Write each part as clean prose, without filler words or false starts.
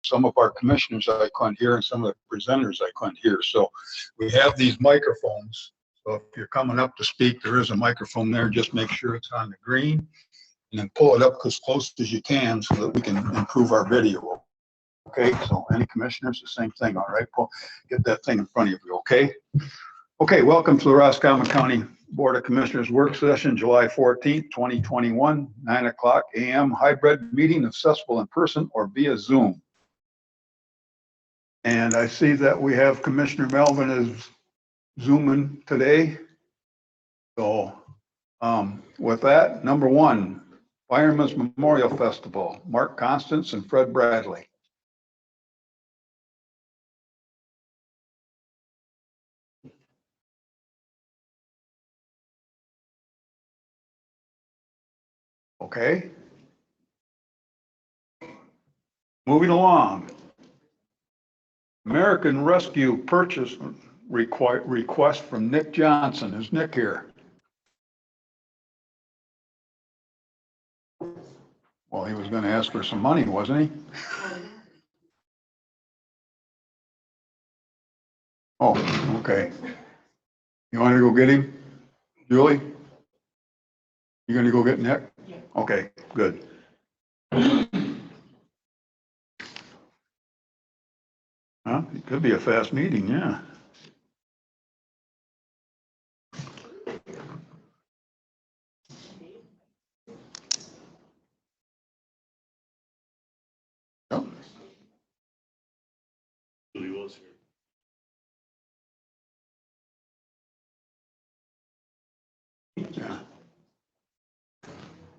some of our commissioners I couldn't hear and some of the presenters I couldn't hear. So we have these microphones. So if you're coming up to speak, there is a microphone there. Just make sure it's on the green and then pull it up as close as you can so that we can improve our video. Okay, so any commissioners, the same thing. All right, Paul, get that thing in front of you. Okay. Okay, welcome to the Roscommon County Board of Commissioners work session, July 14th, 2021, 9:00 a.m. hybrid meeting accessible in person or via Zoom. And I see that we have Commissioner Melvin is Zooming today. So with that, number one, Fireman's Memorial Festival, Mark Constance and Fred Bradley. Okay. Moving along. American Rescue purchase request from Nick Johnson. Is Nick here? Well, he was going to ask for some money, wasn't he? Oh, okay. You want to go get him? Julie? You going to go get Nick? Yeah. Okay, good. Huh? It could be a fast meeting, yeah. Yep. Julie was here. Yeah.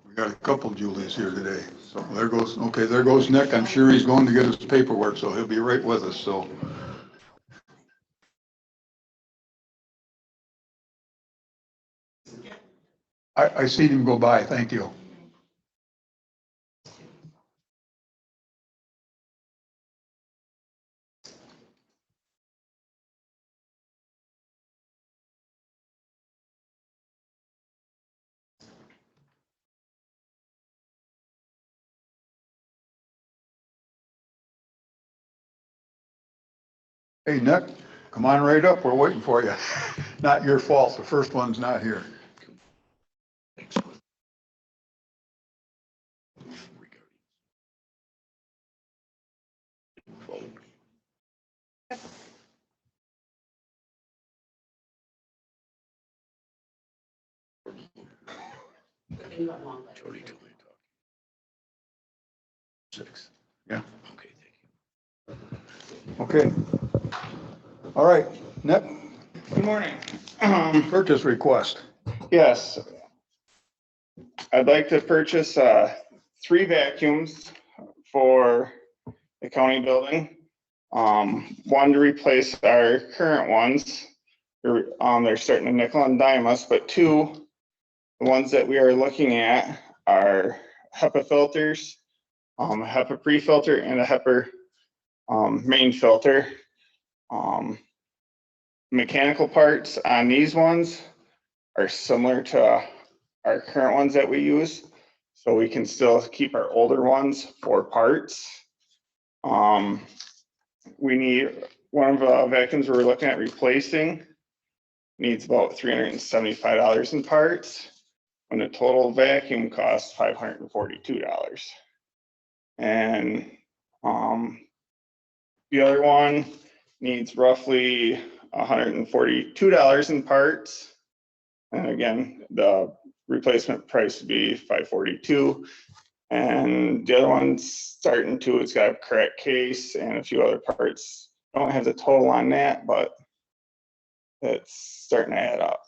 We got a couple Julies here today. So there goes, okay, there goes Nick. I'm sure he's going to get his paperwork, so he'll be right with us. So. I see him go by. Thank you. Hey, Nick, come on right up. We're waiting for you. Not your fault. The first one's not here. Jody told me to talk. 6. Yeah. Okay, thank you. Okay. All right, Nick. Good morning. Purchase request. Yes. I'd like to purchase 3 vacuums for the county building. One to replace our current ones. They're starting to nickel and dime us, but 2, the ones that we are looking at are HEPA filters, a HEPA pre-filter and a HEPA main filter. Mechanical parts on these ones are similar to our current ones that we use, so we can still keep our older ones for parts. We need one of the vacuums we're looking at replacing needs about $375 in parts, when the total vacuum costs $542. And the other one needs roughly $142 in parts. And again, the replacement price would be $542. And the other one's starting to, it's got a cracked case and a few other parts. I don't have the total on that, but it's starting to add up.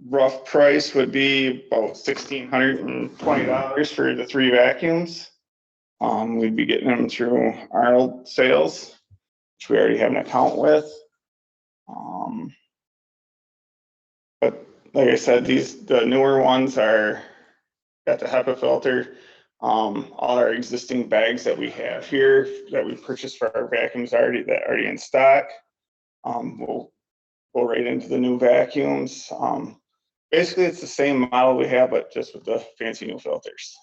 Rough price would be about $1,620 for the 3 vacuums. We'd be getting them through Arnold Sales, which we already have an account with. But like I said, the newer ones got the HEPA filter. All our existing bags that we have here that we purchased for our vacuums already in stock. We'll go right into the new vacuums. Basically, it's the same model we have, but just with the fancy new filters.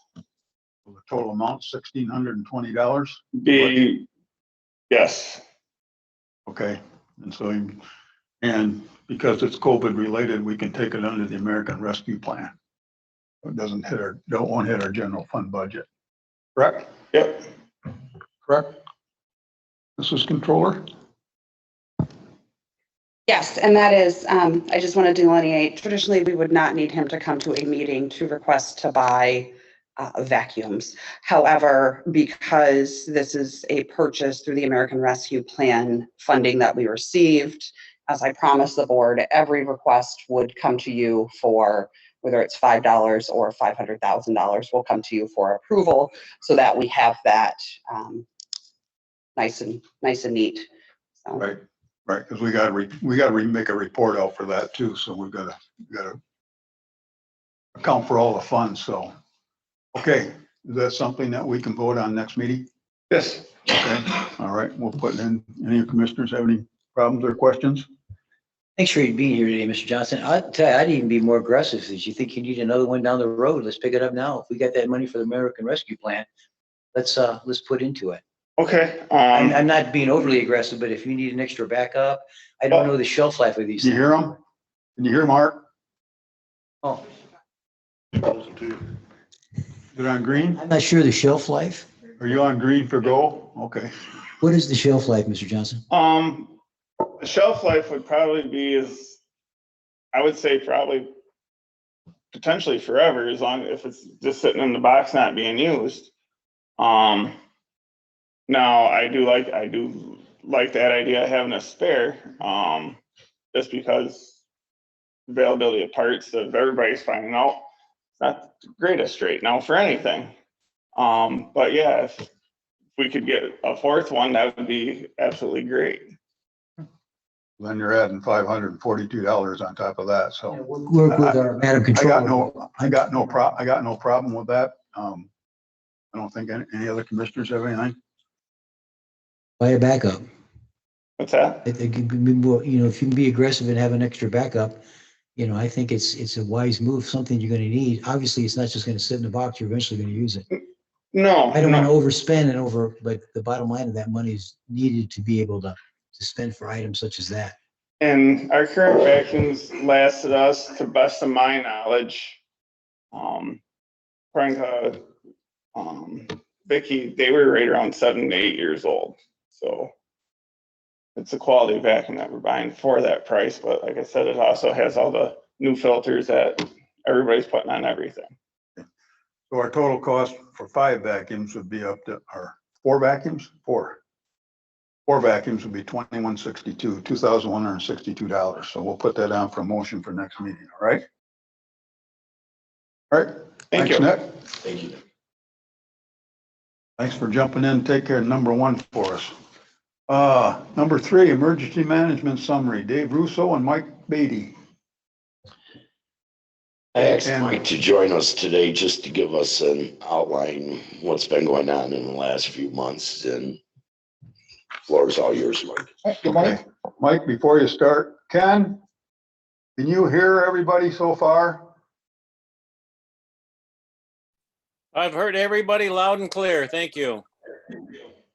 The total amount, $1,620. Yes, Okay, and so, and because it's COVID related, we can take it under the American Rescue Plan. It doesn't hit our, won't hit our general fund budget. Correct? yep. Correct? Mrs. Controller? Yes, and that is, I just want to delineate, traditionally, we would not need him to come to a meeting to request to buy vacuums. However, because this is a purchase through the American Rescue Plan funding that we received, as I promised the board, every request would come to you for, whether it's $5 or $500,000, will come to you for approval so that we have that nice and neat. So. Right. Right, because we got to make a report out for that too. So we've got to account for all the funds. So, okay, is that something that we can vote on next meeting? Yes. Okay, all right, we'll put in. Any of the commissioners have any problems or questions? Thanks for being here today, Mr. Johnson. I'd tell you, I'd even be more aggressive. If you think you need another one down the road, let's pick it up now. If we got that money for the American Rescue Plan, let's put into it. Okay. I'm not being overly aggressive, but if you need an extra backup, I don't know the shelf life of these Can you things. hear them? Can you hear Mark? Oh, Is it on green? I'm not sure the shelf life. Are you on green for go? Okay. What is the shelf life, Mr. Johnson? The shelf life would probably be I would say probably potentially forever, as long if it's just sitting in the box not being used. Now I do like that idea of having a spare, just because availability of parts that everybody's finding out, it's not the greatest right now for anything. But yeah, if we could get a fourth one, that would be absolutely great. Then you're adding $542 on top of that. So Work with our Madam Controller. I got no problem with that. I don't think any other commissioners have anything. Buy a backup. What's that? It could be more, if you can be aggressive and have an extra backup, I think it's a wise move, something you're going to need. Obviously, it's not just going to sit in the box. You're eventually going to use it. No, I don't want to overspend but the bottom line of that money is needed to be able to spend for items such as that. And our current vacuums lasted us, to best of my knowledge, according to Vicky, they were right around 7 to 8 years old. So it's a quality vacuum that we're buying for that price. But like I said, it also has all the new filters that everybody's putting on everything. So our total cost for 5 vacuums would be up to, or 4 vacuums? 4 vacuums would be $2,162. So we'll put that down for a motion for next meeting. All right. All right. Thank Thanks, you. Nick. Thank you. Thanks for jumping in. Take care of number 1 for us. Number 3, emergency management summary. Dave Russo and Mike Beatty. I asked Mike to join us today just to give us an outline what's been going on in the last few months, and floor is all yours, Mike. Good morning. Mike, before you start, Ken, can you hear everybody so far? I've heard everybody loud and clear. Thank you.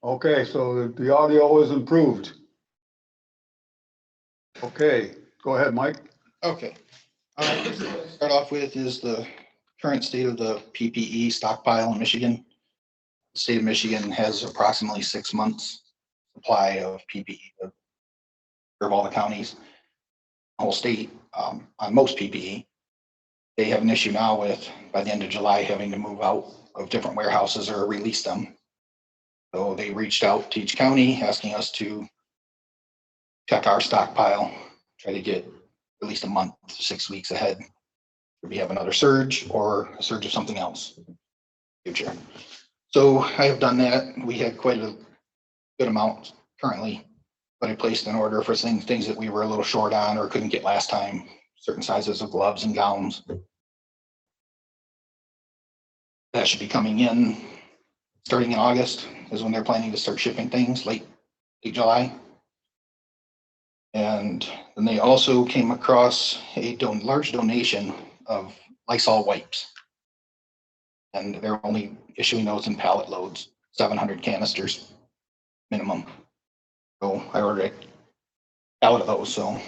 Okay, so the audio is improved. Okay, go ahead, Mike. Okay. First thing to start off with is the current state of the PPE stockpile in Michigan. The state of Michigan has approximately 6 months supply of PPE of all the counties, the whole state, on most PPE. They have an issue now with, by the end of July, having to move out of different warehouses or release them. So they reached out to each county asking us to check our stockpile, try to get at least a month to 6 weeks ahead. If we have another surge or a surge of something else in the future. So I have done that. We had quite a good amount currently, but I placed an order for things that we were a little short on or couldn't get last time, certain sizes of gloves and gowns. That should be coming in starting in August is when they're planning to start shipping things, late July. And then they also came across a large donation of Lysol wipes. And they're only issuing those in pallet loads, 700 canisters minimum. So I ordered a pallet of those, so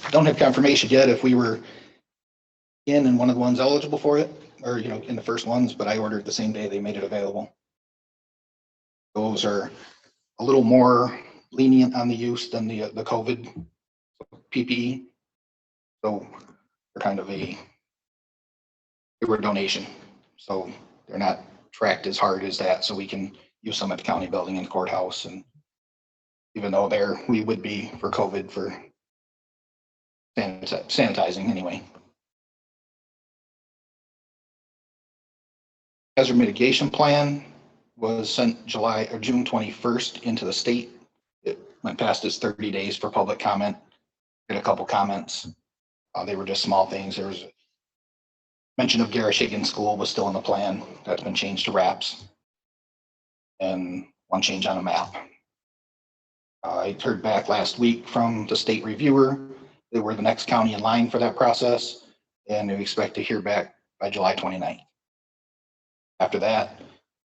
don't have confirmation yet if we were in and one of the ones eligible for it, or, you know, in the first ones, but I ordered the same day they made it available. Those are a little more lenient on the use than the COVID PPE. So they're kind of they were a donation. So they're not tracked as hard as that. So we can use them at the county building and courthouse. And even though we would be for COVID for sanitizing anyway. Hazard mitigation plan was sent June 21st into the state. It went past its 30 days for public comment. Get a couple comments. They were just small things. There was a mention of Garrishagan School was still in the plan. That's been changed to RAPS. And one change on a map. I heard back last week from the state reviewer. They were the next county in line for that process. And we expect to hear back by July 29th. After that,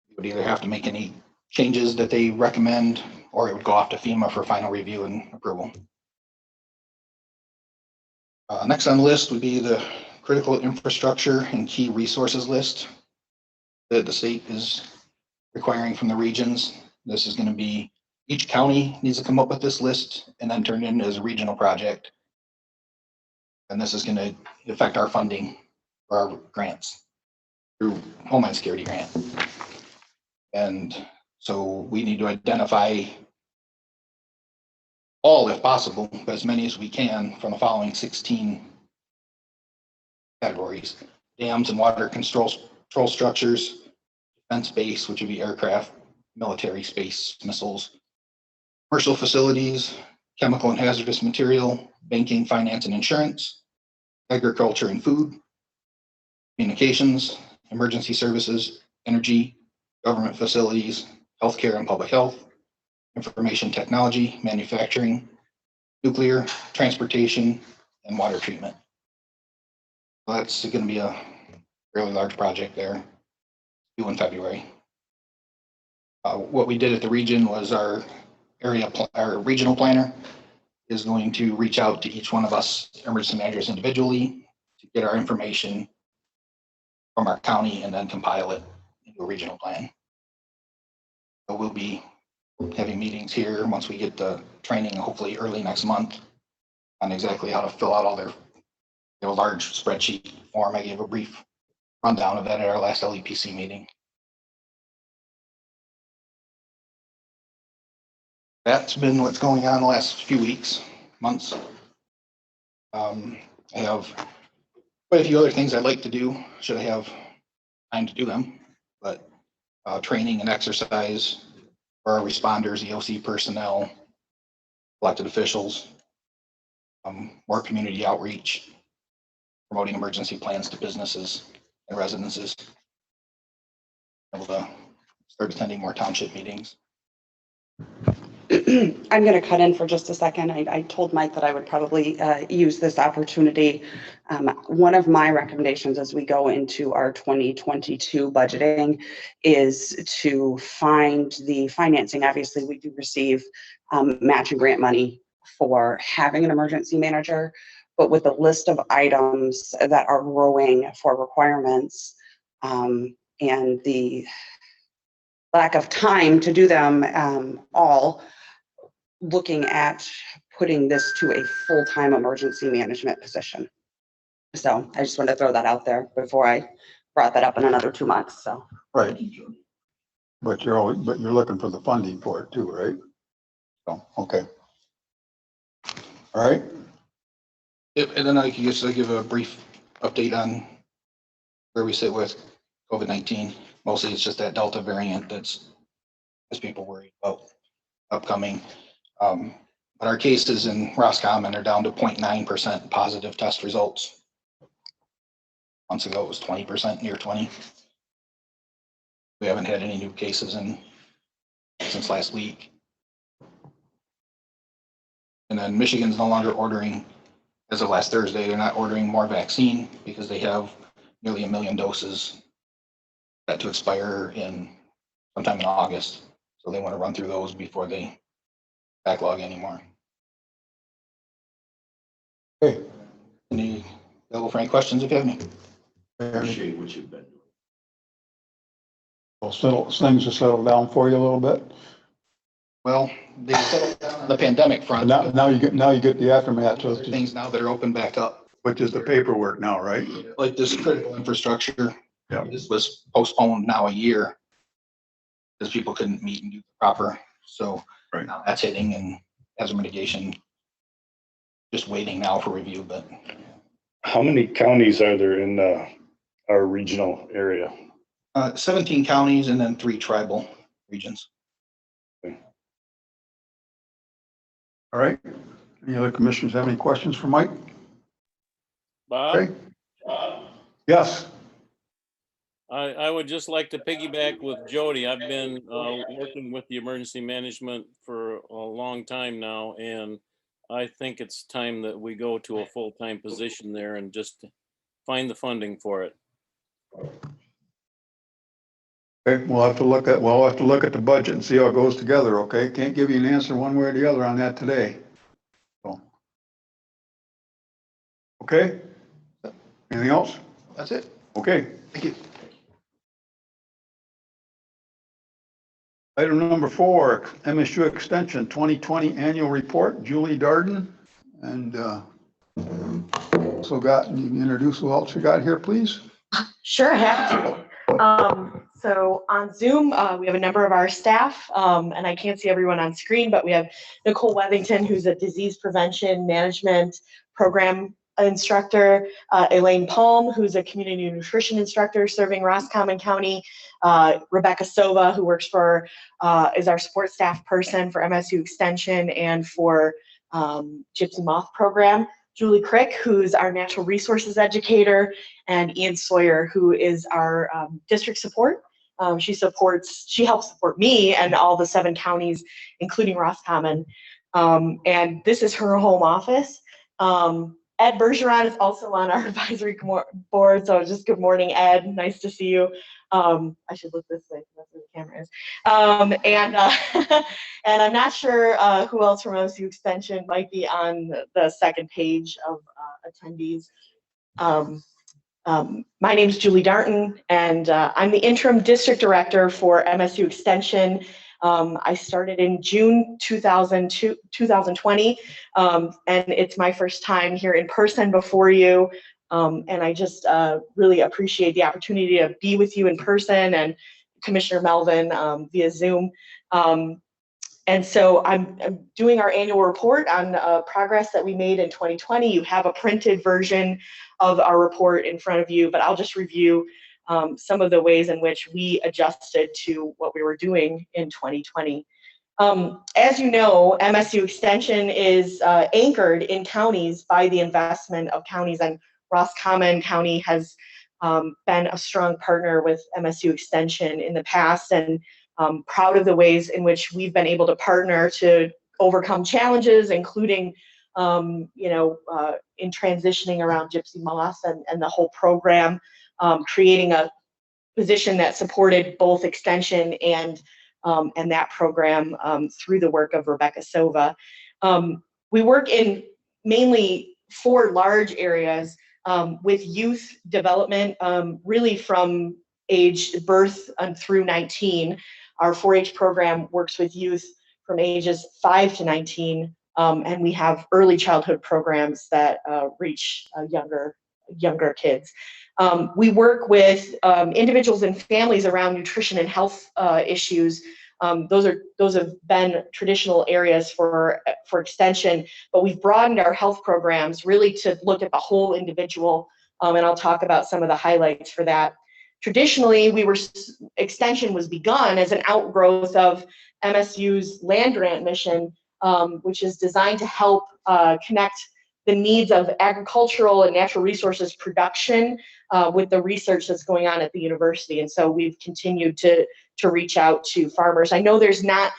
we would either have to make any changes that they recommend, or it would go off to FEMA for final review and approval. Next on the list would be the critical infrastructure and key resources list that the state is requiring from the regions. This is going to be, each county needs to come up with this list and then turn it in as a regional project. And this is going to affect our funding for our grants through Homeland Security grant. And so we need to identify all, if possible, as many as we can from the following 16 categories: dams and water control structures, defense base, which would be aircraft, military space, missiles, commercial facilities, chemical and hazardous material, banking, finance and insurance, agriculture and food, communications, emergency services, energy, government facilities, healthcare and public health, information technology, manufacturing, nuclear, transportation, and water treatment. So that's going to be a fairly large project there, due in February. What we did at the region was our regional planner is going to reach out to each one of us emergency managers individually to get our information from our county and then compile it into a regional plan. So we'll be having meetings here once we get the training, hopefully early next month, on exactly how to fill out all their large spreadsheet form. I gave a brief rundown of that at our last LEPC meeting. That's been what's going on the last few weeks, months. I have quite a few other things I'd like to do, should I have time to do them, but training and exercise for our responders, EOC personnel, elected officials, more community outreach, promoting emergency plans to businesses and residences, able to start attending more township meetings. I'm going to cut in for just a second. I told Mike that I would probably use this opportunity. One of my recommendations as we go into our 2022 budgeting is to find the financing. Obviously, we do receive matching grant money for having an emergency manager, but with the list of items that are growing for requirements and the lack of time to do them all, looking at putting this to a full-time emergency management position. So I just wanted to throw that out there before I brought that up in another 2 months. So Right. But you're looking for the funding for it too, right? So, okay. All right. And then I can just give a brief update on where we sit with COVID-19. Mostly it's just that Delta variant that's people worried about upcoming. But our cases in Roscommon are down to 0.9% positive test results. Months ago, it was 20%, near 20. We haven't had any new cases since last week. And then Michigan's no longer ordering, as of last Thursday, they're not ordering more vaccine because they have nearly 1 million doses that to expire sometime in August. So they want to run through those before they backlog anymore. Okay. Any available for any questions if you have any? Appreciate what you've been doing. Well, things have settled down for you a little bit. Well, they settled down on the pandemic front. Now you get the aftermath, so There's things now that are open back up, which is the paperwork now, right? like this critical infrastructure. Yeah. This was postponed now a year because people couldn't meet and do the proper. So Right. now that's hitting, and hazard mitigation just waiting now for review. But How many counties are there in our regional area? 17 counties and then 3 tribal regions. All right. Any other commissioners have any questions for Mike? Bob, Okay. Yes. I would just like to piggyback with Jody. I've been working with the emergency management for a long time now, and I think it's time that we go to a full-time position there and just find the funding for it. Okay, we'll have to look at the budget and see how it goes together, okay? Can't give you an answer one way or the other on that today. So. Okay? Anything else? That's it. Okay. Thank you. Item number 4, MSU Extension 2020 Annual Report, Julie Darden. And also you can introduce who else you got here, please? Sure, happy to. So on Zoom, we have a number of our staff, and I can't see everyone on screen, but we have Nicole Wethington, who's a disease prevention management program instructor, Elaine Palm, who's a community nutrition instructor serving Roscommon County, Rebecca Sova, who works is our support staff person for MSU Extension and for Gypsy Moth program, Julie Crick, who's our natural resources educator, and Ian Sawyer, who is our district support. She helps support me and all the 7 counties, including Roscommon. And this is her home office. Ed Bergeron is also on our advisory board. So just good morning, Ed. Nice to see you. I should look this way. That's where the camera is. And I'm not sure who else from MSU Extension might be on the second page of attendees. My name is Julie Darden, and I'm the interim district director for MSU Extension. I started in June 2020, and it's my first time here in person before you. And I just really appreciate the opportunity to be with you in person and Commissioner Melvin via Zoom. And so I'm doing our annual report on progress that we made in 2020. You have a printed version of our report in front of you, but I'll just review some of the ways in which we adjusted to what we were doing in 2020. As you know, MSU Extension is anchored in counties by the investment of counties, and Roscommon County has been a strong partner with MSU Extension in the past, and proud of the ways in which we've been able to partner to overcome challenges, including in transitioning around gypsy moths and the whole program, creating a position that supported both extension and that program through the work of Rebecca Sova. We work in mainly 4 large areas with youth development, really from age birth through 19. Our 4-H program works with youth from ages 5 to 19, and we have early childhood programs that reach younger kids. We work with individuals and families around nutrition and health issues. Those have been traditional areas for extension, but we've broadened our health programs really to look at the whole individual, and I'll talk about some of the highlights for that. Traditionally, extension was begun as an outgrowth of MSU's land grant mission, which is designed to help connect the needs of agricultural and natural resources production with the research that's going on at the university. And so we've continued to reach out to farmers. I know there's not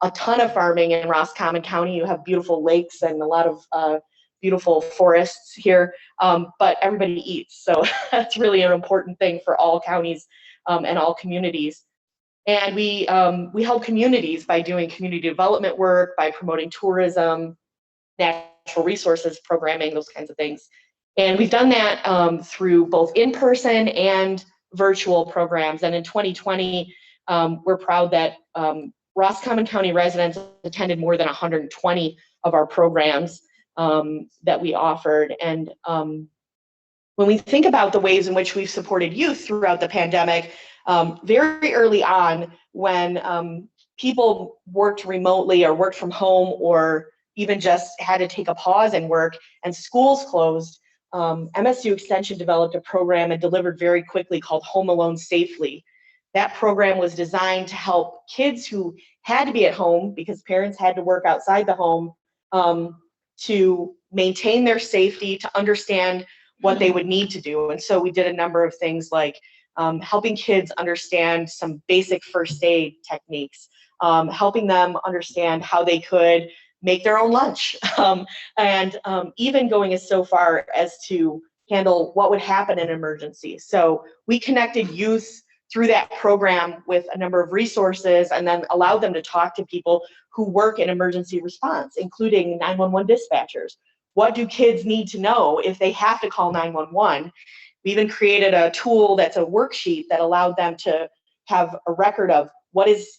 a ton of farming in Roscommon County. You have beautiful lakes and a lot of beautiful forests here, but everybody eats. So that's really an important thing for all counties and all communities. And we help communities by doing community development work, by promoting tourism, natural resources programming, those kinds of things. And we've done that through both in-person and virtual programs. And in 2020, we're proud that Roscommon County residents attended more than 120 of our programs that we offered. And when we think about the ways in which we've supported youth throughout the pandemic, very early on when people worked remotely or worked from home or even just had to take a pause in work and schools closed, MSU Extension developed a program and delivered very quickly called Home Alone Safely. That program was designed to help kids who had to be at home because parents had to work outside the home to maintain their safety, to understand what they would need to do. And so we did a number of things like helping kids understand some basic first aid techniques, helping them understand how they could make their own lunch, and even going as so far as to handle what would happen in an emergency. So we connected youth through that program with a number of resources and then allowed them to talk to people who work in emergency response, including 911 dispatchers. What do kids need to know if they have to call 911? We even created a tool that's a worksheet that allowed them to have a record of what is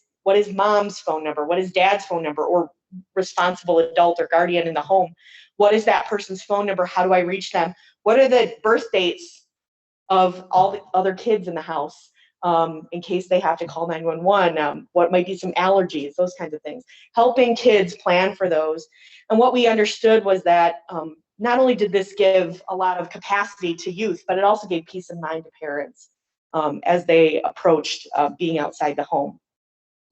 mom's phone number, what is dad's phone number, or responsible adult or guardian in the home. What is that person's phone number? How do I reach them? What are the birth dates of all the other kids in the house in case they have to call 911? What might be some allergies, those kinds of things. Helping kids plan for those. And what we understood was that not only did this give a lot of capacity to youth, but it also gave peace of mind to parents as they approached being outside the home.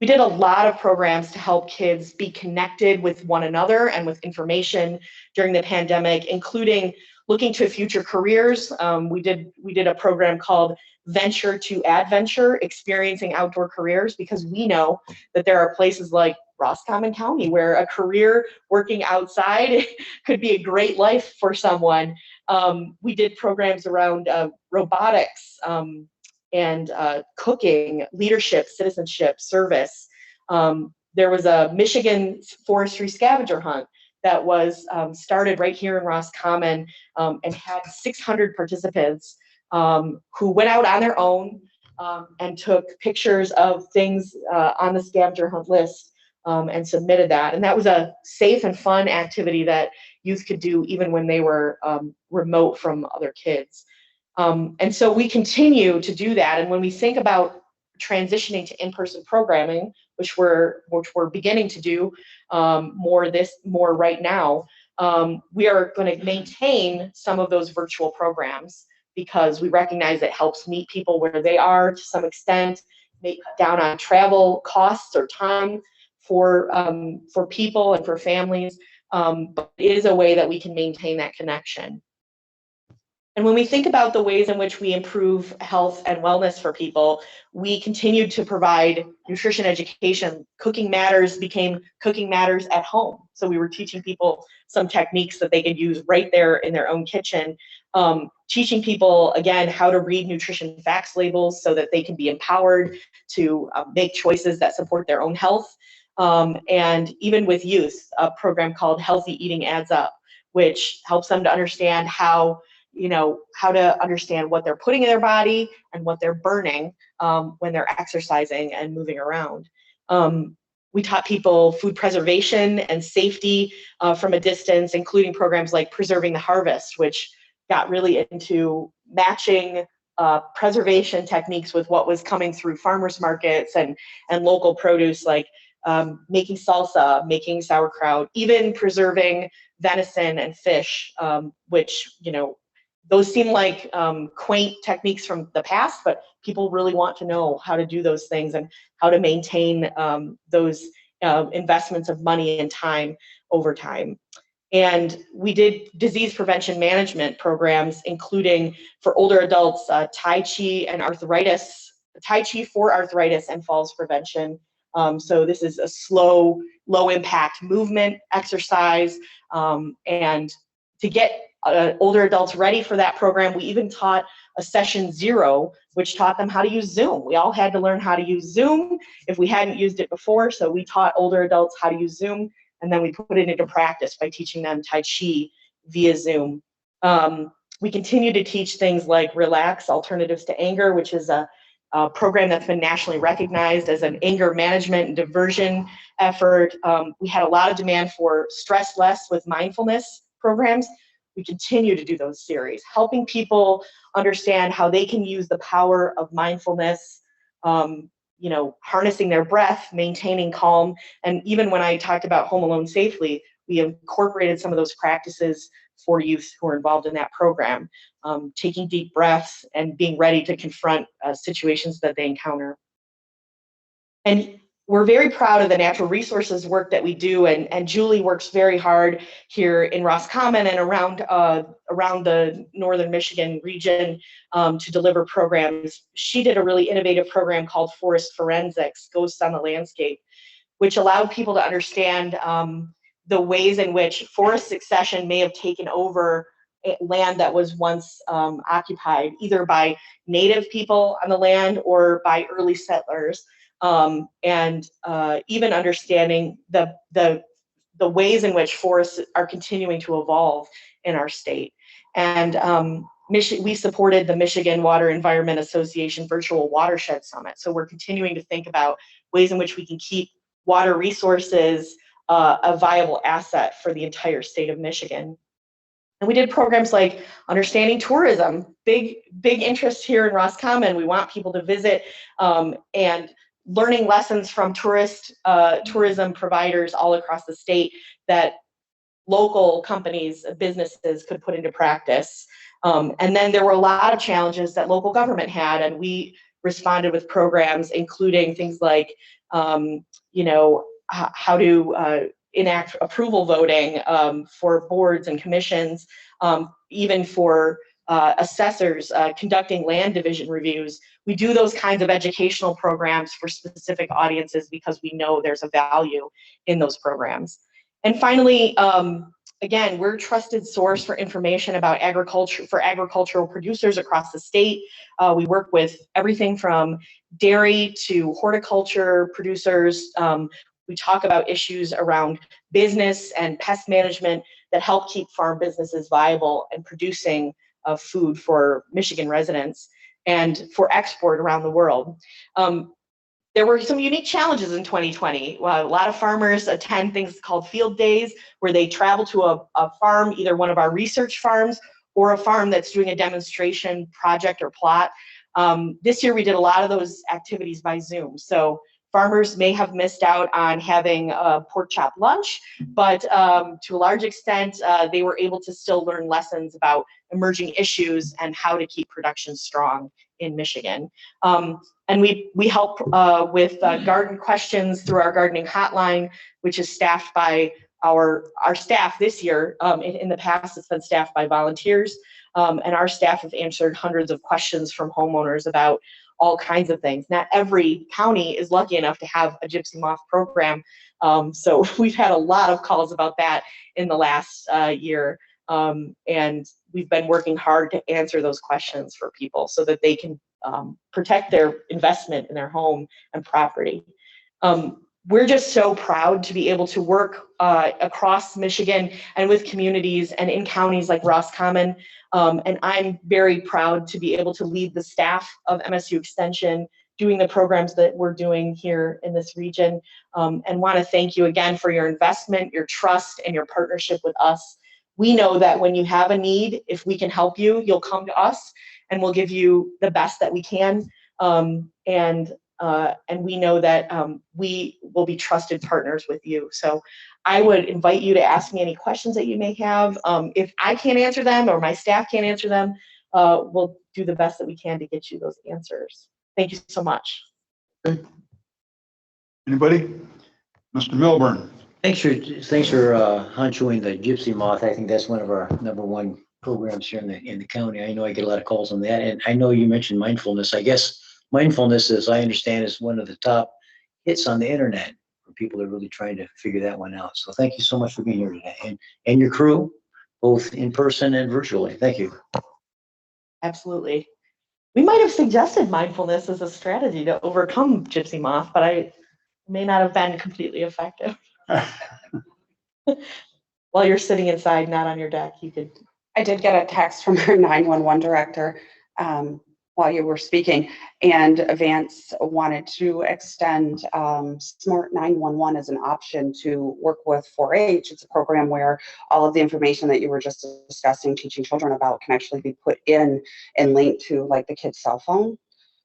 We did a lot of programs to help kids be connected with one another and with information during the pandemic, including looking to future careers. We did a program called Venture to Adventure, experiencing outdoor careers, because we know that there are places like Roscommon County where a career working outside could be a great life for someone. We did programs around robotics, and cooking, leadership, citizenship, service. There was a Michigan forestry scavenger hunt that was started right here in Roscommon and had 600 participants who went out on their own and took pictures of things on the scavenger hunt list and submitted that. And that was a safe and fun activity that youth could do even when they were remote from other kids. And so we continue to do that. And when we think about transitioning to in-person programming, which we're beginning to do more right now, we are going to maintain some of those virtual programs because we recognize it helps meet people where they are to some extent, may cut down on travel costs or time for people and for families, but it is a way that we can maintain that connection. And when we think about the ways in which we improve health and wellness for people, we continued to provide nutrition education. Cooking Matters became Cooking Matters at Home. So we were teaching people some techniques that they could use right there in their own kitchen. Teaching people, again, how to read nutrition facts labels so that they can be empowered to make choices that support their own health. And even with youth, a program called Healthy Eating Adds Up, which helps them to understand how to understand what they're putting in their body and what they're burning when they're exercising and moving around. We taught people food preservation and safety from a distance, including programs like Preserving the Harvest, which got really into matching preservation techniques with what was coming through farmers markets and local produce, like making salsa, making sauerkraut, even preserving venison and fish, which, those seem like quaint techniques from the past, but people really want to know how to do those things and how to maintain those investments of money and time over time. And we did disease prevention management programs, including for older adults, Tai Chi and arthritis, Tai Chi for arthritis and falls prevention. So this is a slow, low impact movement exercise, and To get older adults ready for that program, we even taught a session 0, which taught them how to use Zoom. We all had to learn how to use Zoom if we hadn't used it before, so we taught older adults how to use Zoom, and then we put it into practice by teaching them Tai Chi via Zoom. We continue to teach things like Relax, Alternatives to Anger, which is a program that's been nationally recognized as an anger management and diversion effort. We had a lot of demand for Stress Less with mindfulness programs. We continue to do those series, helping people understand how they can use the power of mindfulness, you know, harnessing their breath, maintaining calm. And even when I talked about Home Alone Safely, we incorporated some of those practices for youth who are involved in that program, taking deep breaths and being ready to confront situations that they encounter. And we're very proud of the natural resources work that we do, and Julie works very hard here in Roscommon and around the northern Michigan region to deliver programs. She did a really innovative program called Forest Forensics, Ghosts on the Landscape, which allowed people to understand the ways in which forest succession may have taken over land that was once occupied, either by native people on the land or by early settlers. And even understanding the ways in which forests are continuing to evolve in our state. And we supported the Michigan Water Environment Association Virtual Watershed Summit. So we're continuing to think about ways in which we can keep water resources a viable asset for the entire state of Michigan. And we did programs like Understanding Tourism, big interest here in Roscommon. We want people to visit and learning lessons from tourism providers all across the state that local companies, businesses could put into practice. And then there were a lot of challenges that local government had, and we responded with programs including things like, you know, how to enact approval voting for boards and commissions, even for assessors conducting land division reviews. We do those kinds of educational programs for specific audiences because we know there's a value in those programs. And finally, again, we're a trusted source for information about agriculture, for agricultural producers across the state. We work with everything from dairy to horticulture producers. We talk about issues around business and pest management that help keep farm businesses viable and producing food for Michigan residents and for export around the world. There were some unique challenges in 2020. A lot of farmers attend things called field days, where they travel to a farm, either one of our research farms or a farm that's doing a demonstration project or plot. This year we did a lot of those activities by Zoom. So farmers may have missed out on having a pork chop lunch, but to a large extent, they were able to still learn lessons about emerging issues and how to keep production strong in Michigan. And we help with garden questions through our gardening hotline, which is staffed by our staff this year. In the past, it's been staffed by volunteers, and our staff have answered hundreds of questions from homeowners about all kinds of things. Not every county is lucky enough to have a gypsy moth program, so we've had a lot of calls about that in the last year, and we've been working hard to answer those questions for people so that they can protect their investment in their home and property. We're just so proud to be able to work across Michigan and with communities and in counties like Roscommon. And I'm very proud to be able to lead the staff of MSU Extension doing the programs that we're doing here in this region, and want to thank you again for your investment, your trust, and your partnership with us. We know that when you have a need, if we can help you, you'll come to us and we'll give you the best that we can. And we know that we will be trusted partners with you. So I would invite you to ask me any questions that you may have. If I can't answer them or my staff can't answer them, we'll do the best that we can to get you those answers. Thank you so much. Okay. Anybody? Mr. Milburn. Thanks for honchoing the gypsy moth. I think that's one of our #1 programs here in the county. I know I get a lot of calls on that, and I know you mentioned mindfulness. I guess mindfulness, as I understand, is one of the top hits on the internet for people that are really trying to figure that one out. So thank you so much for being here today, and your crew. both in person and virtually. Thank you. Absolutely. We might have suggested mindfulness as a strategy to overcome gypsy moth, but I may not have been completely effective. While you're sitting inside, not on your deck, you could. I did get a text from our 911 director while you were speaking, and Vance wanted to extend Smart 911 as an option to work with 4-H. It's a program where all of the information that you were just discussing, teaching children about, can actually be put in and linked to like the kid's cell phone.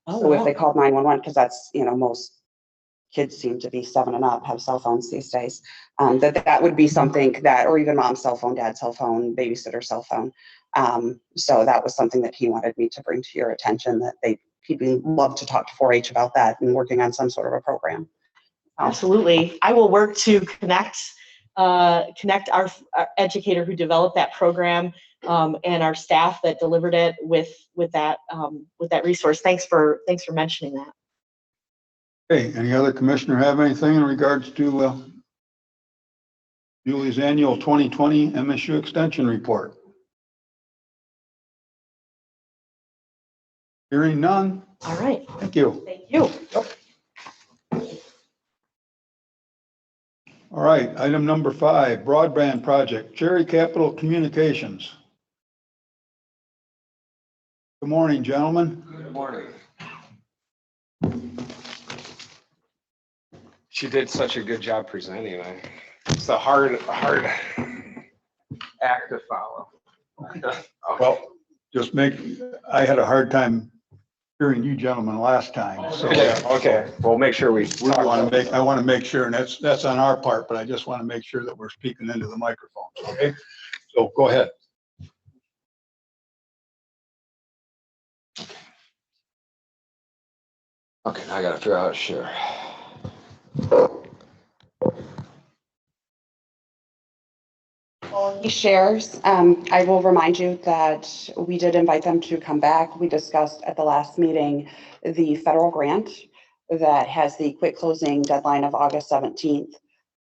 Oh, So wow. if they called 911, because that's, most kids seem to be 7 and up, have cell phones these days, that would be something that, or even mom's cell phone, dad's cell phone, babysitter cell phone. So that was something that he wanted me to bring to your attention, that he'd love to talk to 4-H about that and working on some sort of a program. Absolutely. I will work to connect our educator who developed that program and our staff that delivered it with that resource. Thanks for mentioning that. Okay, any other commissioner have anything in regards to Julie's annual 2020 MSU extension report? Hearing none. All right. Thank you. Thank you. All right, item number 5, broadband project, Cherry Capital Communications. Good morning, gentlemen. Good morning. She did such a good job presenting. It's a hard act to follow. Well, I had a hard time hearing you gentlemen last time, so. Okay. We'll make sure I want to make sure, and that's on our part, but I just want to make sure that we're speaking into the microphones, okay? So go ahead. Okay, now I gotta figure out how to share. He shares. I will remind you that we did invite them to come back. We discussed at the last meeting the federal grant that has the quick closing deadline of August 17th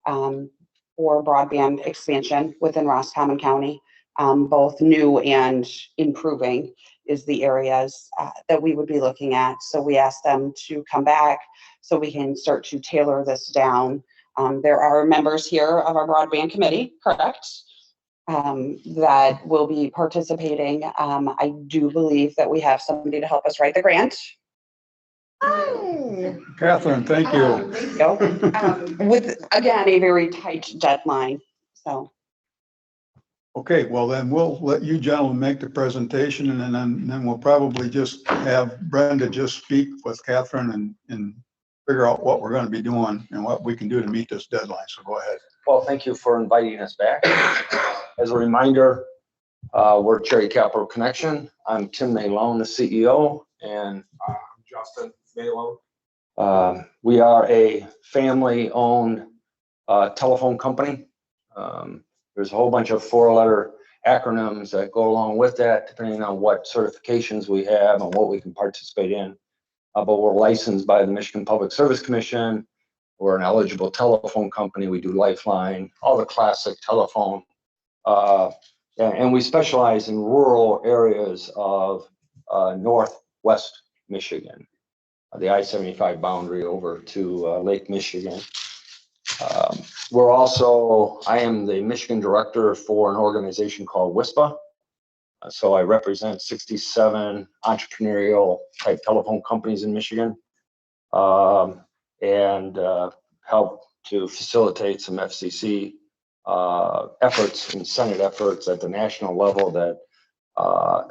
for broadband expansion within Roscommon County. Both new and improving is the areas that we would be looking at. So we asked them to come back so we can start to tailor this down. There are members here of our broadband committee, correct? That will be participating. I do believe that we have somebody to help us write the grant. Hi. Catherine, thank you. With, again, a very tight deadline, so. Okay, well then we'll let you gentlemen make the presentation, and then we'll probably just have Brenda just speak with Catherine and figure out what we're going to be doing and what we can do to meet this deadline. So go ahead. Well, thank you for inviting us back. As a reminder, we're Cherry Capital Connection. I'm Tim Malone, the CEO, and I'm Justin Malone. We are a family-owned telephone company. There's a whole bunch of 4-letter acronyms that go along with that, depending on what certifications we have and what we can participate in. But we're licensed by the Michigan Public Service Commission. We're an eligible telephone company. We do Lifeline, all the classic telephone. And we specialize in rural areas of northwest Michigan, the I-75 boundary over to Lake Michigan. I am the Michigan director for an organization called WISPA. So I represent 67 entrepreneurial type telephone companies in Michigan, and help to facilitate some FCC efforts and Senate efforts at the national level that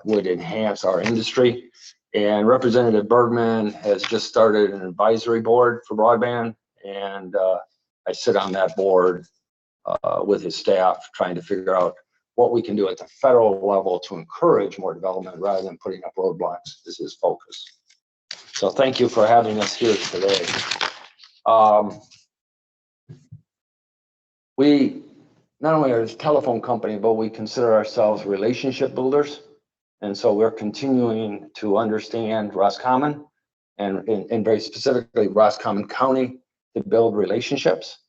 would enhance our industry. And Representative Bergman has just started an advisory board for broadband, and I sit on that board with his staff, trying to figure out what we can do at the federal level to encourage more development rather than putting up roadblocks. This is focus. So thank you for having us here today. We not only are a telephone company, but we consider ourselves relationship builders. And so we're continuing to understand Roscommon and very specifically Roscommon County to build relationships.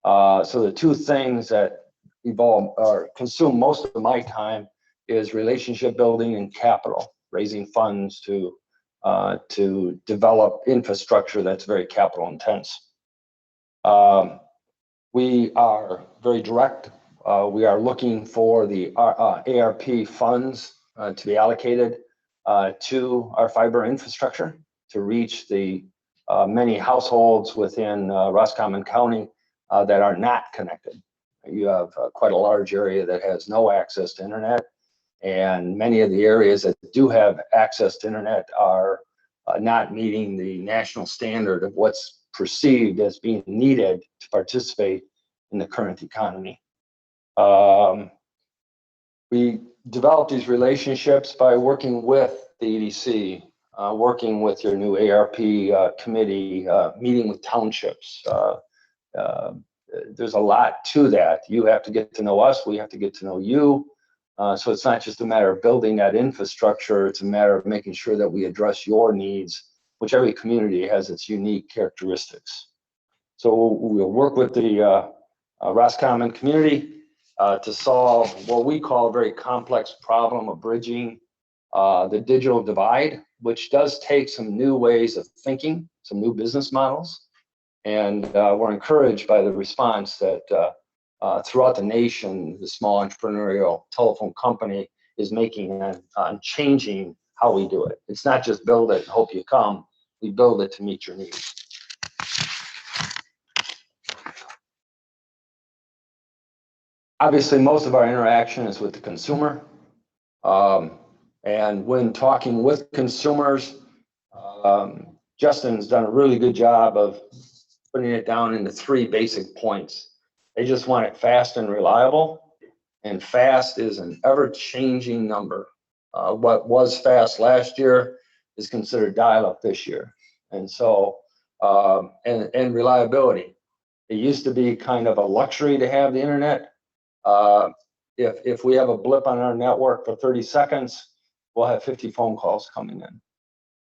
So the two things that evolve or consume most of my time is relationship building and capital, raising funds to develop infrastructure that's very capital intense. We are very direct. We are looking for the ARP funds to be allocated to our fiber infrastructure to reach the many households within Roscommon County that are not connected. You have quite a large area that has no access to internet, and many of the areas that do have access to internet are not meeting the national standard of what's perceived as being needed to participate in the current economy. We develop these relationships by working with the EDC, working with your new ARP committee, meeting with townships. There's a lot to that. You have to get to know us, we have to get to know you. So it's not just a matter of building that infrastructure, it's a matter of making sure that we address your needs, which every community has its unique characteristics. So we'll work with the Roscommon community to solve what we call a very complex problem of bridging the digital divide, which does take some new ways of thinking, some new business models. And we're encouraged by the response that throughout the nation, the small entrepreneurial telephone company is making on changing how we do it. It's not just build it and hope you come, we build it to meet your needs. Obviously, most of our interaction is with the consumer. And when talking with consumers, Justin's done a really good job of putting it down into 3 basic points. They just want it fast and reliable, and fast is an ever-changing number. What was fast last year is considered dial-up this year. And so, and reliability. It used to be kind of a luxury to have the internet. If we have a blip on our network for 30 seconds, we'll have 50 phone calls coming in.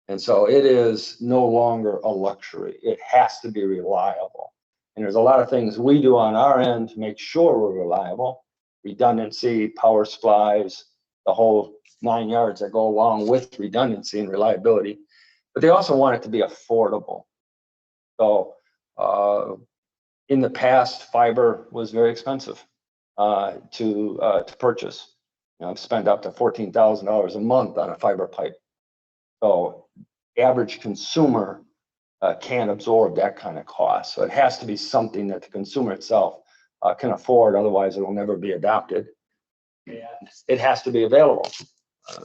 And so it is no longer a luxury. It has to be reliable. And there's a lot of things we do on our end to make sure we're reliable. Redundancy, power supplies, the whole 9 yards that go along with redundancy and reliability. But they also want it to be affordable. So in the past, fiber was very expensive to purchase. You know, I've spent up to $14,000 a month on a fiber pipe. So average consumer can't absorb that kind of cost. So it has to be something that the consumer itself can afford, otherwise it will never be adopted. And it has to be available.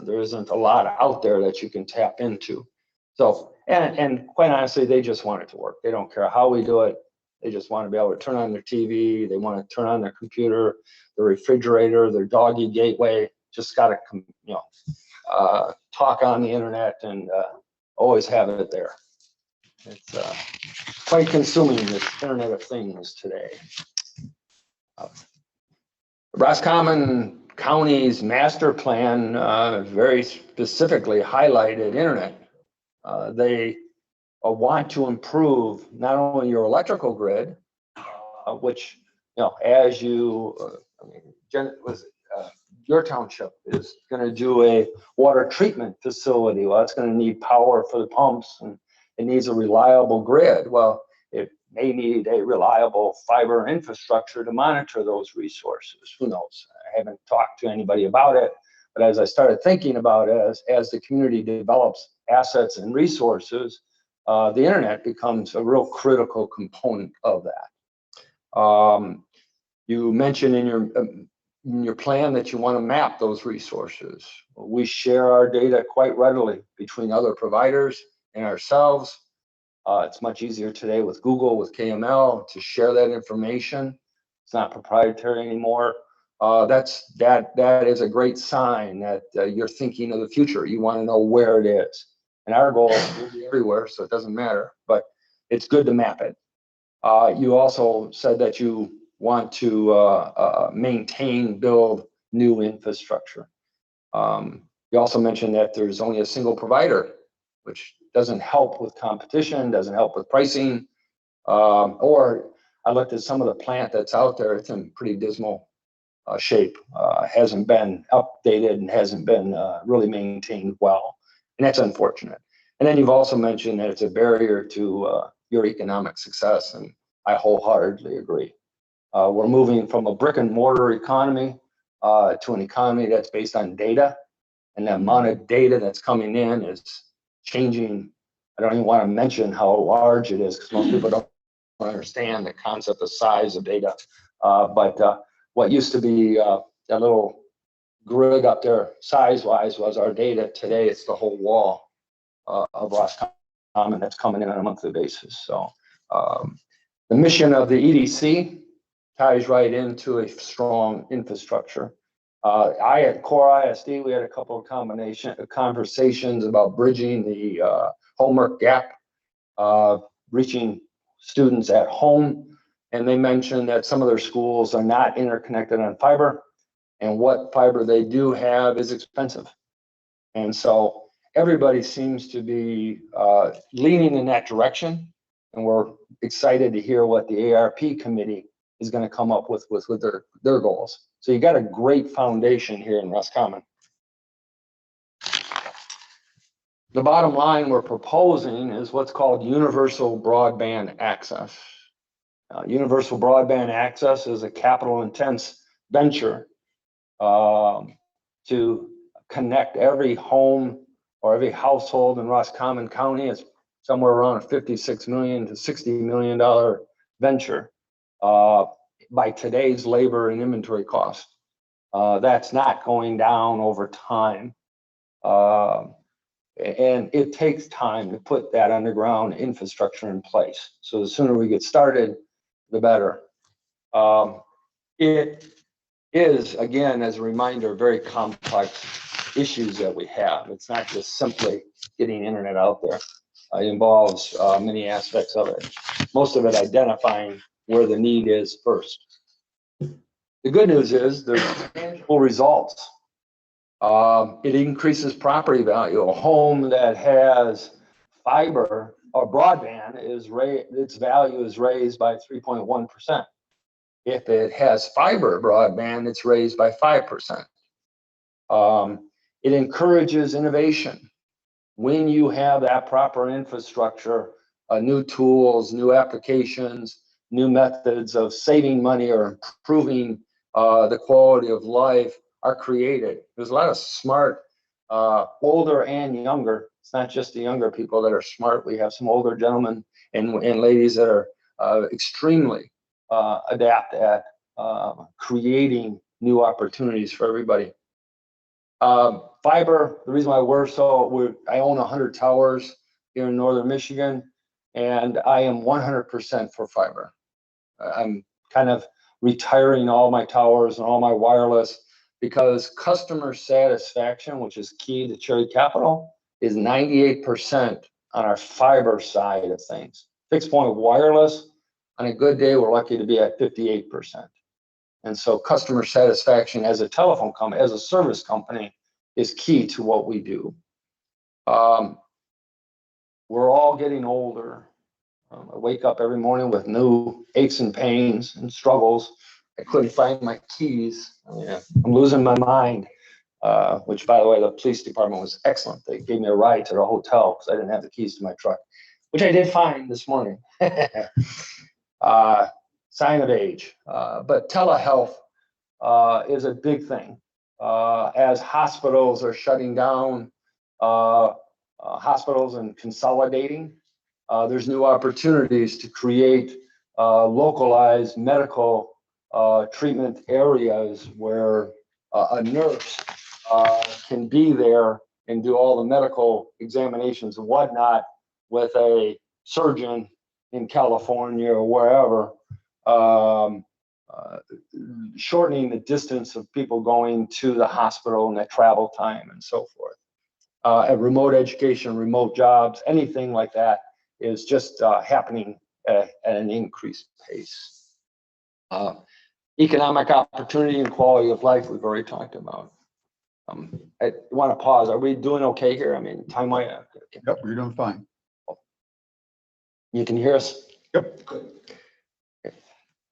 There isn't a lot out there that you can tap into. So, and quite honestly, they just want it to work. They don't care how we do it. They just want to be able to turn on their TV. They want to turn on their computer, their refrigerator, their doggy gateway. Just got to, talk on the internet and always have it there. It's quite consuming, this Internet of Things today. Roscommon County's master plan very specifically highlighted internet. They want to improve not only your electrical grid, which, as you, your township is going to do a water treatment facility. Well, it's going to need power for the pumps, and it needs a reliable grid. Well, it may need a reliable fiber infrastructure to monitor those resources. Who knows? I haven't talked to anybody about it, but as I started thinking about it, as the community develops assets and resources, the internet becomes a real critical component of that. You mentioned in your plan that you want to map those resources. We share our data quite readily between other providers and ourselves. It's much easier today with Google, with KML, to share that information. It's not proprietary anymore. That is a great sign that you're thinking of the future. You want to know where it is. And our goal will be everywhere, so it doesn't matter, but it's good to map it. You also said that you want to maintain, build new infrastructure. You also mentioned that there's only a single provider, which doesn't help with competition, doesn't help with pricing. Or I looked at some of the plant that's out there, it's in pretty dismal shape, hasn't been updated and hasn't been really maintained well. And that's unfortunate. And then you've also mentioned that it's a barrier to your economic success, and I wholeheartedly agree. We're moving from a brick and mortar economy to an economy that's based on data, and the amount of data that's coming in is changing. I don't even want to mention how large it is because most people don't understand the concept of size of data. But what used to be that little grid up there size-wise was our data. Today, it's the whole wall of Roscommon that's coming in on a monthly basis. So the mission of the EDC ties right into a strong infrastructure. At Core ISD, we had a couple of conversations about bridging the homework gap, reaching students at home. And they mentioned that some of their schools are not interconnected on fiber, and what fiber they do have is expensive. And so everybody seems to be leaning in that direction, and we're excited to hear what the ARP committee is going to come up with their goals. So you got a great foundation here in Roscommon. The bottom line we're proposing is what's called universal broadband access. Universal broadband access is a capital-intense venture to connect every home or every household in Roscommon County. It's somewhere around a $56 million to $60 million venture by today's labor and inventory cost. That's not going down over time. And it takes time to put that underground infrastructure in place. So the sooner we get started, the better. It is, again, as a reminder, very complex issues that we have. It's not just simply getting internet out there. It involves many aspects of it. Most of it identifying where the need is first. The good news is there's tangible results. It increases property value. A home that has fiber or broadband its value is raised by 3.1%. If it has fiber broadband, it's raised by 5%. It encourages innovation. When you have that proper infrastructure, new tools, new applications, new methods of saving money or improving the quality of life are created. There's a lot of smart, older and younger. It's not just the younger people that are smart. We have some older gentlemen and ladies that are extremely adept at creating new opportunities for everybody. Fiber, the reason why I own 100 towers here in northern Michigan, and I am 100% for fiber. I'm kind of retiring all my towers and all my wireless because customer satisfaction, which is key to Cherry Capital, is 98% on our fiber side of things. Fixed point wireless, on a good day, we're lucky to be at 58%. And so customer satisfaction as a telephone company, as a service company, is key to what we do. We're all getting older. I wake up every morning with new aches and pains and struggles. I couldn't find my keys. I'm losing my mind, which, by the way, the police department was excellent. They gave me a ride to the hotel because I didn't have the keys to my truck, which I did find this morning. Sign of age. But telehealth is a big thing. As hospitals are shutting down, hospitals and consolidating, there's new opportunities to create localized medical treatment areas where a nurse can be there and do all the medical examinations and whatnot with a surgeon in California or wherever, shortening the distance of people going to the hospital and the travel time and so forth. Remote education, remote jobs, anything like that is just happening at an increased pace. Economic opportunity and quality of life, we've already talked about. I want to pause. Are we doing okay here? I mean, time-wise? Yep, you're doing fine. You can hear us? Yep.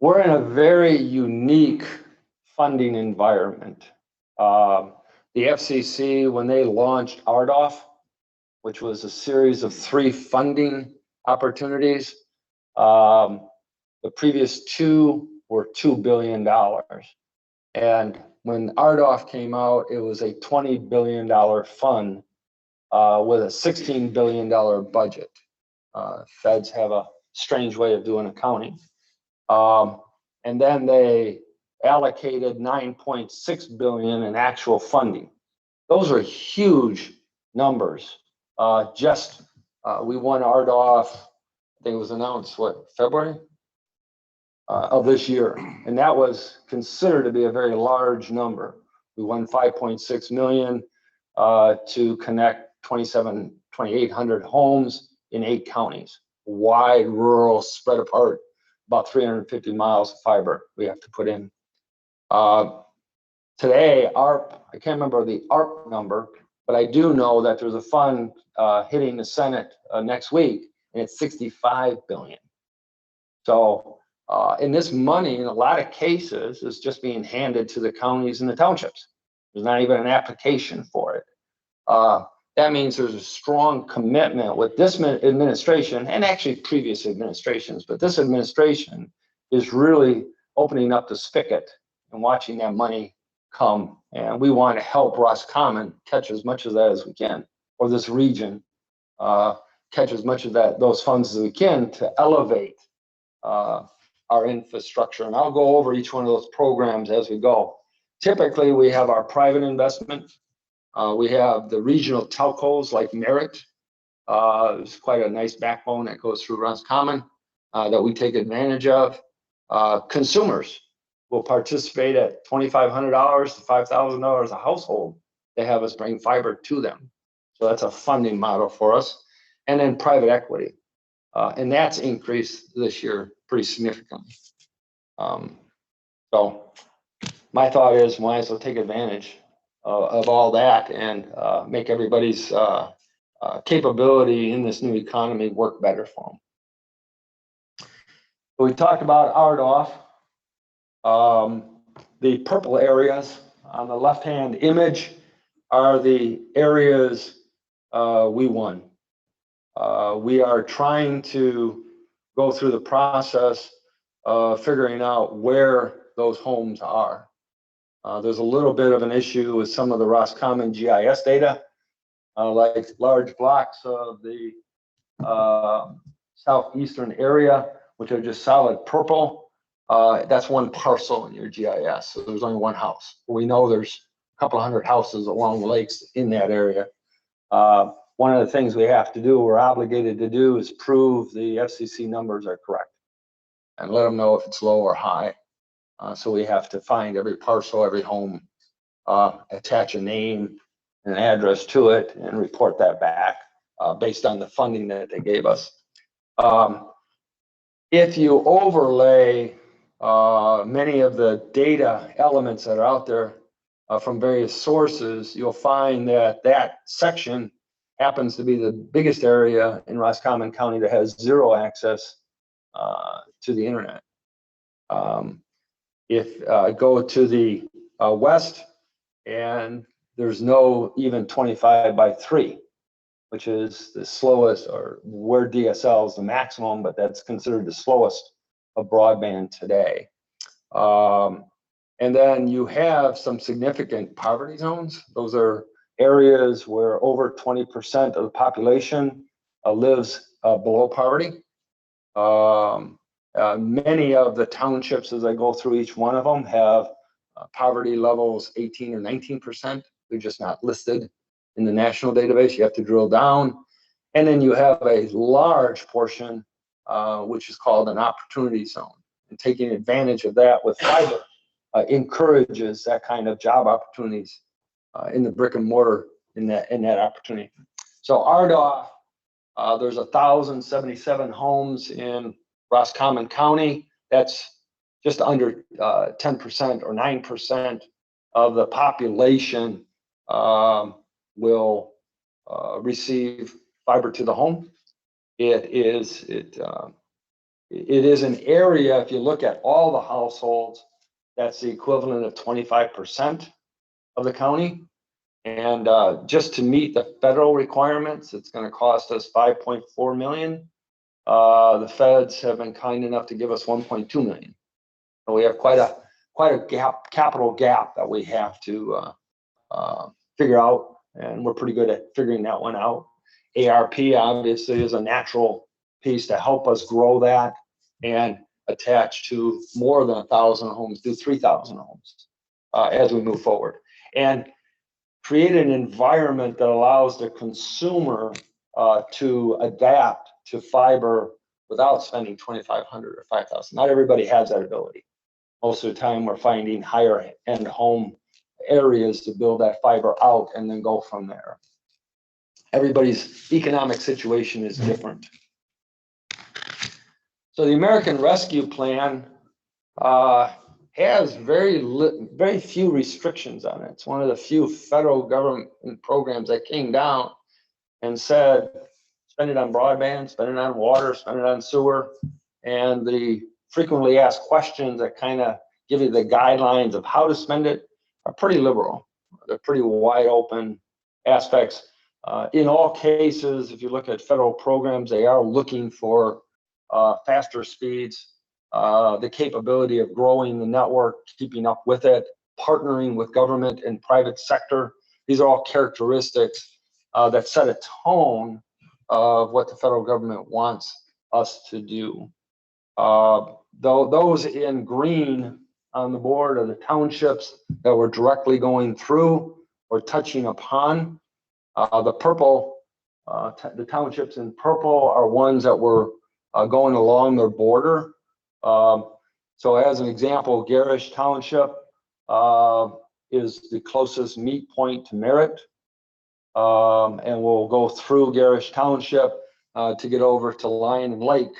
We're in a very unique funding environment. The FCC, when they launched RDOF, which was a series of 3 funding opportunities, the previous 2 were $2 billion. And when RDOF came out, it was a $20 billion fund with a $16 billion budget. Feds have a strange way of doing accounting. And then they allocated $9.6 billion in actual funding. Those are huge numbers. We won RDOF, I think it was announced, what, February of this year. And that was considered to be a very large number. We won 5.6 million to connect 2,800 homes in 8 counties, wide, rural, spread apart, about 350 miles of fiber we have to put in. Today, ARP, I can't remember the ARP number, but I do know that there's a fund hitting the Senate next week, and it's 65 billion. So, and this money, in a lot of cases, is just being handed to the counties and the townships. There's not even an application for it. That means there's a strong commitment with this administration, and actually previous administrations, but this administration is really opening up the spigot and watching that money come. And we want to help Roscommon catch as much of that as we can, or this region catch as much of those funds as we can to elevate our infrastructure. And I'll go over each one of those programs as we go. Typically, we have our private investment. We have the regional telcos like Merit. It's quite a nice backbone that goes through Roscommon that we take advantage of. Consumers will participate at $2,500 to $5,000 a household. They have us bring fiber to them. So that's a funding model for us. And then private equity. And that's increased this year pretty significantly. So my thought is might as well take advantage of all that and make everybody's capability in this new economy work better for them. We talked about RDOF. The purple areas on the left-hand image are the areas we won. We are trying to go through the process of figuring out where those homes are. There's a little bit of an issue with some of the Roscommon GIS data, like large blocks of the southeastern area, which are just solid purple. That's one parcel in your GIS, so there's only one house. We know there's a couple of hundred houses along the lakes in that area. One of the things we have to do, we're obligated to do, is prove the FCC numbers are correct and let them know if it's low or high. So we have to find every parcel, every home, attach a name and an address to it and report that back based on the funding that they gave us. If you overlay many of the data elements that are out there from various sources, you'll find that that section happens to be the biggest area in Roscommon County that has zero access to the internet. If go to the west, and there's no even 25 by 3, which is the slowest, or where DSL is the maximum, but that's considered the slowest of broadband today. And then you have some significant poverty zones. Those are areas where over 20% of the population lives below poverty. Many of the townships, as I go through each one of them, have poverty levels 18 or 19%. They're just not listed in the national database. You have to drill down. And then you have a large portion, which is called an opportunity zone. And taking advantage of that with fiber encourages that kind of job opportunities in the brick and mortar in that opportunity. So RDOF, there's 1,077 homes in Roscommon County. That's just under 10% or 9% of the population will receive fiber to the home. It is an area, if you look at all the households, That's the equivalent of 25% of the county. And just to meet the federal requirements, it's going to cost us $5.4 million. The feds have been kind enough to give us $1.2 million. So we have quite a capital gap that we have to figure out, and we're pretty good at figuring that one out. ARP obviously is a natural piece to help us grow that and attach to more than 1,000 homes, do 3,000 homes as we move forward, and create an environment that allows the consumer to adapt to fiber without spending $2,500 or $5,000. Not everybody has that ability. Most of the time, we're finding higher end home areas to build that fiber out and then go from there. Everybody's economic situation is different. So the American Rescue Plan has very few restrictions on it. It's one of the few federal government programs that came down and said, spend it on broadband, spend it on water, spend it on sewer. And the frequently asked questions that kind of give you the guidelines of how to spend it are pretty liberal. They're pretty wide open aspects. In all cases, if you look at federal programs, they are looking for faster speeds, the capability of growing the network, keeping up with it, partnering with government and private sector. These are all characteristics that set a tone of what the federal government wants us to do. Those in green on the board are the townships that we're directly going through or touching upon. The purple, the townships in purple are ones that were going along their border. So as an example, Garish Township is the closest meet point to Merritt. And we'll go through Garish Township to get over to Lion and Lake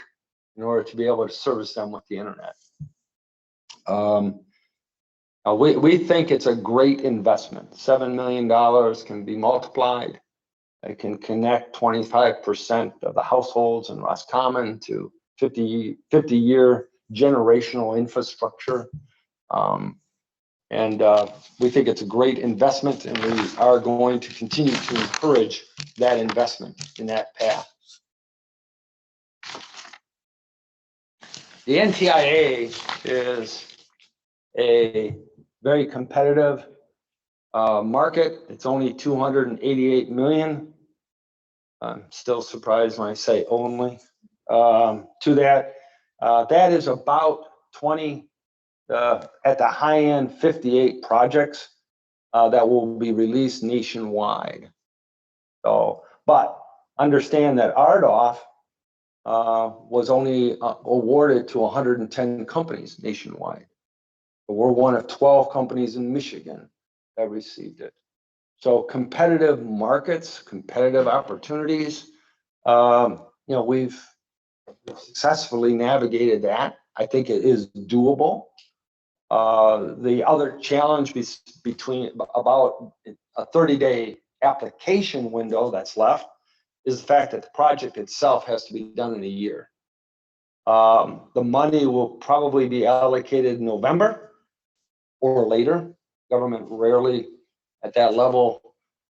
in order to be able to service them with the internet. We think it's a great investment. $7 million can be multiplied. It can connect 25% of the households in Roscommon to 50-year generational infrastructure. And we think it's a great investment, and we are going to continue to encourage that investment in that path. The NTIA is a very competitive market. It's only 288 million. I'm still surprised when I say only to that. That is about 20, at the high end, 58 projects that will be released nationwide. So, but understand that RDOF was only awarded to 110 companies nationwide. We're one of 12 companies in Michigan that received it. So competitive markets, competitive opportunities. We've successfully navigated that. I think it is doable. The other challenge between about a 30-day application window that's left is the fact that the project itself has to be done in a year. The money will probably be allocated in November or later. Government rarely at that level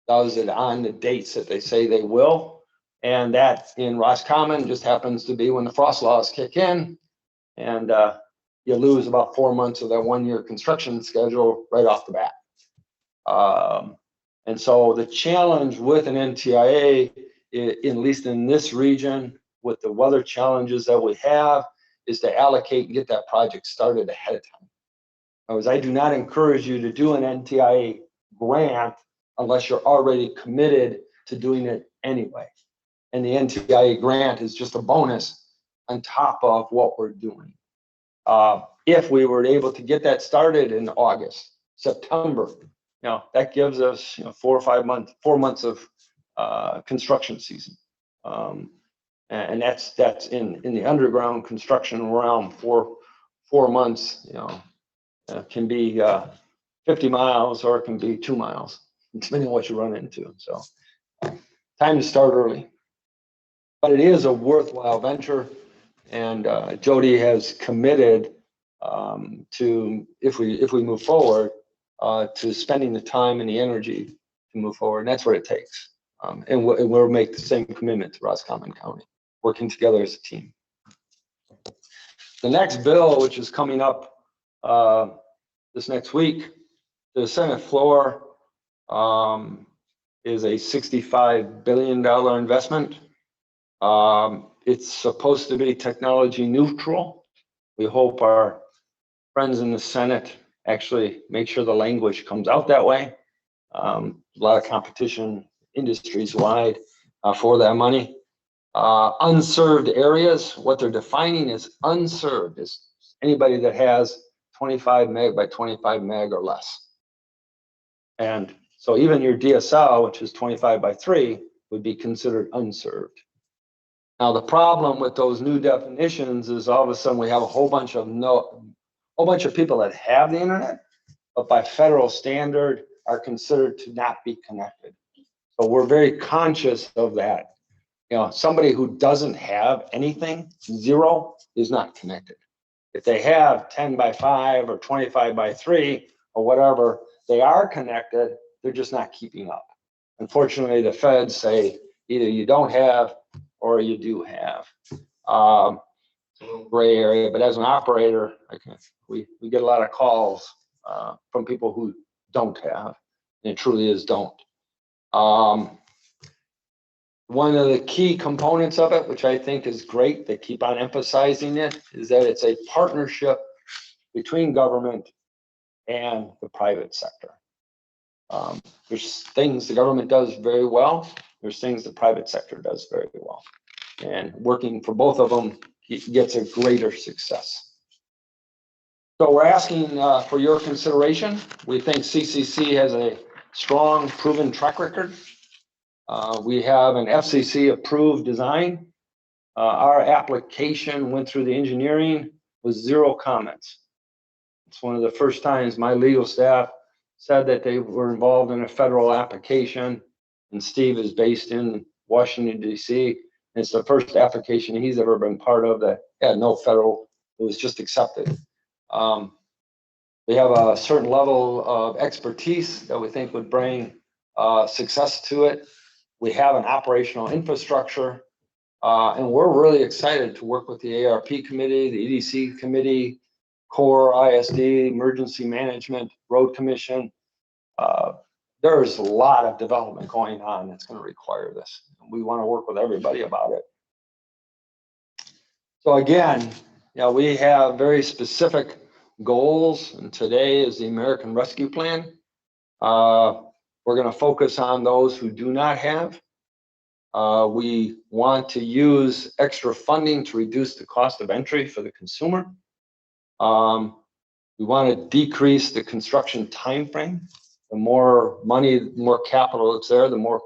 does it on the dates that they say they will. And that in Roscommon just happens to be when the frost laws kick in, and you lose about 4 months of that 1 year construction schedule right off the bat. And so the challenge with an NTIA, at least in this region, with the weather challenges that we have, is to allocate and get that project started ahead of time. Otherwise, I do not encourage you to do an NTIA grant unless you're already committed to doing it anyway. And the NTIA grant is just a bonus on top of what we're doing. If we were able to get that started in August, September, that gives us 4 months of construction season. And that's in the underground construction realm. 4 months, can be 50 miles or it can be 2 miles, depending on what you run into. So time to start early. But it is a worthwhile venture, and Jody has committed to, if we move forward, to spending the time and the energy to move forward. And that's what it takes. And we'll make the same commitment to Roscommon County, working together as a team. The next bill, which is coming up this next week, the Senate floor, is a $65 billion investment. It's supposed to be technology neutral. We hope our friends in the Senate actually make sure the language comes out that way. A lot of competition industries wide for that money. Unserved areas, what they're defining as unserved is anybody that has 25 meg by 25 meg or less. And so even your DSL, which is 25 by 3, would be considered unserved. Now, the problem with those new definitions is all of a sudden we have a whole bunch of people that have the internet, but by federal standard are considered to not be connected. So we're very conscious of that. You know, somebody who doesn't have anything, 0, is not connected. If they have 10 by 5 or 25 by 3 or whatever, they are connected, they're just not keeping up. Unfortunately, the feds say either you don't have or you do have. It's a little gray area, but as an operator, we get a lot of calls from people who don't have, and it truly is don't. One of the key components of it, which I think is great, they keep on emphasizing it, is that it's a partnership between government and the private sector. There's things the government does very well. There's things the private sector does very well. And working for both of them gets a greater success. So we're asking for your consideration. We think CCC has a strong, proven track record. We have an FCC approved design. Our application went through the engineering with 0 comments. It's one of the first times my legal staff said that they were involved in a federal application, and Steve is based in Washington, D.C. It's the first application he's ever been part of that had no federal, it was just accepted. We have a certain level of expertise that we think would bring success to it. We have an operational infrastructure, and we're really excited to work with the ARP committee, the EDC committee, Core, ISD, Emergency Management, Road Commission. There's a lot of development going on that's going to require this. We want to work with everybody about it. So again, we have very specific goals, and today is the American Rescue Plan. We're going to focus on those who do not have. We want to use extra funding to reduce the cost of entry for the consumer. We want to decrease the construction time frame. The more money, the more capital that's there, the more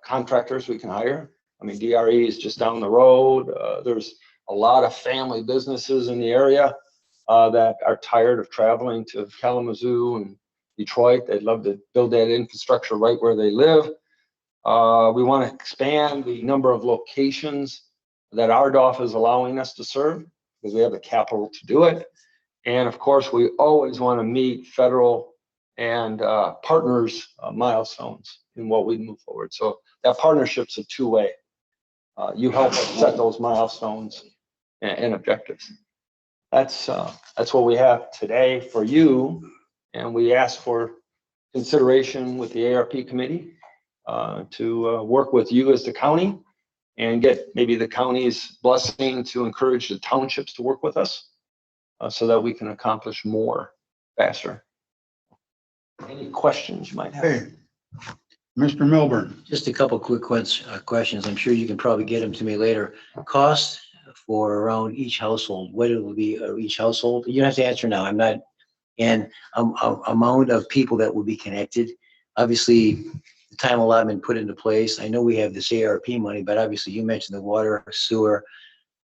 contractors we can hire. I mean, DRE is just down the road. There's a lot of family businesses in the area that are tired of traveling to Kalamazoo and Detroit. They'd love to build that infrastructure right where they live. We want to expand the number of locations that RDOF is allowing us to serve because we have the capital to do it. And of course, we always want to meet federal and partners' milestones in what we move forward. So that partnership's a two-way. You help us set those milestones and objectives. That's what we have today for you. And we ask for consideration with the ARP committee to work with you as the county and get maybe the county's blessing to encourage the townships to work with us so that we can accomplish more faster. Any questions you might have? Hey, Mr. Milburn. Just a couple quick questions. I'm sure you can probably get them to me later. Cost for around each household, what it will be each household? You don't have to answer now. I'm not. And amount of people that will be connected. Obviously, the time allotment put into place. I know we have this ARP money, but obviously you mentioned the water, sewer,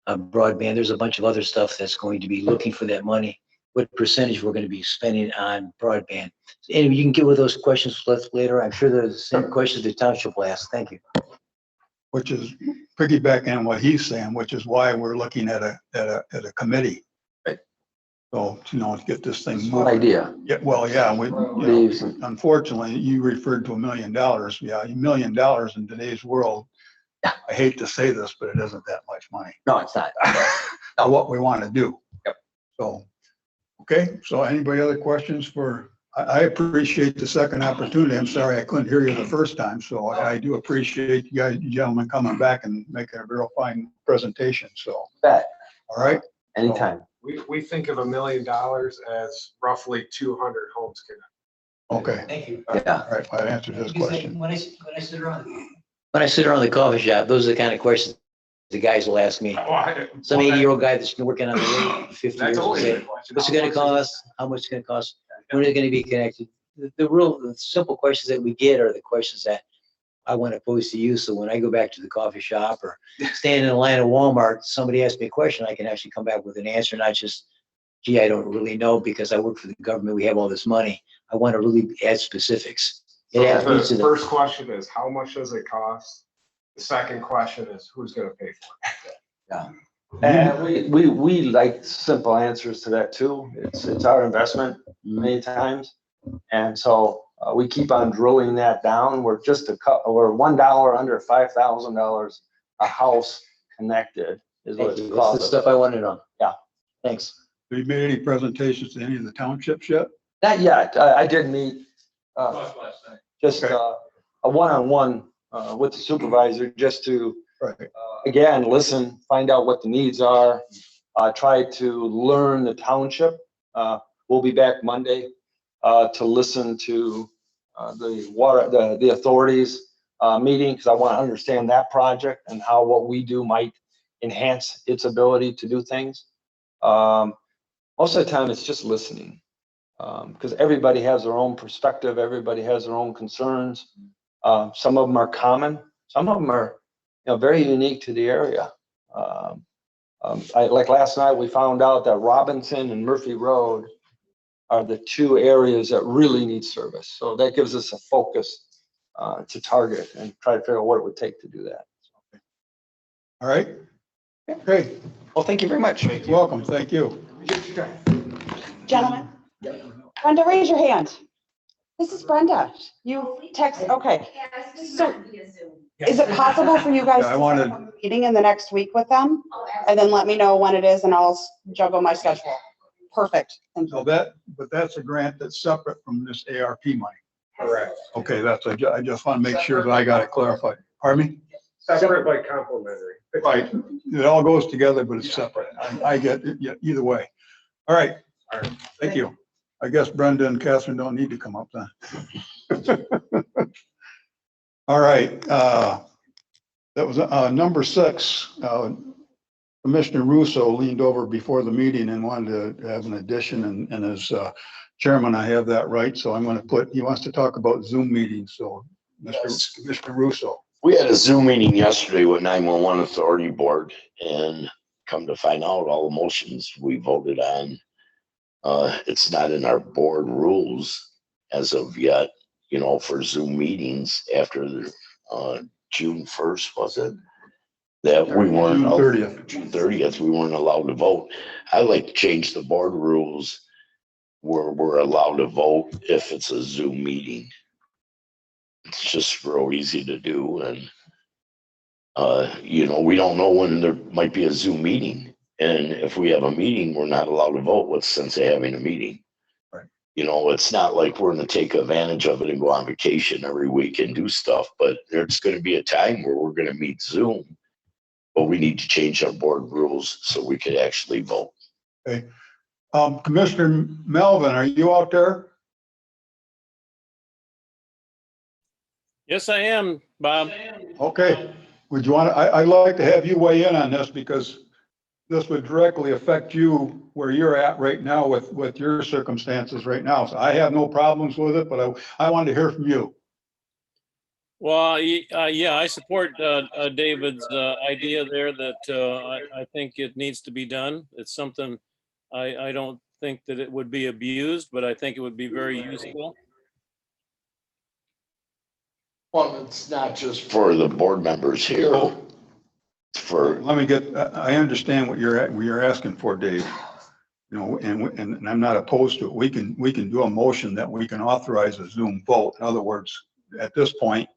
broadband. There's a bunch of other stuff that's going to be looking for that money. What percentage we're going to be spending on broadband? And you can get with those questions later. I'm sure there's the same questions the township will ask. Thank you. Which is piggybacking on what he's saying, which is why we're looking at a committee. Right. So, to get this thing Good moving. idea. Yeah, well, yeah, Leaves. unfortunately, you referred to $1 million. Yeah, $1 million in today's world. I hate to say this, but it isn't that much money. No, it's not. For what we want to do. Yep. So, okay, so anybody other questions for, I appreciate the second opportunity. I'm sorry I couldn't hear you the first time, so I do appreciate you guys, you gentlemen coming back and making a real fine presentation, so. Bet. All right, Anytime. We think of $1 million as roughly 200 homes connected. okay, Thank you. Yeah. all right, I answered his question. When I sit around the coffee shop, those are the kind of questions the guys will ask me. Some 80-year-old guy that's been working on the road for 50 years will say, what's it gonna cost? How much it's gonna cost? When is it gonna be connected? The simple questions that we get are the questions that I want to pose to you. So when I go back to the coffee shop or stand in a line at Walmart, somebody asks me a question, I can actually come back with an answer, not just, gee, I don't really know because I work for the government. We have all this money. I want to really add specifics. So It adds me to the the, first question is, how much does it cost? The second question is, who's gonna pay for it? and we like simple answers to that too. It's our investment many times. And so we keep on drilling that down. We're just we're $1 under $5,000 a house connected is what Thank you. it That's the costs. stuff I want to know. Yeah. Thanks. Have you made any presentations to any of the townships yet? Not yet. I did meet just Okay. a one-on-one with the supervisor just to, Right, again, listen, find out what the needs are, try to learn the township. We'll be back Monday to listen to the authorities meeting, because I want to understand that project and how what we do might enhance its ability to do things. Most of the time, it's just listening, because everybody has their own perspective, everybody has their own concerns. Some of them are common, some of them are very unique to the area. Like last night, we found out that Robinson and Murphy Road are the two areas that really need service. So that gives us a focus to target and try to figure out what it would take to do that. all right, great, Well, thank you very much. welcome, thank you. Gentlemen, Brenda, raise your hand. This is Brenda. You text, okay. So is it possible for you guys Yeah, I to wanted- set up a meeting in the next week with them? And then let me know when it is and I'll juggle my schedule. Perfect. Thank So you. but that's a grant that's separate from this ARP money. Correct. Okay, I just want to make sure that I got it clarified. Pardon me? Separate but complementary. Right, it all goes together, but it's separate. I get it, yeah, either way. All right, thank you. I guess Brenda and Catherine don't need to come up then. All right, that was number 6. Commissioner Russo leaned over before the meeting and wanted to have an addition, and as chairman, I have that right, so I'm going to he wants to talk about Zoom meetings, so Mr. Russo. We had a Zoom meeting yesterday with 911 Authority Board, and come to find out, all the motions we voted on, it's not in our board rules as of yet, for Zoom meetings after June 1st, was it? That we weren't. June 30th. June 30th, we weren't allowed to vote. I like to change the board rules where we're allowed to vote if it's a Zoom meeting. It's just real easy to do, and we don't know when there might be a Zoom meeting, and if we have a meeting, we're not allowed to vote. What's the sense of having a meeting? Right. It's not like we're going to take advantage of it and go on vacation every week and do stuff, but there's going to be a time where we're going to meet Zoom, but we need to change our board rules so we could actually vote. Okay. Commissioner Melvin, are you out there? Yes, I am, Bob. Okay. Would you want to, I'd like to have you weigh in on this because this would directly affect you where you're at right now with your circumstances right now. So I have no problems with it, but I wanted to hear from you. Well, yeah, I support David's idea there that I think it needs to be done. It's something I don't think that it would be abused, but I think it would be very useful. Well, it's not just for the board members here. It's for Let me I understand what you're asking for, Dave. And I'm not opposed to it. We can do a motion that we can authorize a Zoom vote. In other words, at this point,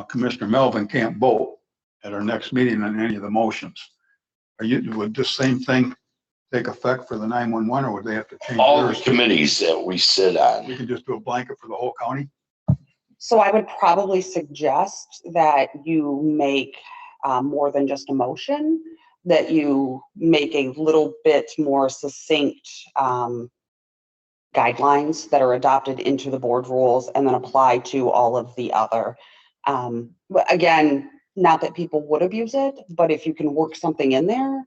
Commissioner Melvin can't vote at our next meeting on any of the motions. Would this same thing take effect for the 911, or would they have to change All the theirs? committees that we sit on, We can just do a blanket for the whole county? So I would probably suggest that you make more than just a motion, that you make a little bit more succinct guidelines that are adopted into the board rules and then apply to all of the other. But again, not that people would abuse it, but if you can work something in there,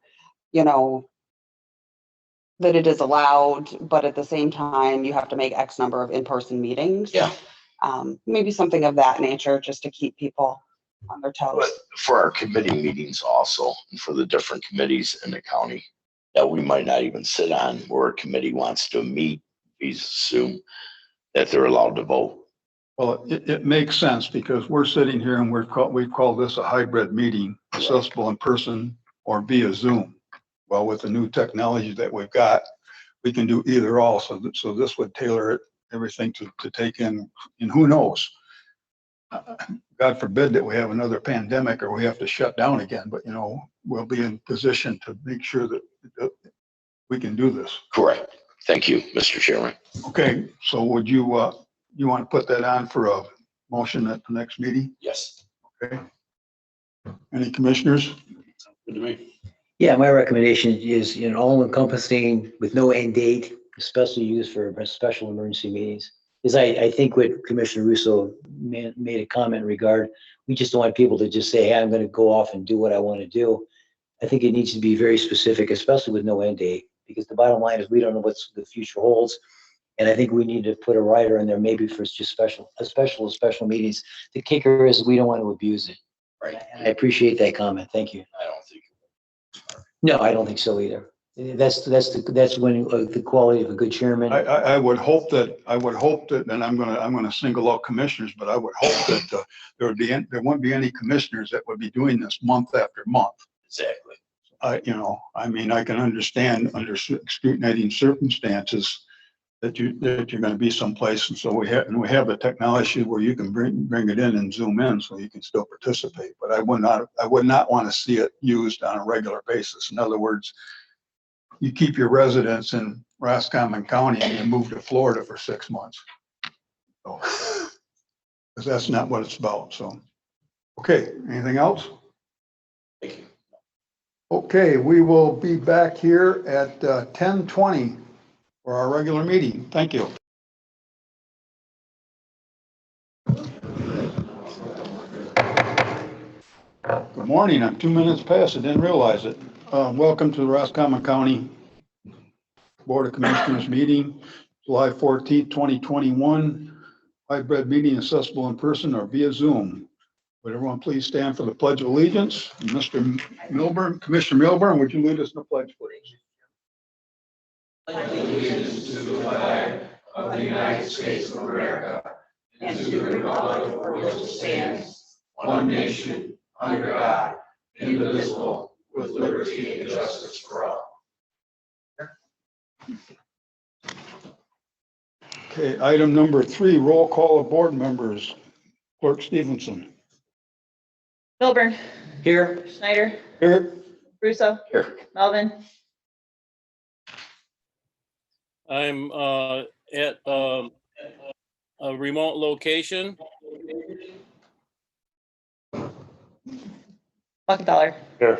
that it is allowed, but at the same time, you have to make X number of in-person meetings. Yeah. Maybe something of that nature, just to keep people on their toes. but for our committee meetings also, and for the different committees in the county that we might not even sit on, where a committee wants to meet, we assume that they're allowed to vote. Well, it makes sense because we're sitting here and we've called this a hybrid meeting, accessible in person or via Zoom. Well, with the new technology that we've got, we can do either or. So this would tailor everything to take in, and who knows? God forbid that we have another pandemic or we have to shut down again, but we'll be in position to make sure that we can do this. Correct. Thank you, Mr. Chairman. Okay, so would you want to put that on for a motion at the next meeting? Yes. Okay. Any commissioners? Good to me. Yeah, my recommendation is, all encompassing with no end date, especially used for special emergency meetings. Is I think what Commissioner Russo made a comment in regard, we just don't want people to just say, hey, I'm going to go off and do what I want to do. I think it needs to be very specific, especially with no end date, because the bottom line is we don't know what the future holds. And I think we need to put a rider in there, maybe for just special meetings. The kicker is we don't want to abuse it. Right. And I appreciate that comment. Thank you. I don't think. No, I don't think so either. That's when the quality of a good chairman. I would hope that, and I'm gonna single out commissioners, but I would hope that there won't be any commissioners that would be doing this month after month. Exactly. I can understand under scrutinizing circumstances that you're gonna be someplace, and so we have the technology where you can bring it in and zoom in so you can still participate. But I would not want to see it used on a regular basis. In other words, you keep your residence in Roscommon County and you move to Florida for 6 months. So, because that's not what it's about. So, okay, anything else? Thank you. Okay, we will be back here at 10:20 for our regular meeting. Thank you. Good morning. I'm 2 minutes past. I didn't realize it. Welcome to the Roscommon County Board of Commissioners meeting, July 14th, 2021. Hybrid meeting accessible in person or via Zoom. Would everyone please stand for the Pledge of Allegiance? Mr. Milburn, Commissioner Milburn, would you lead us in the pledge, please? Allegiance to the flag of the United States of America and to the republic for which it stands, one nation, under God, indivisible, with liberty and justice for all. Okay, item number 3, roll call of board members. Clerk Stevenson. Milburn. Here. Schneider. Here. Russo. Here. Melvin. I'm at a remote location. Buckenthaler. Here.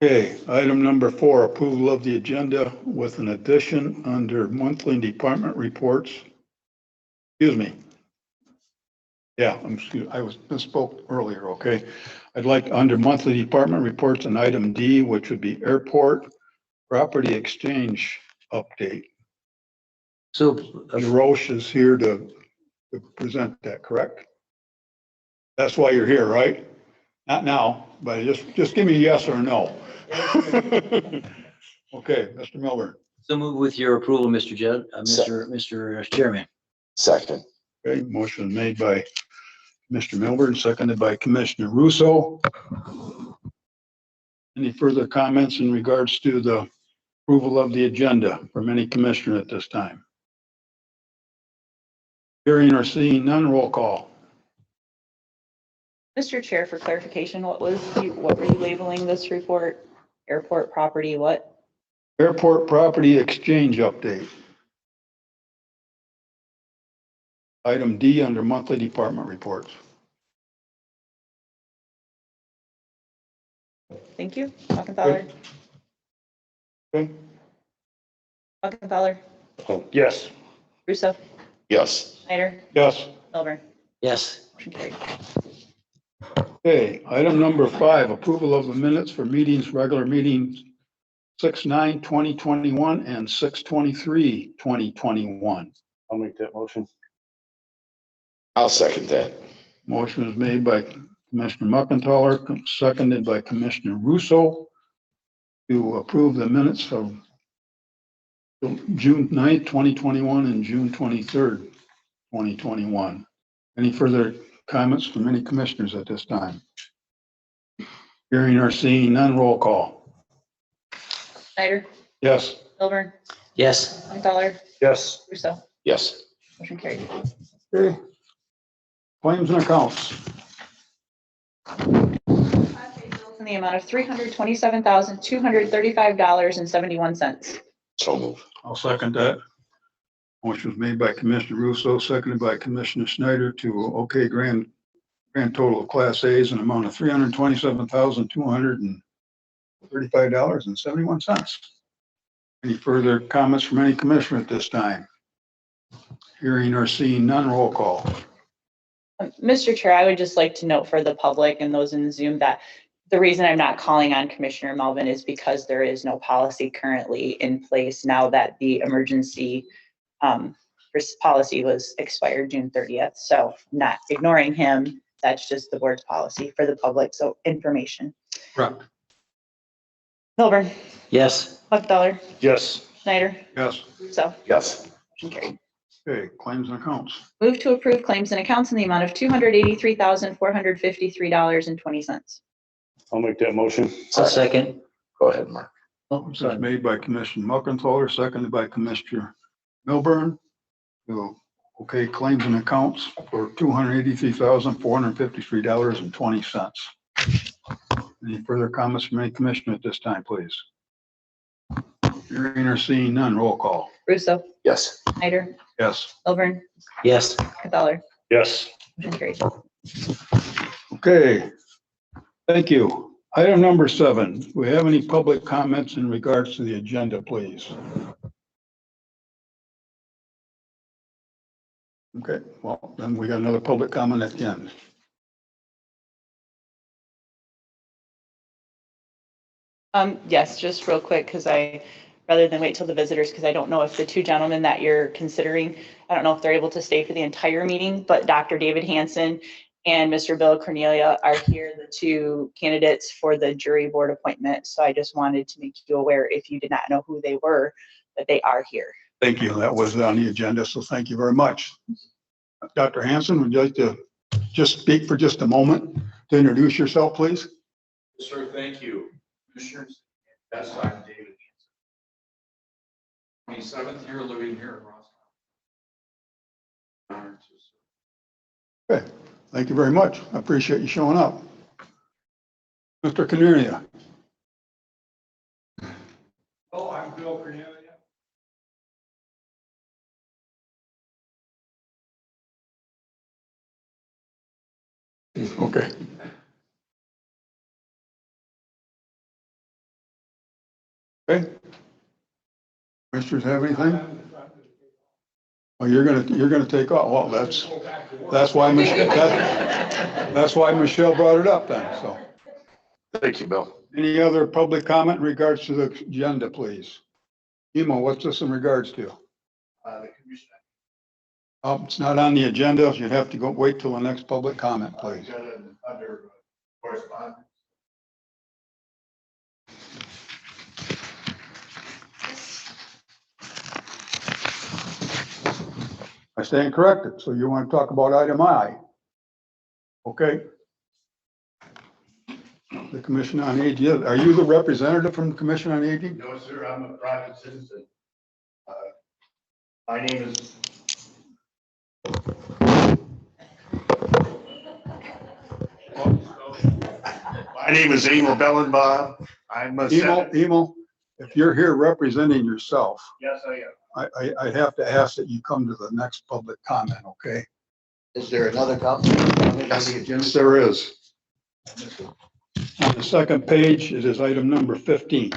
Okay, item number 4, approval of the agenda with an addition under monthly department reports. Excuse me. Yeah, I misspoke earlier, okay. I'd like under monthly department reports an item D, which would be airport property exchange update. So, Roche is here to present that, correct? That's why you're here, right? Not now, but just give me a yes or a no. Okay, Mr. Milburn. so move with your approval, Mr. Chairman. Second. Okay, motion made by Mr. Milburn, seconded by Commissioner Russo. Any further comments in regards to the approval of the agenda from any commissioner at this time? Hearing or seeing none, roll call. Mr. Chair, for clarification, what were you labeling this report? Airport property, what? Airport property exchange update. Item D under monthly department reports. Thank you. Muckenthaler. Okay. Muckenthaler. Oh, yes. Russo. Yes. Snyder. Yes. Milburn. Yes. Motion carried. Okay, item number 5, approval of the minutes for meetings, regular meetings 6/9/2021 and 6/23/2021. I'll make that motion. I'll second that. Motion is made by Commissioner Muckenthaler, seconded by Commissioner Russo to approve the minutes of June 9th, 2021 and June 23rd, 2021. Any further comments from any commissioners at this time? Hearing or seeing none, roll call. Snyder. Yes. Milburn. Yes. Muckenthaler. Yes. Russo. Yes. Motion carried. Okay. Claims and accounts. In the amount of $327,235.71. So move. I'll second that. Motion was made by Commissioner Russo, seconded by Commissioner Snyder to okay grand total of Class A's an amount of $327,235.71. Any further comments from any commissioner at this time? Hearing or seeing none, roll call. Mr. Chair, I would just like to note for the public and those in Zoom that the reason I'm not calling on Commissioner Melvin is because there is no policy currently in place now that the emergency policy was expired June 30th. So not ignoring him, that's just the board's policy for the public. So information. Correct. Milburn. Yes. Muckenthaler. Yes. Snyder. Yes. So Yes. motion carried. Okay, claims and accounts. Move to approve claims and accounts in the amount of $283,453.20. I'll make that motion. I'll second. Go ahead, Mark. Motion is made by Commissioner Muckenthaler, seconded by Commissioner Milburn to okay claims and accounts for $283,453.20. Any further comments from any commissioner at this time, please? Hearing or seeing none, roll call. Russo. Yes. Snyder. Yes. Milburn. Yes. Muckenthaler. Yes. Motion carried. Okay, thank you. Item number 7, do we have any public comments in regards to the agenda, please? Okay, well, then we got another public comment at the end. Yes, just real quick, because rather than wait till the visitors, because I don't know if the two gentlemen that you're considering, I don't know if they're able to stay for the entire meeting, but Dr. David Hansen and Mr. Bill Cornelia are here, the two candidates for the jury board appointment. So I just wanted to make you aware, if you did not know who they were, that they are here. Thank you. That was on the agenda, so thank you very much. Dr. Hansen, would you like to just speak for just a moment to introduce yourself, please? Sir, thank you. Commissioners, yes, I'm David Hansen. 27th year living here in Roscommon. Okay, thank you very much. I appreciate you showing up. Mr. Cornelia. Oh, I'm Bill Cornelia. Okay. Okay. Commissioners have anything? Oh, you're gonna take off. Well, that's why Michelle brought it up then, so. Thank you, Bill. Any other public comment in regards to the agenda, please? Emo, what's this in regards to? The commission. It's not on the agenda. You'd have to go wait till the next public comment, please. Under correspondence. I stand corrected. So you want to talk about item I? Okay. the Commission on Aging. Are you the representative from the Commission on Aging? No, sir, I'm a private citizen. My name is. My name is Emil Bellenbaugh. I'm a. Emil, if you're here representing yourself. Yes, I am. I have to ask that you come to the next public comment, okay? Is there another copy? Yes, there is. On the second page, it is item number 15.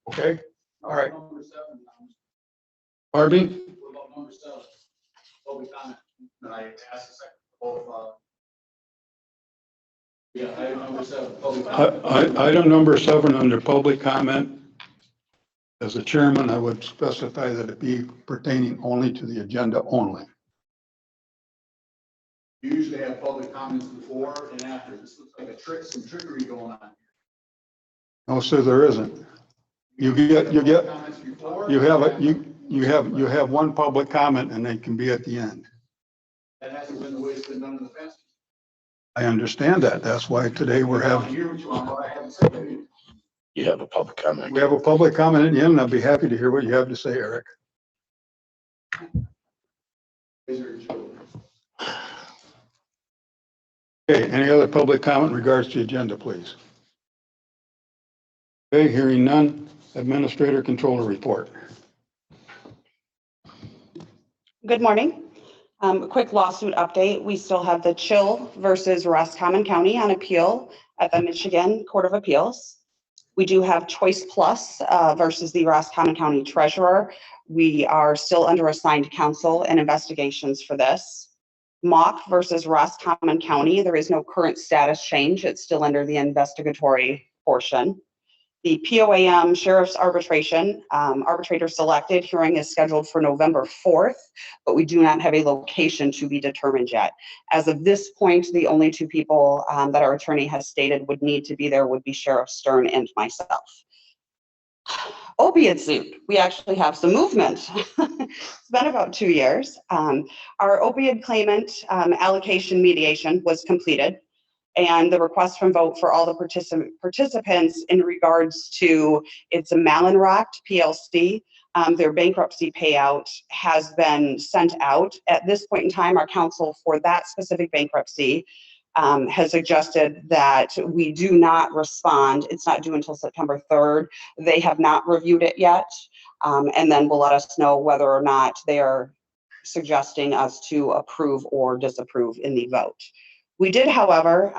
Okay, all right. Pardon me? What about number 7? Public comment. And I asked the second, both, yeah, item number 7, public comment. Item number 7 under public comment. As a chairman, I would specify that it be pertaining only to the agenda only. You usually have public comments before and after. This looks like some trickery going on. No, sir, there isn't. You have one public comment and they can be at the end. That hasn't been the way it's been done in the past. I understand that. That's why today we're having. You have a public comment. We have a public comment at the end, and I'd be happy to hear what you have to say, Eric. Okay, any other public comment in regards to the agenda, please? Okay, hearing none. Administrator Controller report. Good morning. A quick lawsuit update. We still have the Chill versus Roscommon County on appeal at the Michigan Court of Appeals. We do have Choice Plus versus the Roscommon County Treasurer. We are still under assigned counsel and investigations for this. Mock versus Roscommon County. There is no current status change. It's still under the investigatory portion. The POAM Sheriff's Arbitration, arbitrator selected, hearing is scheduled for November 4th, but we do not have a location to be determined yet. As of this point, the only two people that our attorney has stated would need to be there would be Sheriff Stern and myself. Opiate suit, we actually have some movement. It's been about 2 years. Our opioid claimant allocation mediation was completed, and the request from vote for all the participants in regards to it's a Mallinrock PLC, their bankruptcy payout has been sent out. At this point in time, our counsel for that specific bankruptcy has suggested that we do not respond. It's not due until September 3rd. They have not reviewed it yet, and then will let us know whether or not they are suggesting us to approve or disapprove in the vote. We did, however,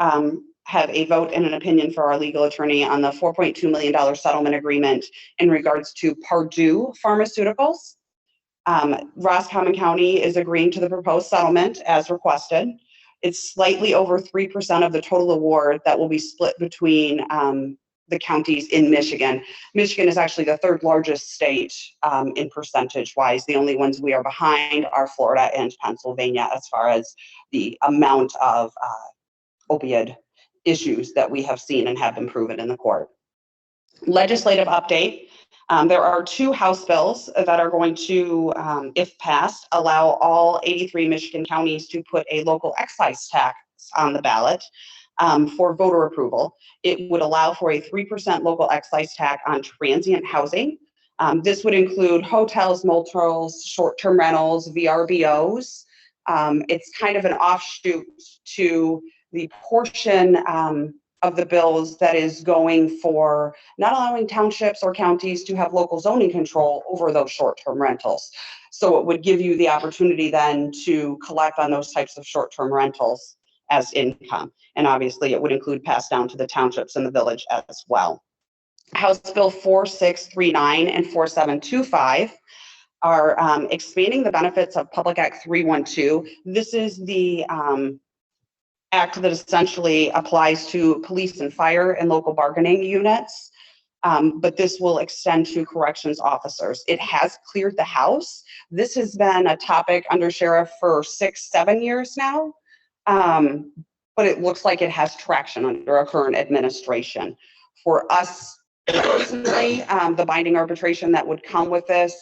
have a vote and an opinion for our legal attorney on the $4.2 million settlement agreement in regards to Purdue Pharmaceuticals. Roscommon County is agreeing to the proposed settlement as requested. It's slightly over 3% of the total award that will be split between the counties in Michigan. Michigan is actually the 3rd largest state in percentage wise. The only ones we are behind are Florida and Pennsylvania as far as the amount of opioid issues that we have seen and have been proven in the court. Legislative update. There are 2 House bills that are going to, if passed, allow all 83 Michigan counties to put a local excise tax on the ballot for voter approval. It would allow for a 3% local excise tax on transient housing. This would include hotels, motels, short-term rentals, VRBOs. It's kind of an offshoot to the portion of the bills that is going for not allowing townships or counties to have local zoning control over those short-term rentals. So it would give you the opportunity then to collect on those types of short-term rentals as income. And obviously it would include pass down to the townships and the village as well. House Bill 4639 and 4725 are expanding the benefits of Public Act 312. This is the act that essentially applies to police and fire and local bargaining units, but this will extend to corrections officers. It has cleared the House. This has been a topic under sheriff for 6-7 years now, but it looks like it has traction under our current administration. For us personally, the binding arbitration that would come with this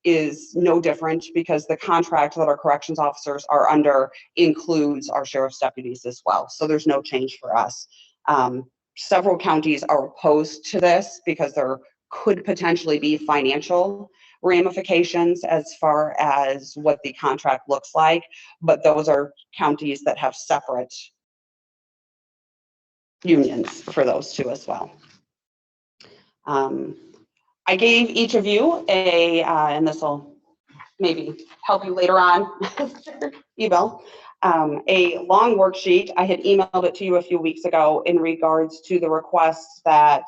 is no different because the contract that our corrections officers are under includes our sheriff's deputies as well. So there's no change for us. Several counties are opposed to this because there could potentially be financial ramifications as far as what the contract looks like, but those are counties that have separate unions for those two as well. I gave each of you and this will maybe help you later on, Ebel, a long worksheet. I had emailed it to you a few weeks ago in regards to the requests that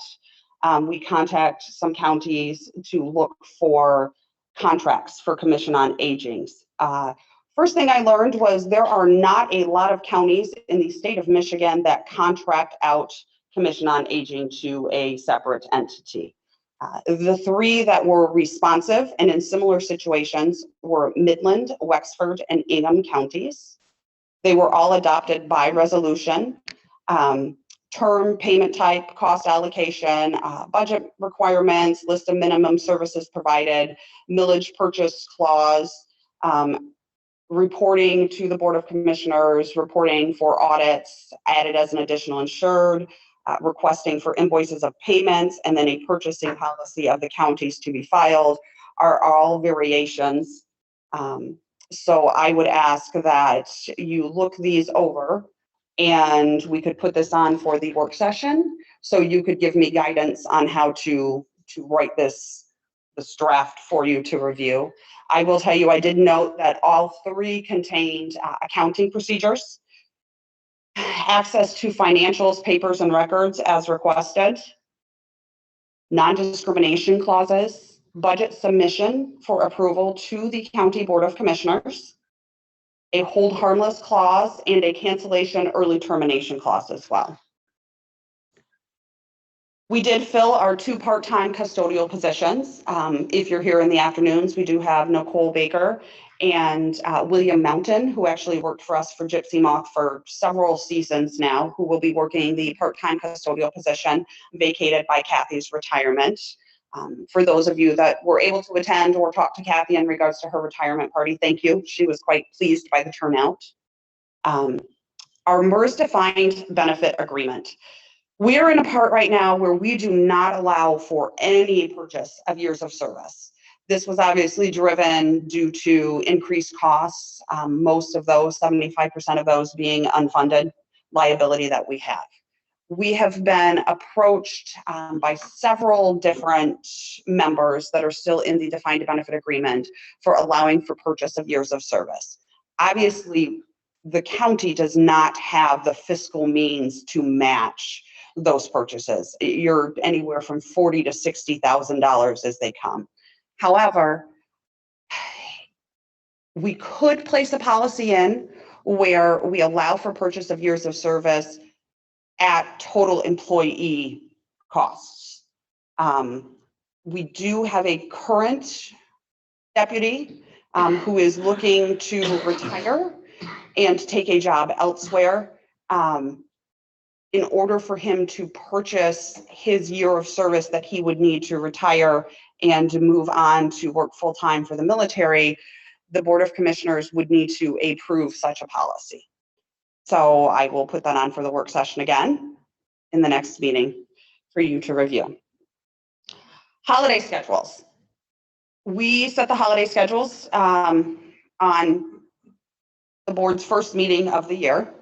we contact some counties to look for contracts for Commission on Aging. First thing I learned was there are not a lot of counties in the state of Michigan that contract out Commission on Aging to a separate entity. The three that were responsive and in similar situations were Midland, Wexford, and Ingham counties. They were all adopted by resolution. Term, payment type, cost allocation, budget requirements, list of minimum services provided, millage purchase clause, reporting to the Board of Commissioners, reporting for audits added as an additional insured, requesting for invoices of payments, and then a purchasing policy of the counties to be filed are all variations. So I would ask that you look these over and we could put this on for the work session. So you could give me guidance on how to write this draft for you to review. I will tell you, I did note that all three contained accounting procedures, access to financials, papers, and records as requested, non-discrimination clauses, budget submission for approval to the County Board of Commissioners, a hold harmless clause, and a cancellation early termination clause as well. We did fill our 2 part-time custodial positions. If you're here in the afternoons, we do have Nicole Baker and William Mountain, who actually worked for us for Gypsy Moth for several seasons now, who will be working the part-time custodial position vacated by Kathy's retirement. For those of you that were able to attend or talk to Kathy in regards to her retirement party, thank you. She was quite pleased by the turnout. Our MERS defined benefit agreement. We are in a part right now where we do not allow for any purchase of years of service. This was obviously driven due to increased costs, most of those, 75% of those being unfunded liability that we have. We have been approached by several different members that are still in the defined benefit agreement for allowing for purchase of years of service. Obviously, the county does not have the fiscal means to match those purchases. You're anywhere from $40,000 to $60,000 as they come. However, we could place a policy in where we allow for purchase of years of service at total employee costs. We do have a current deputy who is looking to retire and take a job elsewhere. In order for him to purchase his year of service that he would need to retire and to move on to work full-time for the military, the Board of Commissioners would need to approve such a policy. So I will put that on for the work session again in the next meeting for you to review. Holiday schedules. We set the holiday schedules on the board's first meeting of the year.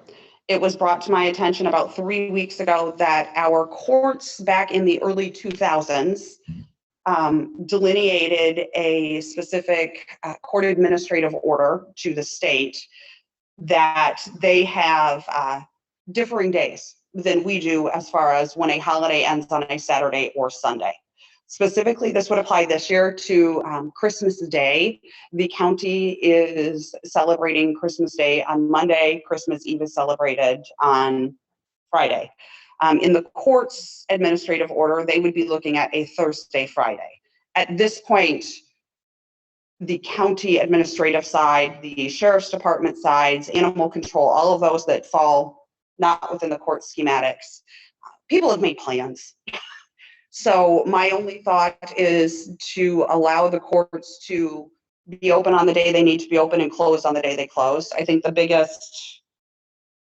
It was brought to my attention about 3 weeks ago that our courts back in the early 2000s delineated a specific court administrative order to the state that they have differing days than we do as far as when a holiday ends on a Saturday or Sunday. Specifically, this would apply this year to Christmas Day. The county is celebrating Christmas Day on Monday. Christmas Eve is celebrated on Friday. In the court's administrative order, they would be looking at a Thursday, Friday. At this point, the county administrative side, the sheriff's department sides, animal control, all of those that fall not within the court schematics, people have made plans. So my only thought is to allow the courts to be open on the day they need to be open and closed on the day they close. I think the biggest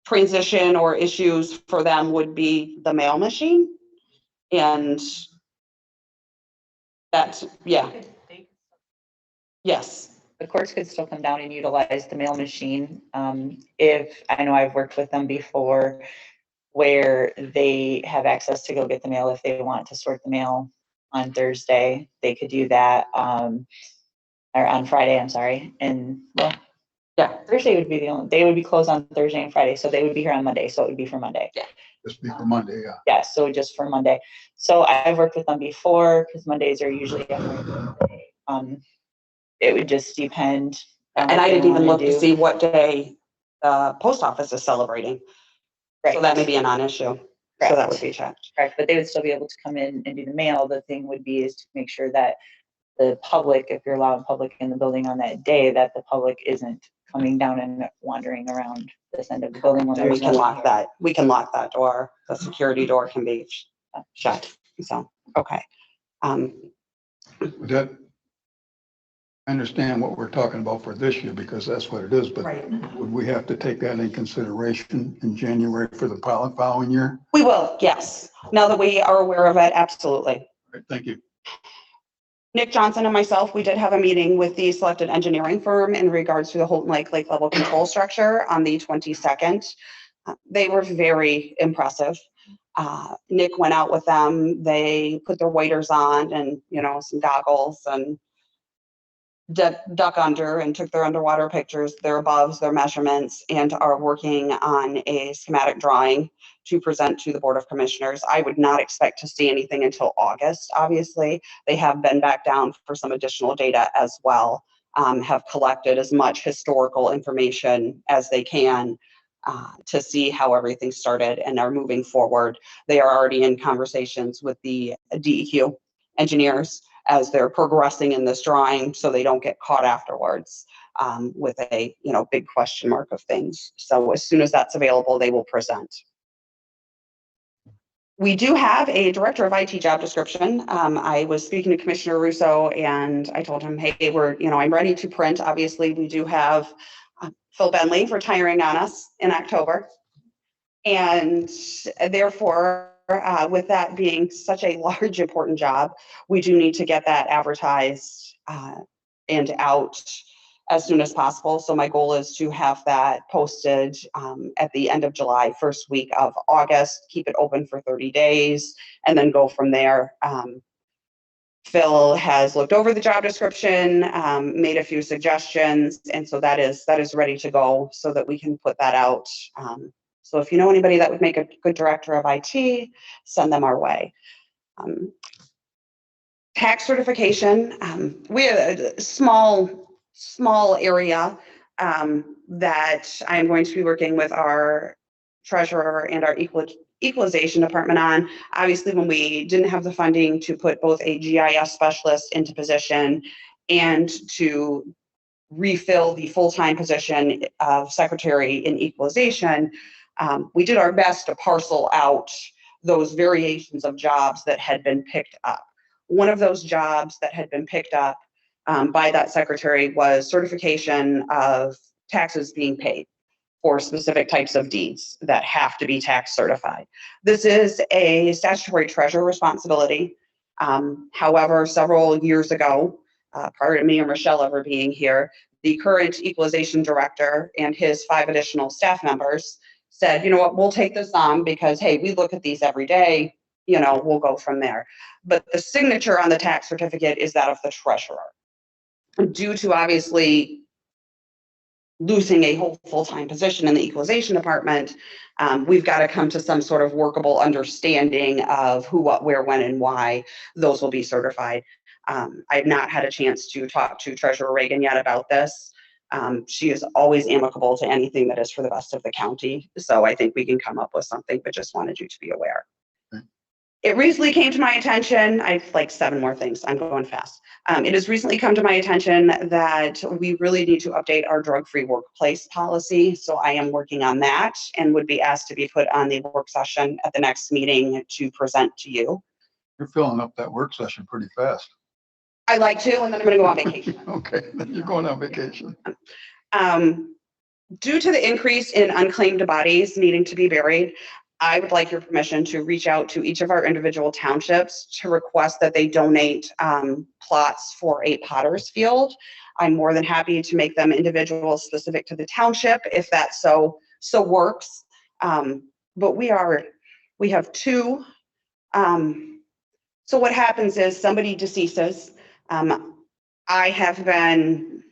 transition or issues for them would be the mail machine. And that's, yeah, yes. The courts could still come down and utilize the mail machine. If, I know I've worked with them before where they have access to go get the mail if they want to sort the mail on Thursday, they could do that, or on Friday, I'm sorry. And well, yeah, Thursday would be the only, they would be closed on Thursday and Friday, so they would be here on Monday, so it would be for Monday. Yeah. Just be for Monday, yeah. Yeah, so just for Monday. So I've worked with them before because Mondays are usually it would just depend. And I didn't even look to see what day the post office is celebrating. So that may be a non-issue. So that would be checked. Correct, but they would still be able to come in and do the mail. The thing would be is to make sure that the public, if you're allowing public in the building on that day, that the public isn't coming down and wandering around this end of the building. And we can lock that. We can lock that door. The security door can be shut. So, okay. That, I understand what we're talking about for this year because that's what it is, but would we have to take that in consideration in January for the following year? We will, yes. Now that we are aware of it, absolutely. Right, thank you. Nick Johnson and myself, we did have a meeting with the selected engineering firm in regards to the Houghton Lake level control structure on the 22nd. They were very impressive. Nick went out with them. They put their waders on and, you know, some goggles and duck under and took their underwater pictures, their aboves, their measurements, and are working on a schematic drawing to present to the Board of Commissioners. I would not expect to see anything until August, obviously. They have been back down for some additional data as well, have collected as much historical information as they can to see how everything started and are moving forward. They are already in conversations with the DEQ engineers as they're progressing in this drawing so they don't get caught afterwards with a big question mark of things. So as soon as that's available, they will present. We do have a director of IT job description. I was speaking to Commissioner Russo and I told him, hey, I'm ready to print. Obviously, we do have Phil Bentley retiring on us in October. And therefore, with that being such a large, important job, we do need to get that advertised and out as soon as possible. So my goal is to have that posted at the end of July, first week of August, keep it open for 30 days, and then go from there. Phil has looked over the job description, made a few suggestions, and so that is ready to go so that we can put that out. So if you know anybody that would make a good director of IT, send them our way. Tax certification, we have a small area that I'm going to be working with our treasurer and our equalization department on. Obviously, when we didn't have the funding to put both a GIS specialist into position and to refill the full-time position of secretary in equalization, we did our best to parcel out those variations of jobs that had been picked up. One of those jobs that had been picked up by that secretary was certification of taxes being paid for specific types of deeds that have to be tax certified. This is a statutory treasurer responsibility. However, several years ago, prior to me or Michelle ever being here, the current equalization director and his 5 additional staff members said, you know what, we'll take this on because, hey, we look at these every day, we'll go from there. But the signature on the tax certificate is that of the treasurer. Due to obviously losing a whole full-time position in the equalization department, we've got to come to some sort of workable understanding of who, what, where, when, and why those will be certified. I've not had a chance to talk to Treasurer Reagan yet about this. She is always amicable to anything that is for the best of the county. So I think we can come up with something, but just wanted you to be aware. It recently came to my attention, I have like 7 more things, I'm going fast. It has recently come to my attention that we really need to update our drug-free workplace policy. So I am working on that and would be asked to be put on the work session at the next meeting to present to you. You're filling up that work session pretty fast. I like to, and then I'm gonna go on vacation. Okay, then you're going on vacation. due to the increase in unclaimed bodies needing to be buried, I would like your permission to reach out to each of our individual townships to request that they donate plots for a potter's field. I'm more than happy to make them individual specific to the township if that so works. But we have two. So what happens is somebody deceases. I have been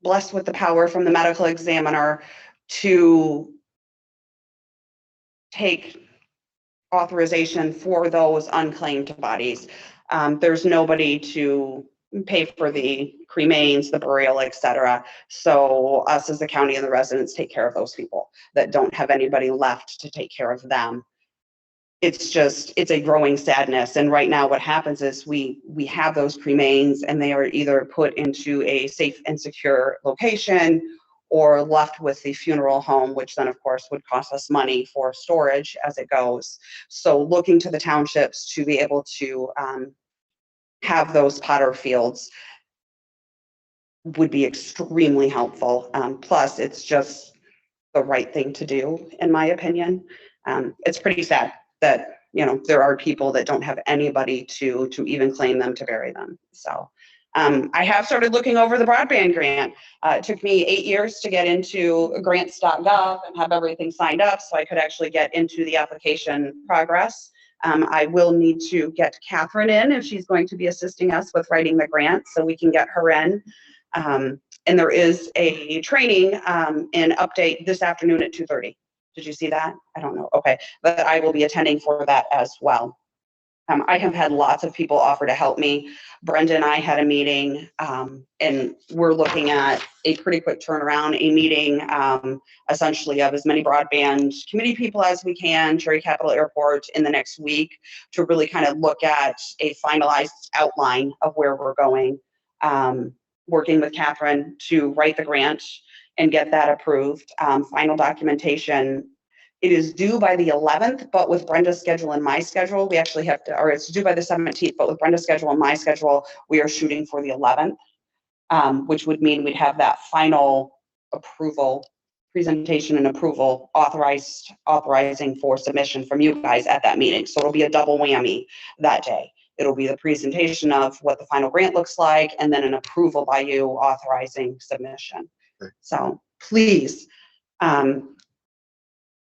blessed with the power from the medical examiner to take authorization for those unclaimed bodies. There's nobody to pay for the cremains, the burial, etc. So us as the county and the residents take care of those people that don't have anybody left to take care of them. It's a growing sadness. And right now what happens is we have those cremains and they are either put into a safe and secure location or left with the funeral home, which then of course would cost us money for storage as it goes. So looking to the townships to be able to have those potter fields would be extremely helpful. Plus it's just the right thing to do, in my opinion. It's pretty sad that, there are people that don't have anybody to even claim them to bury them. So I have started looking over the broadband grant. It took me 8 years to get into grants.gov and have everything signed up so I could actually get into the application progress. I will need to get Catherine in if she's going to be assisting us with writing the grant so we can get her in. And there is a training and update this afternoon at 2:30. Did you see that? I don't know. Okay, but I will be attending for that as well. I have had lots of people offer to help me. Brenda and I had a meeting, and we're looking at a pretty quick turnaround, a meeting essentially of as many broadband committee people as we can, Cherry Capital Airport in the next week to really kind of look at a finalized outline of where we're going. Working with Catherine to write the grant and get that approved. Final documentation, it is due by the 11th, but with Brenda's schedule and my schedule, we actually have to, or it's due by the 17th, but with Brenda's schedule and my schedule, we are shooting for the 11th, which would mean we'd have that final approval, presentation and approval authorizing for submission from you guys at that meeting. So it'll be a double whammy that day. It'll be the presentation of what the final grant looks like and then an approval by you authorizing submission. Okay. So please,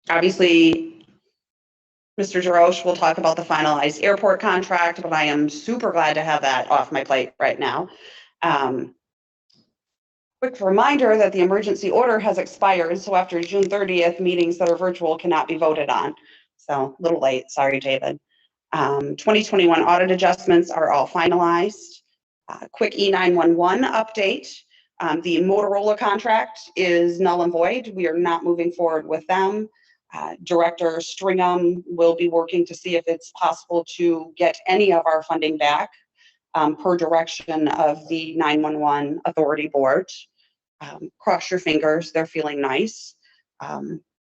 obviously, Mr. Jarosz will talk about the finalized airport contract, but I am super glad to have that off my plate right now. Quick reminder that the emergency order has expired, so after June 30th, meetings that are virtual cannot be voted on. So a little late, sorry, David. 2021 audit adjustments are all finalized. Quick E911 update. The Motorola contract is null and void. We are not moving forward with them. Director Stringham will be working to see if it's possible to get any of our funding back per direction of the 911 Authority Board. Cross your fingers, they're feeling nice.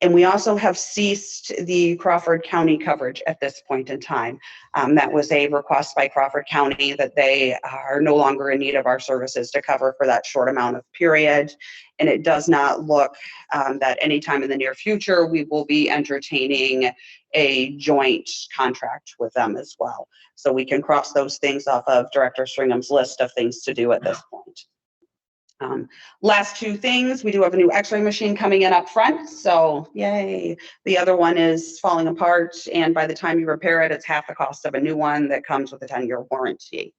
And we also have ceased the Crawford County coverage at this point in time. That was a request by Crawford County that they are no longer in need of our services to cover for that short amount of period. And it does not look that anytime in the near future, we will be entertaining a joint contract with them as well. So we can cross those things off of Director Stringham's list of things to do at this point. Last two things, we do have a new x-ray machine coming in up front, so yay. The other one is falling apart, and by the time you repair it, it's half the cost of a new one that comes with a 10-year warranty.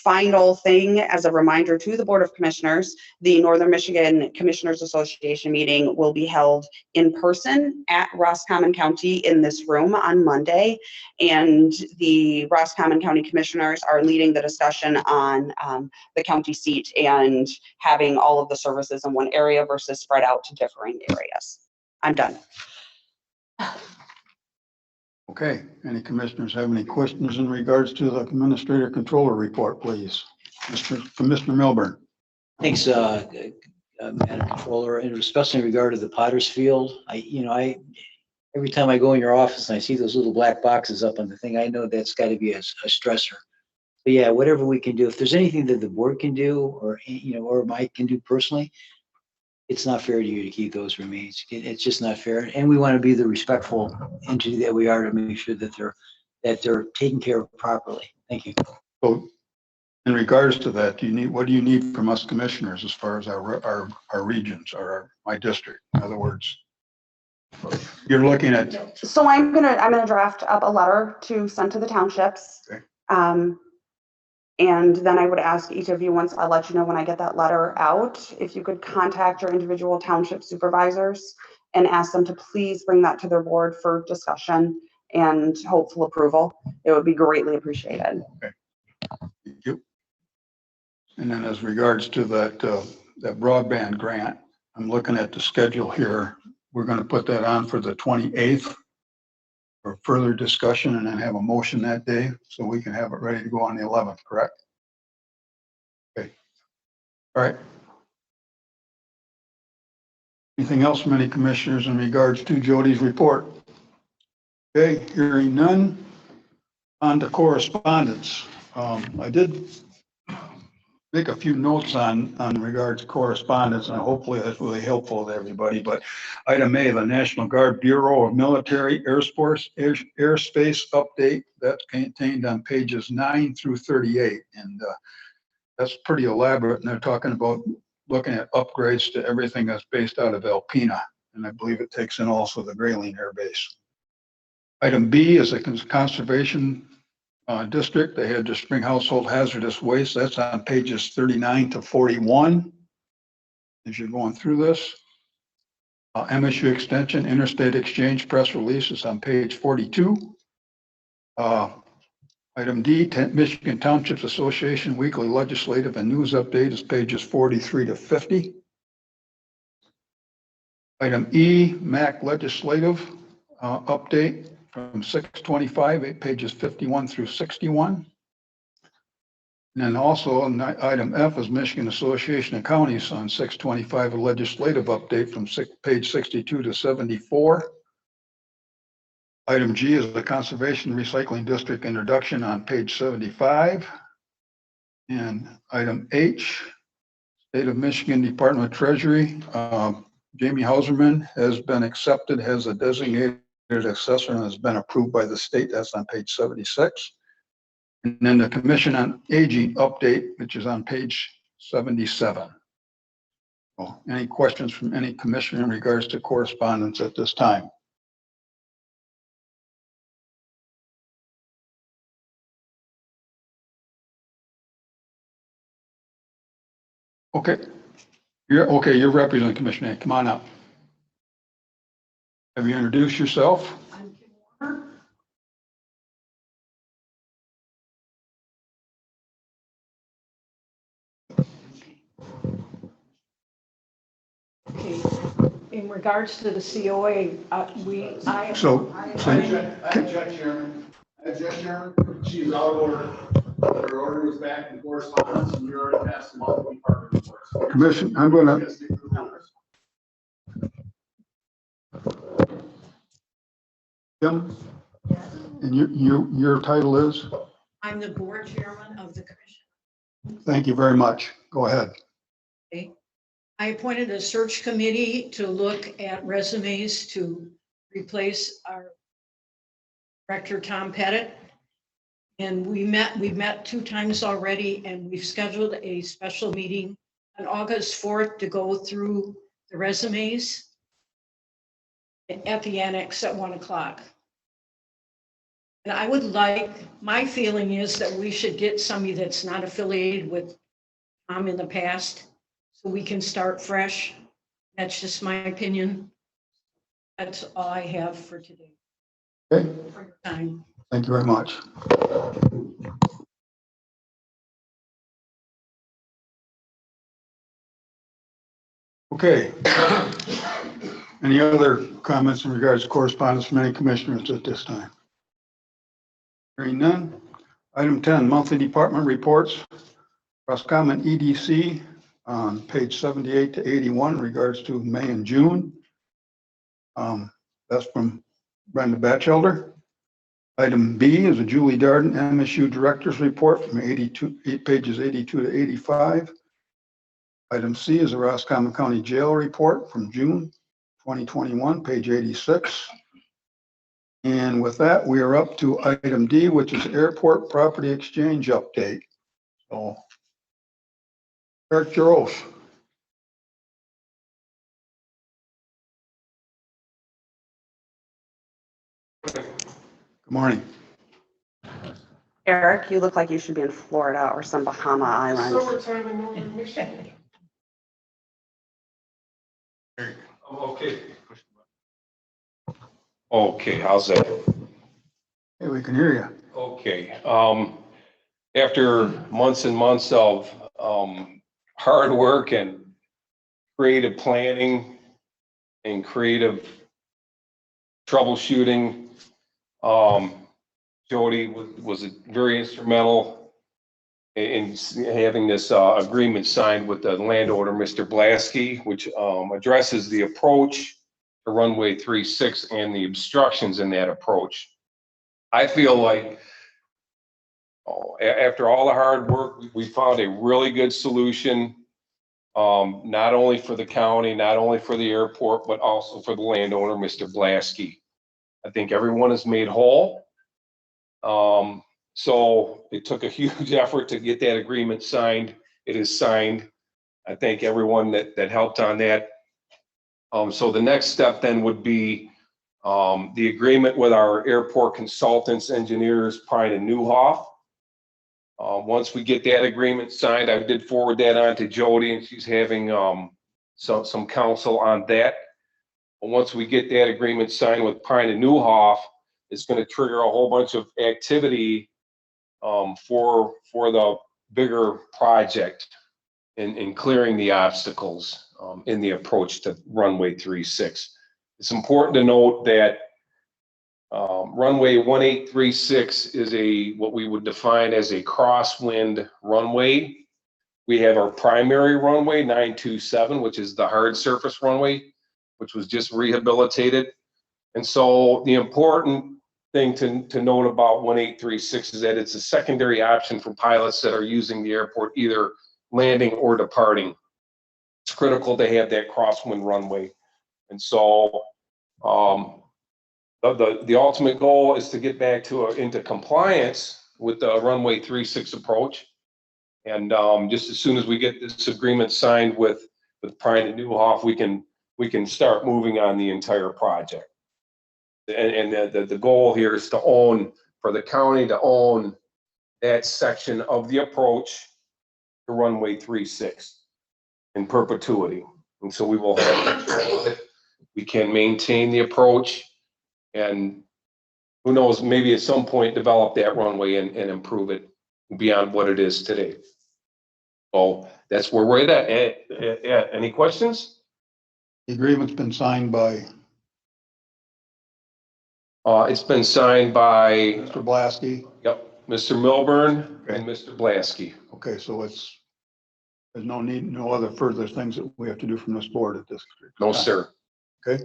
Final thing, as a reminder to the Board of Commissioners, the Northern Michigan Commissioners Association meeting will be held in person at Roscommon County in this room on Monday. And the Roscommon County Commissioners are leading the discussion on the county seat and having all of the services in one area versus spread out to differing areas. I'm done. Okay, any commissioners have any questions in regards to the administrator controller report, please? Commissioner Milburn. Thanks, Madam Controller, and especially in regard to the Potter's Field. Every time I go in your office and I see those little black boxes up on the thing, I know that's got to be a stressor. But yeah, whatever we can do, if there's anything that the board can do, or or Mike can do personally, it's not fair to you to keep those remains. It's just not fair. And we want to be the respectful entity that we are to make sure that they're taken care of properly. Thank you. So in regards to that, what do you need from us commissioners as far as our regions or my district? In other words, you're looking at. So I'm gonna draft up a letter to send to the townships. Okay. And then I would ask each of you, once I'll let you know when I get that letter out, if you could contact your individual township supervisors and ask them to please bring that to their board for discussion and hopeful approval. It would be greatly appreciated. Okay. Thank you. And then as regards to that broadband grant, I'm looking at the schedule here. We're going to put that on for the 28th for further discussion and then have a motion that day so we can have it ready to go on the 11th, correct? Okay. All right. Anything else from any commissioners in regards to Jody's report? Okay, hearing none. On to correspondence. I did make a few notes on regards to correspondence, and hopefully that's really helpful to everybody. But item A, the National Guard Bureau of Military Airspace update, that's contained on pages 9 through 38. And that's pretty elaborate. And they're talking about looking at upgrades to everything that's based out of Alpena. And I believe it takes in also the Grayling Air Base. Item B is a conservation district. They had the spring household hazardous waste. That's on pages 39 to 41. As you're going through this, MSU Extension Interstate Exchange press release is on page 42. Item D, Michigan Townships Association weekly legislative and news update is pages 43 to 50. Item E, MAC legislative update from 625, pages 51 through 61. And then also item F is Michigan Association of Counties on 625, a legislative update from page 62 to 74. Item G is the Conservation Recycling District introduction on page 75. And item H, State of Michigan Department of Treasury, Jamie Hauserman has been accepted as a designated assessor and has been approved by the state. That's on page 76. And then the Commission on Aging update, which is on page 77. Well, any questions from any commissioner in regards to correspondence at this time? Okay. You're representing Commissioner. Come on up. Have you introduced yourself? Okay, in regards to the COA, I'm Judge Chairman. She's out of order. Her order was back in correspondence and we already passed them all the department reports. Commission, I'm going to. Kim? And your title is? I'm the board chairman of the commission. Thank you very much. Go ahead. Okay. I appointed a search committee to look at resumes to replace our director, Tom Pettit. And we've met 2 times already, and we've scheduled a special meeting on August 4th to go through the resumes at the annex at 1 o'clock. And I would like, my feeling is that we should get somebody that's not affiliated with Tom in the past, so we can start fresh. That's just my opinion. That's all I have for today. Okay. For your time. Thank you very much. Okay. Any other comments in regards to correspondence from any commissioners at this time? Hearing none. Item 10, monthly department reports. Roscommon EDC on page 78 to 81 in regards to May and June. That's from Brenda Batchelder. Item B is a Julie Darden MSU Director's Report from pages 82 to 85. Item C is the Roscommon County Jail Report from June 2021, page 86. And with that, we are up to item D, which is Airport Property Exchange Update. So, Eric Jaros. Good morning. Eric, you look like you should be in Florida or some Bahama island. Summertime in northern Michigan. Okay. Okay, how's that? Hey, we can hear you. Okay, after months and months of hard work and creative planning and creative troubleshooting, Jody was very instrumental in having this agreement signed with the landowner, Mr. Blasky, which addresses the approach to runway 36 and the obstructions in that approach. I feel like after all the hard work, we found a really good solution, not only for the county, not only for the airport, but also for the landowner, Mr. Blasky. I think everyone is made whole. So it took a huge effort to get that agreement signed. It is signed. I thank everyone that helped on that. So the next step then would be the agreement with our airport consultants, engineers, Pine and Newhoff. Once we get that agreement signed, I did forward that on to Jody, and she's having some counsel on that. But once we get that agreement signed with Pine and Newhoff, it's going to trigger a whole bunch of activity for the bigger project in clearing the obstacles in the approach to runway 36. It's important to note that runway 1836 is what we would define as a crosswind runway. We have our primary runway 927, which is the hard surface runway, which was just rehabilitated. And so the important thing to note about 1836 is that it's a secondary option for pilots that are using the airport, either landing or departing. It's critical to have that crosswind runway. And so the ultimate goal is to get back into compliance with the runway 36 approach. And just as soon as we get this agreement signed with Pine and Newhoff, we can start moving on the entire project. And the goal here is for the county to own that section of the approach to runway 36 in perpetuity. And so we will have control of it. We can maintain the approach, and who knows, maybe at some point develop that runway and improve it beyond what it is today. So that's where we're at. Any questions? The agreement's been signed by? It's been signed by Mr. Blasky. Yep, Mr. Milburn and Mr. Blasky. Okay, so there's no other further things that we have to do from this board at this time. No, sir. Okay.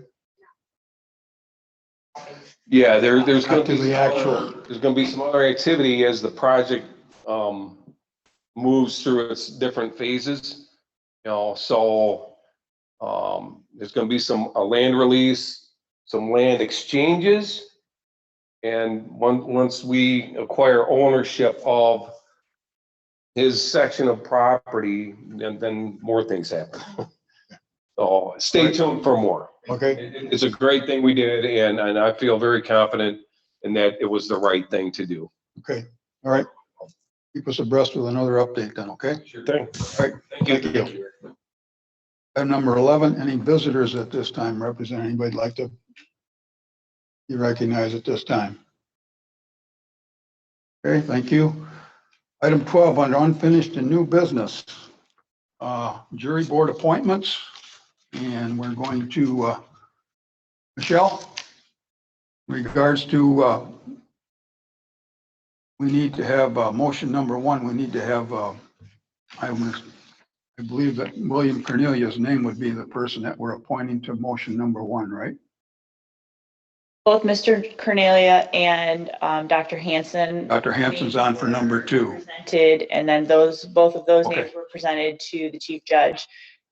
Yeah, there's going to be some other activity as the project moves through its different phases. So there's going to be a land release, some land exchanges, and once we acquire ownership of his section of property, then more things happen. So stay tuned for more. Okay. It's a great thing we did, and I feel very confident in that it was the right thing to do. Okay. All right. Keep us abreast with another update then, okay? Sure thing. All right. Thank you. Item number 11, any visitors at this time represent anybody like to be recognized at this time? Okay, thank you. Item 12, under unfinished and new business, jury board appointments. And we're going to, Michelle, in regards to, we need to have motion number 1. We need to have, I believe that William Cornelius' name would be the person that we're appointing to motion number 1, right? Both Mr. Cornelia and Dr. Hanson. Dr. Hanson's on for number 2. Presented, and then both of those Okay. names were presented to the chief judge.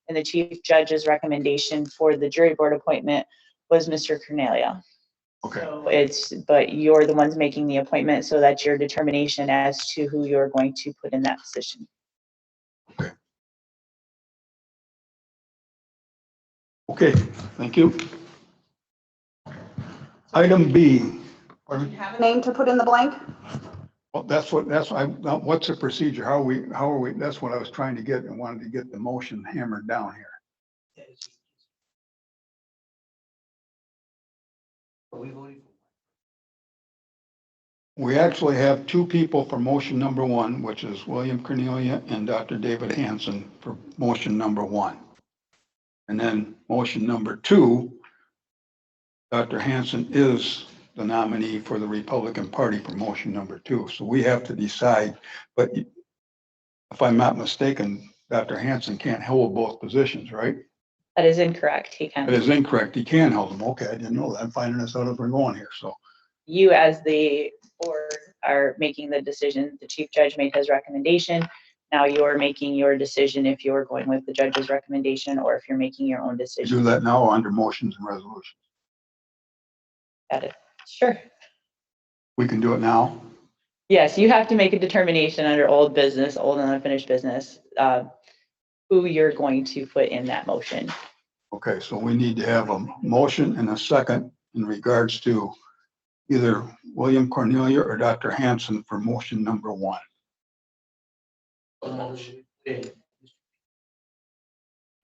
And the chief judge's recommendation for the jury board appointment was Mr. Cornelia. Okay. So but you're the ones making the appointment, so that's your determination as to who you're going to put in that position. Okay, thank you. Item B. Pardon me? Have a name to put in the blank? Well, what's the procedure? How are we, that's what I was trying to get and wanted to get the motion hammered down here. We actually have 2 people for motion number 1, which is William Cornelia and Dr. David Hanson for motion number 1. And then motion number 2, Dr. Hanson is the nominee for the Republican Party for motion number 2. So we have to decide, but if I'm not mistaken, Dr. Hanson can't hold both positions, right? That is incorrect. He can. That is incorrect. He can hold them. Okay, I didn't know that. I'm finding this out as we're going here, so. You as the board are making the decision. The chief judge made his recommendation. Now you're making your decision if you're going with the judge's recommendation or if you're making your own decision. Do that now under motions and resolutions. Got it. Sure. We can do it now. Yes, you have to make a determination under old business, old and unfinished business, who you're going to put in that motion. Okay, so we need to have a motion and a second in regards to either William Cornelia or Dr. Hanson for motion number 1.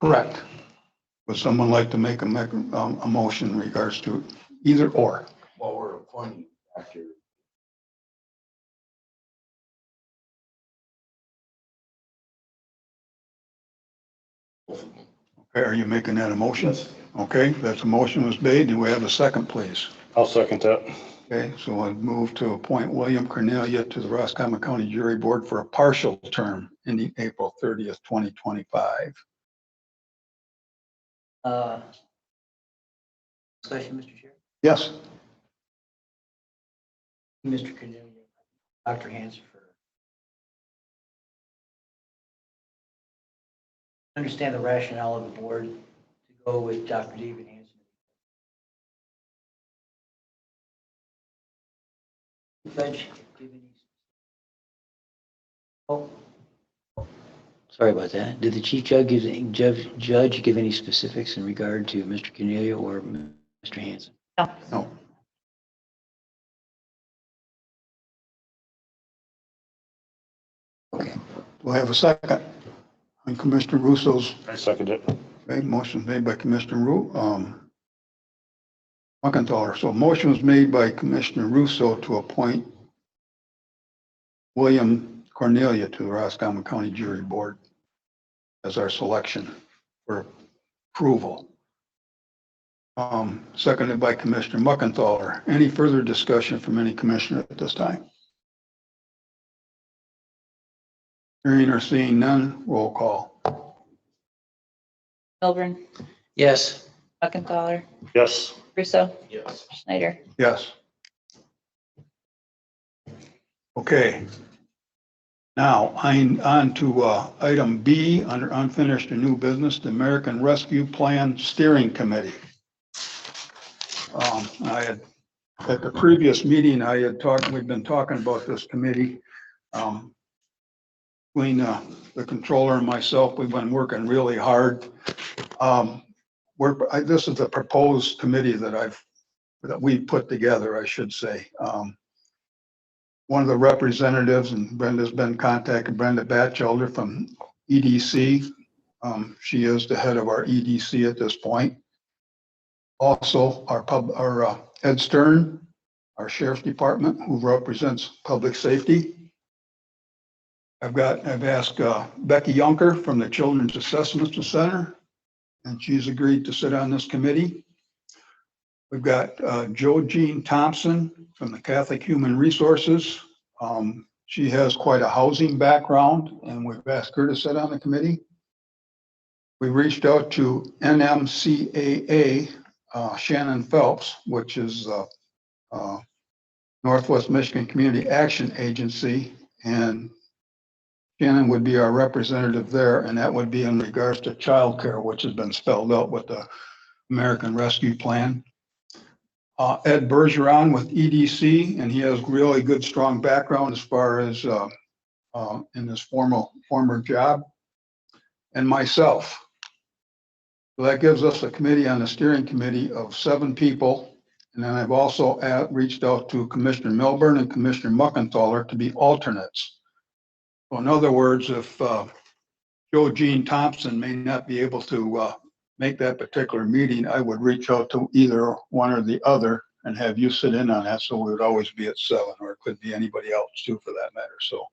Correct. Would someone like to make a motion in regards to either or? Well, we're appointing Dr. Okay, are you making that a motion? Okay, that's a motion was made. Do we have a second, please? I'll second that. Okay, so I move to appoint William Cornelia to the Roscommon County Jury Board for a partial term ending April 30th, 2025. Discussion, Mr. Chair. Yes. Mr. Cornelia, Dr. Hanson for. Understand the rationale of the board to go with Dr. David Hanson. Judge, give any. Oh, sorry about that. Did the chief judge give any specifics in regard to Mr. Cornelia or Mr. Hanson? No. No. Okay. Do I have a second? On Commissioner Russo's. I second it. Okay, motion made by Commissioner Muckenthaler. So motion was made by Commissioner Russo to appoint William Cornelia to the Roscommon County Jury Board as our selection for approval. Seconded by Commissioner Muckenthaler. Any further discussion from any commissioner at this time? Hearing or seeing none, roll call. Milburn, Yes. Muckenthaler, Yes. Russo, Yes. Schneider. Yes. Okay. Now, on to item B under unfinished and new business, the American Rescue Plan Steering Committee. I had, at the previous meeting, we've been talking about this committee. Between the controller and myself, we've been working really hard. This is the proposed committee that we put together, I should say. One of the representatives, and Brenda's been contacted, Brenda Batchelder from EDC. She is the head of our EDC at this point. Also, our Ed Stern, our Sheriff's Department, who represents public safety. I've asked Becky Junker from the Children's Assessment Center, and she's agreed to sit on this committee. We've got Jo Jean Thompson from the Catholic Human Resources. She has quite a housing background, and we've asked her to sit on the committee. We reached out to NMCAA, Shannon Phelps, which is Northwest Michigan Community Action Agency, and Shannon would be our representative there, and that would be in regards to childcare, which has been spelled out with the American Rescue Plan. Ed Bergeron with EDC, and he has really good, strong background as far as in his former job, and myself. So that gives us a committee on the steering committee of 7 people. And then I've also reached out to Commissioner Milburn and Commissioner Muckenthaler to be alternates. So in other words, if Joe Jean Thompson may not be able to make that particular meeting, I would reach out to either one or the other and have you sit in on that. So we would always be at 7, or it could be anybody else too, for that matter. So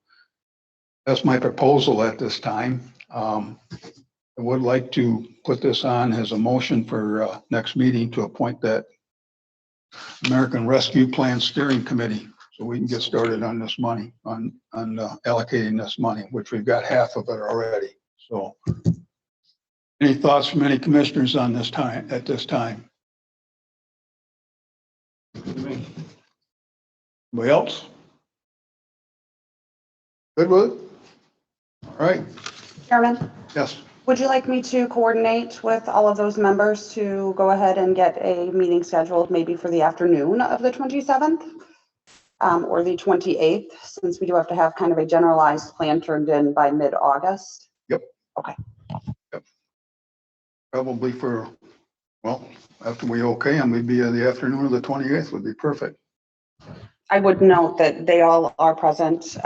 that's my proposal at this time. I would like to put this on as a motion for next meeting to appoint that American Rescue Plan Steering Committee, so we can get started on this money, on allocating this money, which we've got half of it already. So any thoughts from any commissioners on this time, at this time? Anybody else? Good with it? All right. Chairman, Yes. would you like me to coordinate with all of those members to go ahead and get a meeting scheduled maybe for the afternoon of the 27th or the 28th, since we do have to have kind of a generalized plan turned in by mid-August? Yep. Okay. Yep. Probably for, well, after we okay, and we'd be the afternoon of the 28th would be perfect. I would note that they all are present,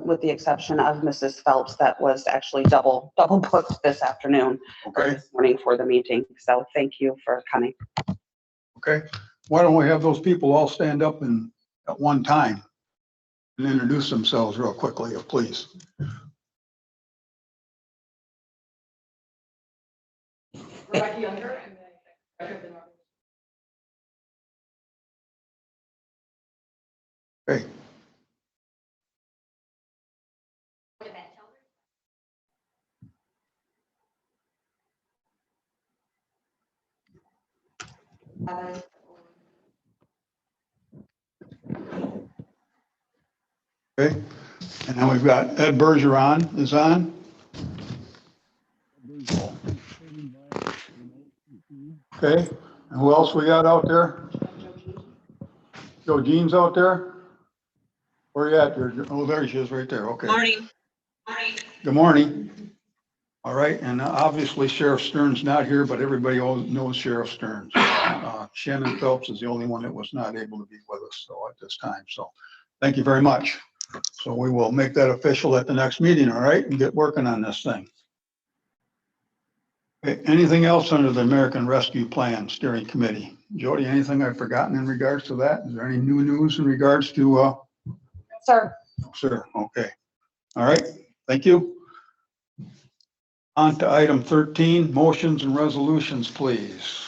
with the exception of Mrs. Phelps, that was actually double booked this afternoon or Okay. this morning for the meeting. So thank you for coming. Okay. Why don't we have those people all stand up and at one time and introduce themselves real quickly, please. Okay. Okay, and then we've got Ed Bergeron is on. Okay, and who else we got out there? Joe Jean's out there? Where you at there? Oh, there she is right there. Okay. Morning. Good morning. All right, and obviously Sheriff Stern's not here, but everybody knows Sheriff Stearns. Shannon Phelps is the only one that was not able to be with us so at this time. So thank you very much. So we will make that official at the next meeting, all right, and get working on this thing. Okay, anything else under the American Rescue Plan Steering Committee? Jody, anything I've forgotten in regards to that? Is there any new news in regards to? Sir. Sir, okay. All right, thank you. On to item 13, motions and resolutions, please.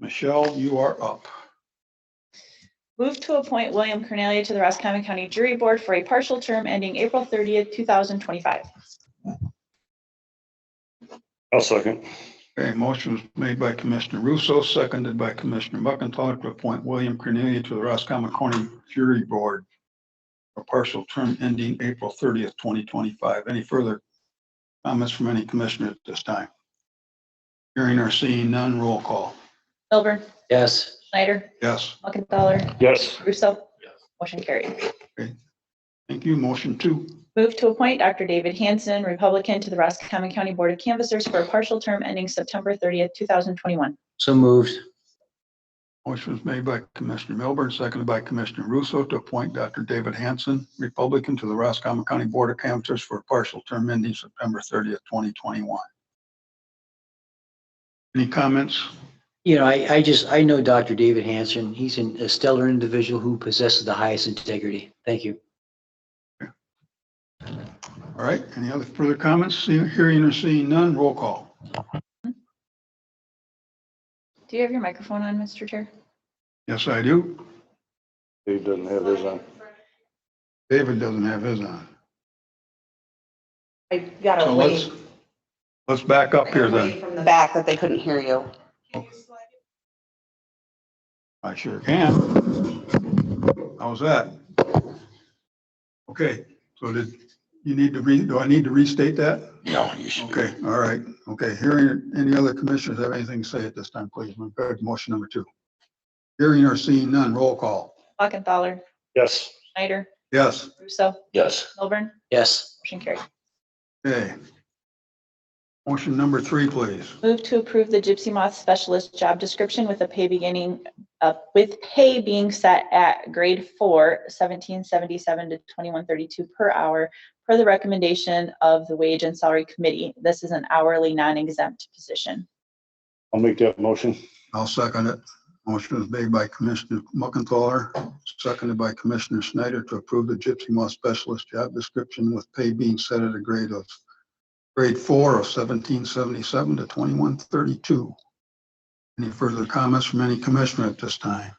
Michelle, you are up. Move to appoint William Cornelia to the Roscommon County Jury Board for a partial term ending April 30th, 2025. I'll second. Okay, motion was made by Commissioner Russo, seconded by Commissioner Muckenthaler to appoint William Cornelia to the Roscommon County Jury Board for a partial term ending April 30th, 2025. Any further comments from any commissioner at this time? Hearing or seeing none, roll call. Milburn. Yes. Schneider. Yes. Muckenthaler. Yes. Russo. Motion carried. Okay. Thank you. Motion 2. Move to appoint Dr. David Hanson, Republican, to the Roscommon County Board of Canvassers for a partial term ending September 30th, 2021. So moved. Motion was made by Commissioner Milburn, seconded by Commissioner Russo to appoint Dr. David Hanson, Republican, to the Roscommon County Board of Canvassers for a partial term ending September 30th, 2021. Any comments? You know, I know Dr. David Hanson. He's a stellar individual who possesses the highest integrity. Thank you. All right. Any other further comments? Hearing or seeing none, roll call. Do you have your microphone on, Mr. Chair? Yes, I do. He doesn't have his on. David doesn't have his on. I got So a wave let's back up here then. from the back that they couldn't hear you. I sure can. How's that? Okay, so did you need to do I need to restate that? No, you should. Okay, all right. Okay, hearing any other commissioners have anything to say at this time, please? Move back to motion number 2. Hearing or seeing none, roll call. Muckenthaler, Yes. Schneider, Yes. Russo, Yes. Milburn, Yes. motion carried. Okay. Motion number 3, please. Move to approve the Gypsy Moth Specialist job description with with pay being set at grade 4, $17.77 to $21.32 per hour per the recommendation of the Wage and Salary Committee. This is an hourly non-exempt position. I'll make that motion. I'll second it. Motion is made by Commissioner Muckenthaler, seconded by Commissioner Snyder to approve the Gypsy Moth Specialist job description with pay being set at a grade 4 of $17.77 to $21.32. Any further comments from any commissioner at this time?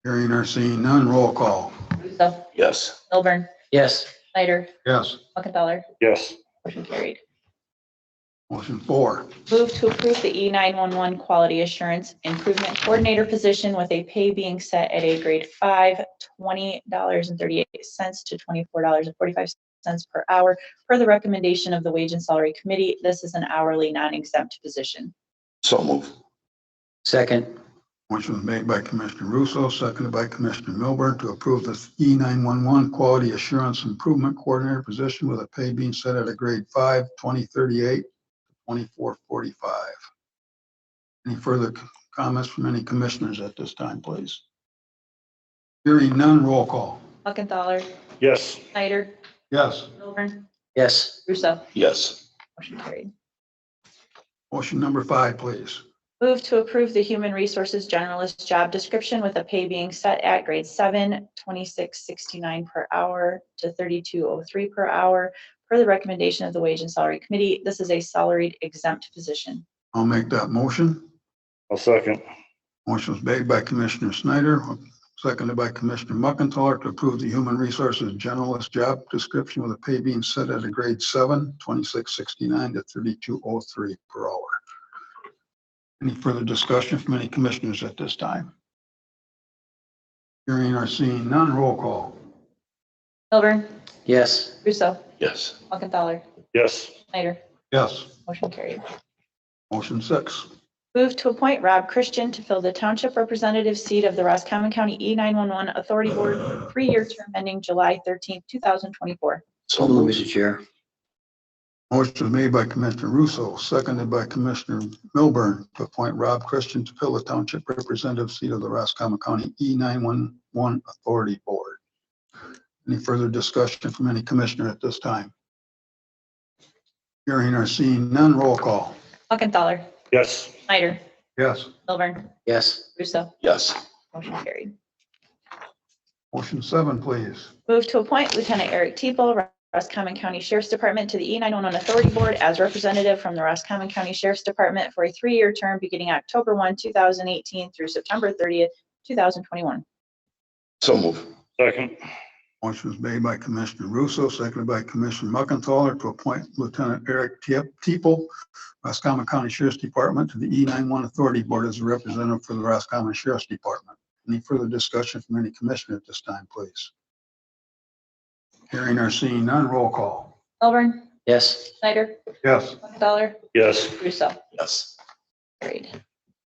Hearing or seeing none, roll call. Russo, Yes. Milburn, Yes. Snyder, Yes. Muckenthaler, Yes. motion carried. Motion 4. Move to approve the E911 Quality Assurance Improvement Coordinator position with a pay being set at a grade 5, $20.38 to $24.45 per hour per the recommendation of the Wage and Salary Committee. This is an hourly non-exempt position. So move. Second. Motion was made by Commissioner Russo, seconded by Commissioner Milburn to approve the E911 Quality Assurance Improvement Coordinator position with a pay being set at a grade 5, $20.38 to $24.45. Any further comments from any commissioners at this time, please? Hearing none, roll call. Muckenthaler, Yes. Snyder, Yes. Milburn, Yes. Russo, Yes. motion carried. Motion number 5, please. Move to approve the Human Resources Generalist job description with a pay being set at grade 7, $26.69 per hour to $32.03 per hour per the recommendation of the Wage and Salary Committee. This is a salaried exempt position. I'll make that motion. I'll second. Motion was made by Commissioner Snyder, seconded by Commissioner Muckenthaler to approve the Human Resources Generalist job description with a pay being set at a grade 7, $26.69 to $32.03 per hour. Any further discussion from any commissioners at this time? Hearing or seeing none, roll call. Milburn, Yes. Russo, Yes. Muckenthaler, Yes. Snyder, Yes. motion carried. Motion 6. Move to appoint Rob Christian to fill the Township Representative seat of the Roscommon County E911 Authority Board, 3-year term ending July 13th, 2024. So Move, move. Mr. Chair. Motion was made by Commissioner Russo, seconded by Commissioner Milburn to appoint Rob Christian to fill the Township Representative seat of the Roscommon County E911 Authority Board. Any further discussion from any commissioner at this time? Hearing or seeing none, roll call. Muckenthaler, Yes. Snyder, Yes. Milburn, Yes. Russo, Yes. motion carried. Motion 7, please. Move to appoint Lieutenant Eric Teeple, Roscommon County Sheriff's Department to the E911 Authority Board as representative from the Roscommon County Sheriff's Department for a 3-year term beginning October 1, 2018 through September 30th, 2021. So move. Second. Motion was made by Commissioner Russo, seconded by Commissioner Muckenthaler to appoint Lieutenant Eric Teeple, Roscommon County Sheriff's Department to the E911 Authority Board as a representative for the Roscommon Sheriff's Department. Any further discussion from any commissioner at this time, please? Hearing or seeing none, roll call. Milburn, Yes. Snyder, Yes. Muckenthaler, Yes. Russo, Yes. carried.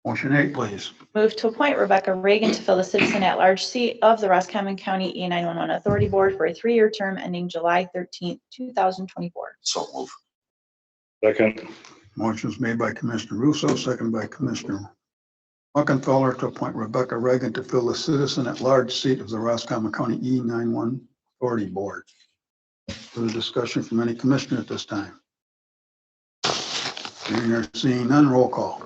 Motion 8, please. Move to appoint Rebecca Reagan to fill the citizen at-large seat of the Roscommon County E911 Authority Board for a 3-year term ending July 13th, 2024. So move. Second. Motion was made by Commissioner Russo, seconded by Commissioner Muckenthaler to appoint Rebecca Reagan to fill the citizen at-large seat of the Roscommon County E911 Authority Board. Further discussion from any commissioner at this time? Hearing or seeing none, roll call.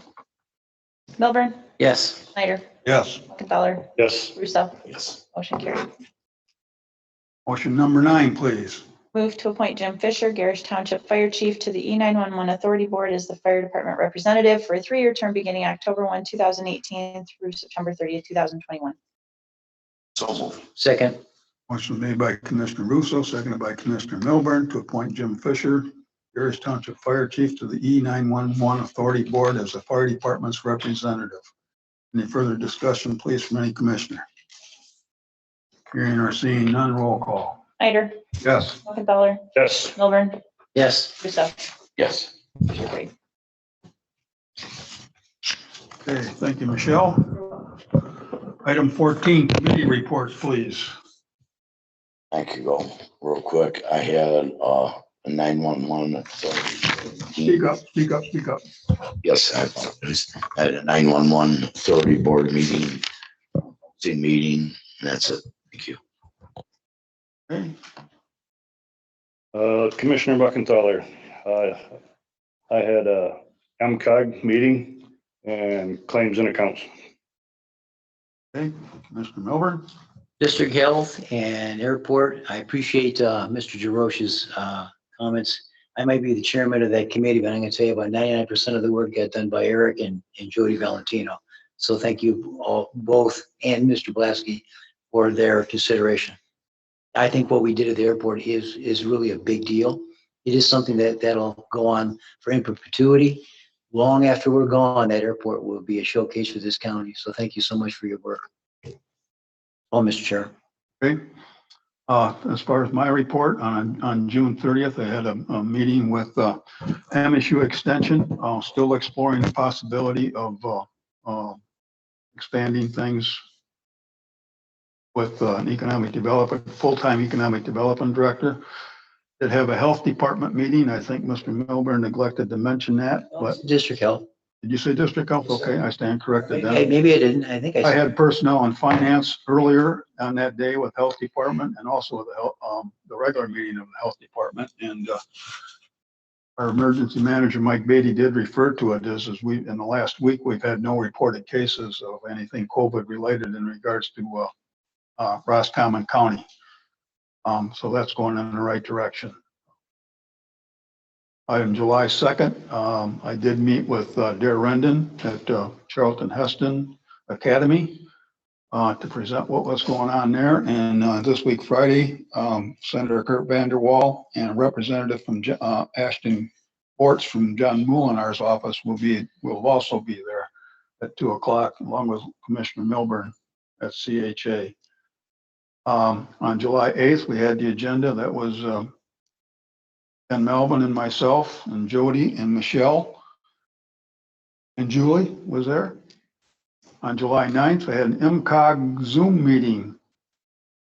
Milburn, Yes. Snyder, Yes. Muckenthaler, Yes. Russo, Yes. motion carried. Motion number 9, please. Move to appoint Jim Fisher, Garrish Township Fire Chief, to the E911 Authority Board as the Fire Department representative for a 3-year term beginning October 1, 2018 through September 30th, 2021. So move. Second. Motion made by Commissioner Russo, seconded by Commissioner Milburn to appoint Jim Fisher, Garrish Township Fire Chief, to the E911 Authority Board as the Fire Department's representative. Any further discussion, please, from any commissioner? Hearing or seeing none, roll call. Snyder, Yes. Muckenthaler, Yes. Milburn, Yes. Russo. Yes. Great. Okay, thank you, Michelle. Item 14, committee reports, please. I could go real quick. I had a 911. Speak up, speak up, speak up. Yes, I had a 911 authority board meeting. Meeting, and that's it. Thank you. Okay. Commissioner Buckenthaler, I had a MCOG meeting and claims and accounts. Okay, Mr. Milburn. District Health and Airport, I appreciate Mr. Jarosh's comments. I might be the chairman of that committee, but I'm going to tell you about 99% of the work got done by Eric and Jody Valentino. So thank you all, both, and Mr. Blasky for their consideration. I think what we did at the airport is really a big deal. It is something that'll go on for in perpetuity. Long after we're gone, that airport will be a showcase for this county. So thank you so much for your work. Oh, Mr. Chair. Okay. As far as my report, on June 30th, I had a meeting with MSU Extension, still exploring the possibility of expanding things with an economic development, full-time economic development director. Did have a health department meeting. I think Mr. Milburn neglected to mention that, but District Health. did you say district health? Okay, I stand corrected then. Hey, maybe I didn't. I think I had personnel and finance earlier on that day with health department and also the regular meeting of the health department. And our emergency manager, Mike Beatty, did refer to it as in the last week, we've had no reported cases of anything COVID related in regards to Roscommon County. So that's going in the right direction. Item July 2nd, I did meet with Dare Rendon at Charlton Heston Academy to present what was going on there. And this week, Friday, Senator Kurt Vanderwall and a representative from Ashton Ports from John Moulinar's office will also be there at 2 o'clock, along with Commissioner Milburn at CHA. On July 8th, we had the agenda that was Ken Melvin and myself and Jody and Michelle and Julie was there. On July 9th, I had an MCOG Zoom meeting.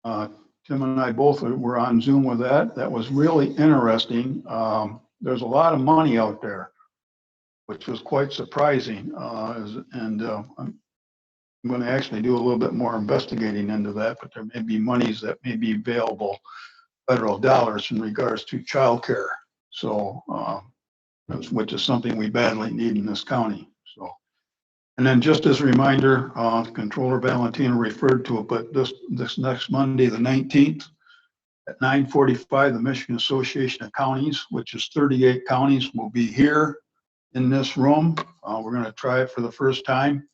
Tim and I both were on Zoom with that. That was really interesting. There's a lot of money out there, which was quite surprising. I'm going to actually do a little bit more investigating into that, but there may be monies that may be available, federal dollars, in regards to childcare. So, which is something we badly need in this county. So, and then just as a reminder, Controller Valentino referred to it, but this next Monday, the 19th, at 9:45, the Michigan Association of Counties, which is 38 counties, will be here in this room. We're going to try it for the first time.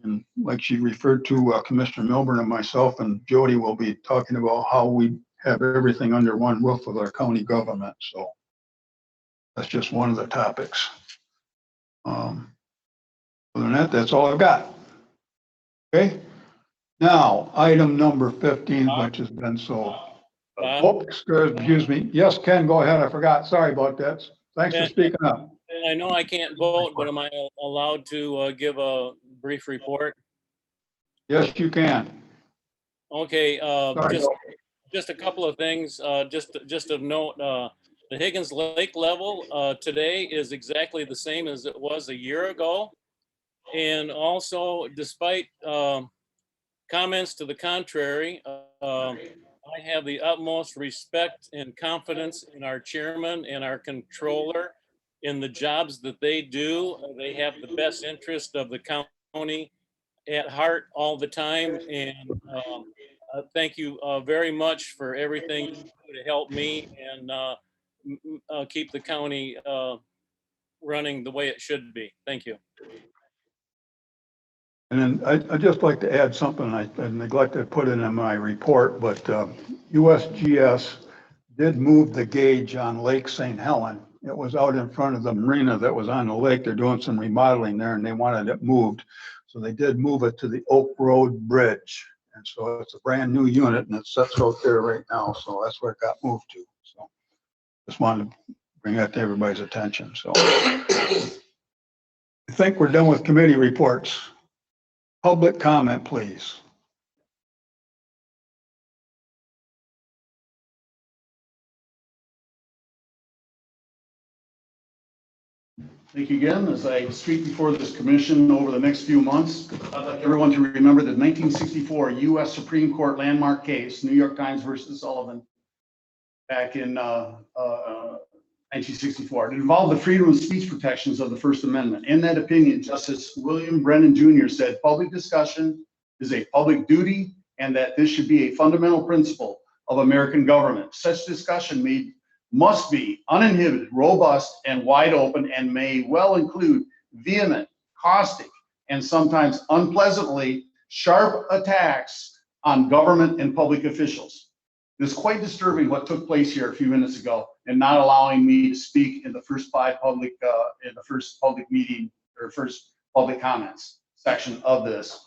And like she referred to, Commissioner Milburn and myself and Jody will be talking about how we have everything under one roof with our county government. So that's just one of the topics. Other than that, that's all I've got. Okay. Now, item number 15, which has been so. Oh, excuse me. Yes, Ken, go ahead. I forgot. Sorry about that. Thanks for speaking up. I know I can't vote, but am I allowed to give a brief report? Yes, you can. Okay, just a couple of things, just of note, the Higgins Lake level today is exactly the same as it was a year ago. And also, despite comments to the contrary, I have the utmost respect and confidence in our chairman and our controller in the jobs that they do. They have the best interest of the county at heart all the time. And thank you very much for everything you do to help me and keep the county running the way it should be. Thank you. And then I'd just like to add something I neglected to put in my report, but USGS did move the gauge on Lake St. Helen. It was out in front of the marina that was on the lake. They're doing some remodeling there and they wanted it moved. So they did move it to the Oak Road Bridge. And so it's a brand new unit and it sits out there right now. So that's where it got moved to. So just wanted to bring that to everybody's attention. So I think we're done with committee reports. Public comment, please. Thank you again. As I speak before this commission over the next few months, I'd like everyone to remember the 1964 U.S. Supreme Court landmark case, New York Times versus Sullivan, back in 1964. It involved the freedom of speech protections of the First Amendment. In that opinion, Justice William Brennan Jr. said public discussion is a public duty and that this should be a fundamental principle of American government. Such discussion must be uninhibited, robust, and wide open, and may well include vehement, caustic, and sometimes unpleasantly sharp attacks on government and public officials. It is quite disturbing what took place here a few minutes ago and not allowing me to speak in the first public meeting or first public comments section of this.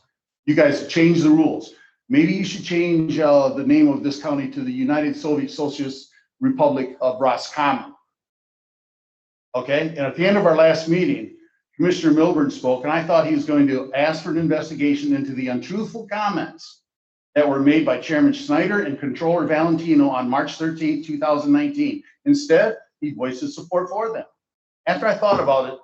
You guys changed the rules. Maybe you should change the name of this county to the United Soviet Socialist Republic of Roscommon. Okay, and at the end of our last meeting, Commissioner Milburn spoke, and I thought he was going to ask for an investigation into the untruthful comments that were made by Chairman Snyder and Controller Valentino on March 13, 2019. Instead, he voiced his support for them. After I thought about it,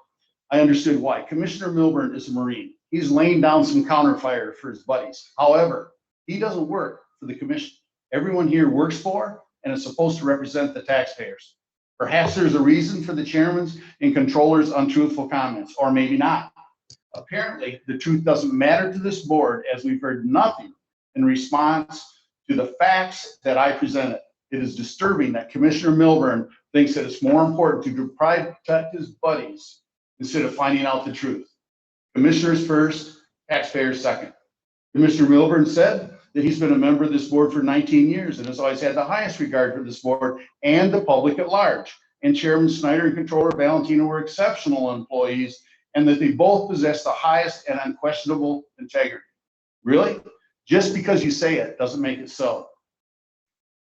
I understood why. Commissioner Milburn is a Marine. He's laying down some counterfire for his buddies. However, he doesn't work for the commission. Everyone here works for and is supposed to represent the taxpayers. Perhaps there's a reason for the chairman's and controller's untruthful comments, or maybe not. Apparently, the truth doesn't matter to this board, as we've heard nothing in response to the facts that I presented. It is disturbing that Commissioner Milburn thinks that it's more important to protect his buddies instead of finding out the truth. Commissioners first, taxpayers second. Commissioner Milburn said that he's been a member of this board for 19 years and has always had the highest regard for this board and the public at large. And Chairman Snyder and Controller Valentino were exceptional employees, and that they both possess the highest and unquestionable integrity. Really? Just because you say it doesn't make it so.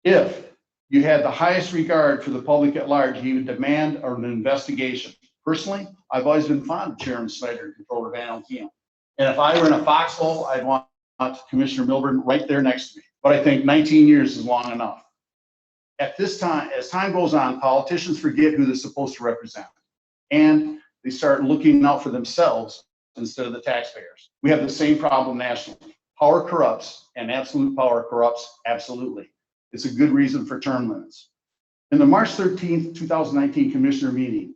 If you had the highest regard for the public at large, he would demand an investigation. Personally, I've always been fond of Chairman Snyder and Controller Valentino. And if I were in a foxhole, I'd want Commissioner Milburn right there next to me. But I think 19 years is long enough. At this time, as time goes on, politicians forget who they're supposed to represent. And they start looking out for themselves instead of the taxpayers. We have the same problem nationally. Power corrupts, and absolute power corrupts absolutely. It's a good reason for term limits. In the March 13th, 2019 Commissioner meeting,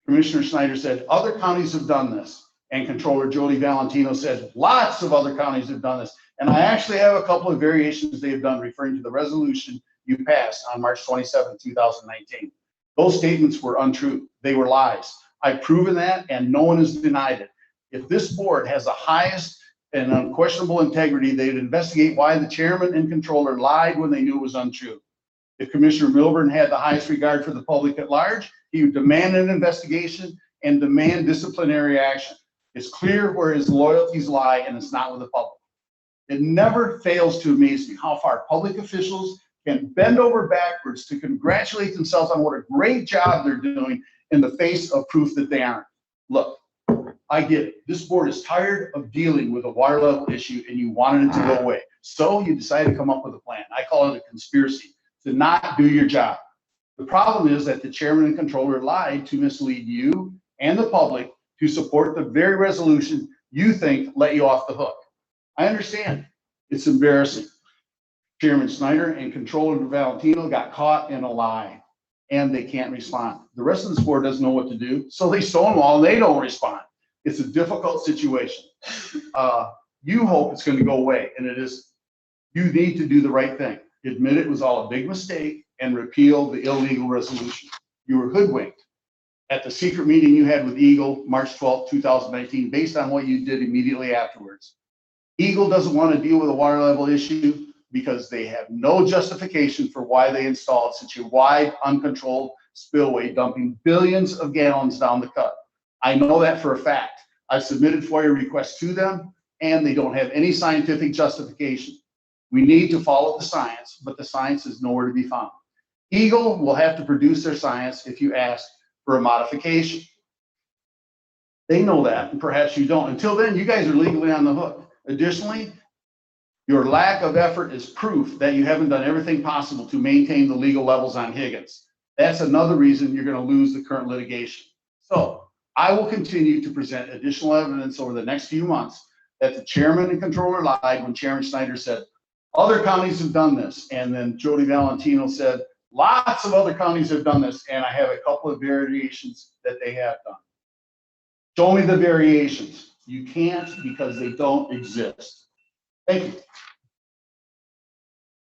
Commissioner Snyder said, other counties have done this. And Controller Jody Valentino said, lots of other counties have done this. And I actually have a couple of variations they have done referring to the resolution you passed on March 27, 2019. Those statements were untrue. They were lies. I've proven that, and no one has denied it. If this board has the highest and unquestionable integrity, they'd investigate why the chairman and controller lied when they knew it was untrue. If Commissioner Milburn had the highest regard for the public at large, he would demand an investigation and demand disciplinary action. It's clear where his loyalties lie, and it's not with the public. It never fails to amaze me how far public officials can bend over backwards to congratulate themselves on what a great job they're doing in the face of proof that they aren't. Look, I get it. This board is tired of dealing with a water level issue and you wanted it to go away. So you decided to come up with a plan. I call it a conspiracy to not do your job. The problem is that the chairman and controller lied to mislead you and the public to support the very resolution you think let you off the hook. I understand. It's embarrassing. Chairman Snyder and Controller Valentino got caught in a lie and they can't respond. The rest of this board doesn't know what to do, so they stonewall and they don't respond. It's a difficult situation. You hope it's going to go away, and it is. You need to do the right thing. Admit it was all a big mistake and repeal the illegal resolution. You were hoodwinked at the secret meeting you had with Eagle March 12, 2019, based on what you did immediately afterwards. Eagle doesn't want to deal with a water level issue because they have no justification for why they installed such a wide, uncontrolled spillway, dumping billions of gallons down the cut. I know that for a fact. I've submitted FOIA requests to them, and they don't have any scientific justification. We need to follow the science, but the science is nowhere to be found. Eagle will have to produce their science if you ask for a modification. They know that, and perhaps you don't. Until then, you guys are legally on the hook. Additionally, your lack of effort is proof that you haven't done everything possible to maintain the legal levels on Higgins. That's another reason you're going to lose the current litigation. So I will continue to present additional evidence over the next few months that the chairman and controller lied when Chairman Snyder said, other counties have done this. And then Jody Valentino said, lots of other counties have done this. And I have a couple of variations that they have done. Show me the variations. You can't because they don't exist. Thank you.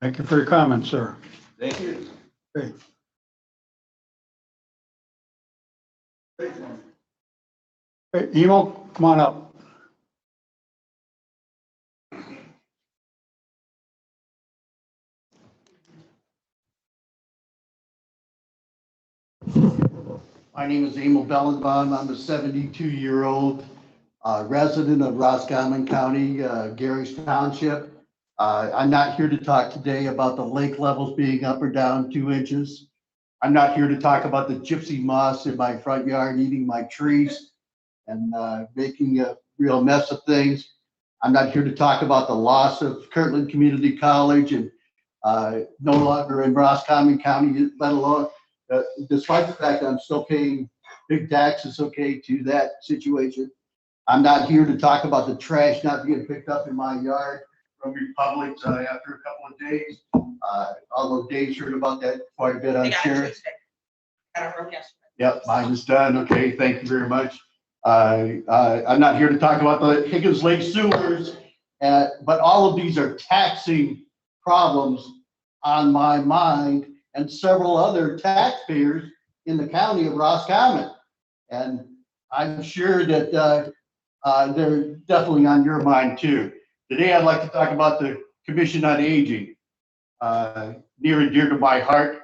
Thank you for your comments, sir. Thank you. Okay. Hey, Emo, come on up. My name is Emil Bellenbaum. I'm a 72-year-old resident of Roscommon County, Garrish Township. I'm not here to talk today about the lake levels being up or down 2 inches. I'm not here to talk about the gypsy moths in my front yard eating my trees and making a real mess of things. I'm not here to talk about the loss of Kirtland Community College and no longer in Roscommon County, let alone despite the fact that I'm still paying big taxes, okay, to that situation. I'm not here to talk about the trash not being picked up in my yard from Republic after a couple of days. Although Dave's heard about that quite a bit, I'm sure. Yep, mine is done. Okay, thank you very much. I'm not here to talk about the Higgins Lake sewers, but all of these are taxing problems on my mind and several other taxpayers in the county of Roscommon. And I'm sure that they're definitely on your mind too. Today, I'd like to talk about the Commission on Aging, near and dear to my heart.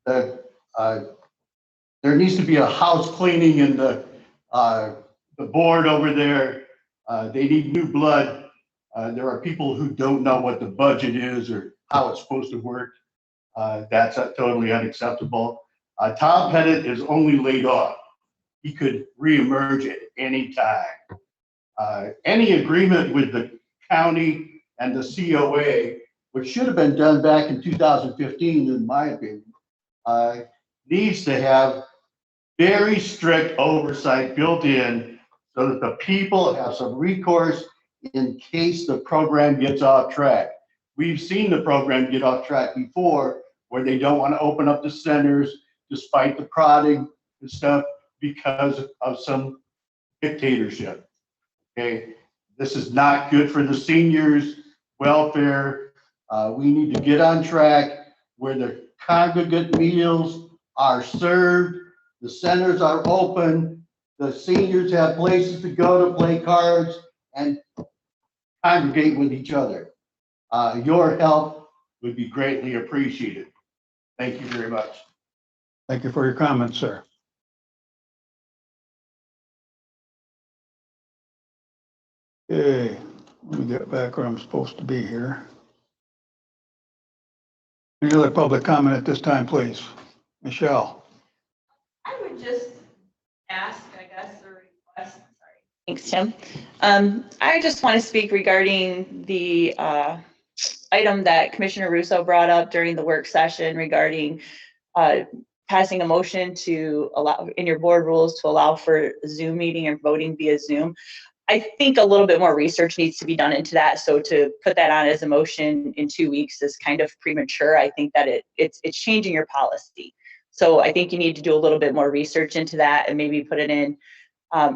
There needs to be a house cleaning in the board over there. They need new blood. There are people who don't know what the budget is or how it's supposed to work. That's totally unacceptable. Tom Pettit is only laid off. He could reemerge at any time. Any agreement with the county and the COA, which should have been done back in 2015, in my opinion, needs to have very strict oversight built in so that the people have some recourse in case the program gets off track. We've seen the program get off track before where they don't want to open up the centers despite the prodding and stuff because of some dictatorship. Okay, this is not good for the seniors' welfare. We need to get on track where the congregate meals are served, the centers are open, the seniors have places to go to play cards and congregate with each other. Your help would be greatly appreciated. Thank you very much. Thank you for your comments, sir. Okay, let me get back where I'm supposed to be here. Any other public comment at this time, please? Michelle. I would just ask, I guess, or request, sorry. Thanks, Tim. I just want to speak regarding the item that Commissioner Russo brought up during the work session regarding passing a motion to allow, in your board rules, to allow for Zoom meeting and voting via Zoom. I think a little bit more research needs to be done into that. So to put that on as a motion in 2 weeks is kind of premature. I think that it's changing your policy. So I think you need to do a little bit more research into that and maybe put it in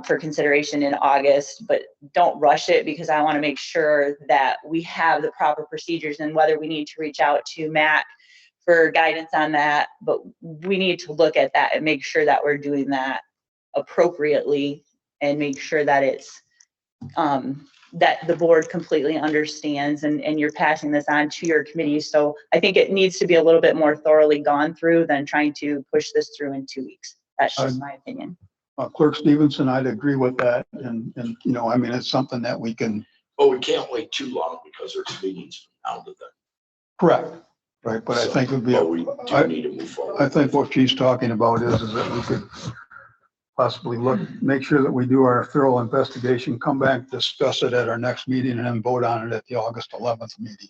for consideration in August, but don't rush it because I want to make sure that we have the proper procedures and whether we need to reach out to Matt for guidance on that, but we need to look at that and make sure that we're doing that appropriately and make sure that it's that the board completely understands and you're passing this on to your committee. So I think it needs to be a little bit more thoroughly gone through than trying to push this through in 2 weeks. That's just my opinion. Clerk Stevenson, I'd agree with that. And, you know, I mean, it's something that we can But we can't wait too long because there's meetings from now to then. Correct. Right, but I So, think it would be, but we do need to move forward. I think what she's talking about is that we could possibly make sure that we do our thorough investigation, come back, discuss it at our next meeting, and then vote on it at the August 11th meeting.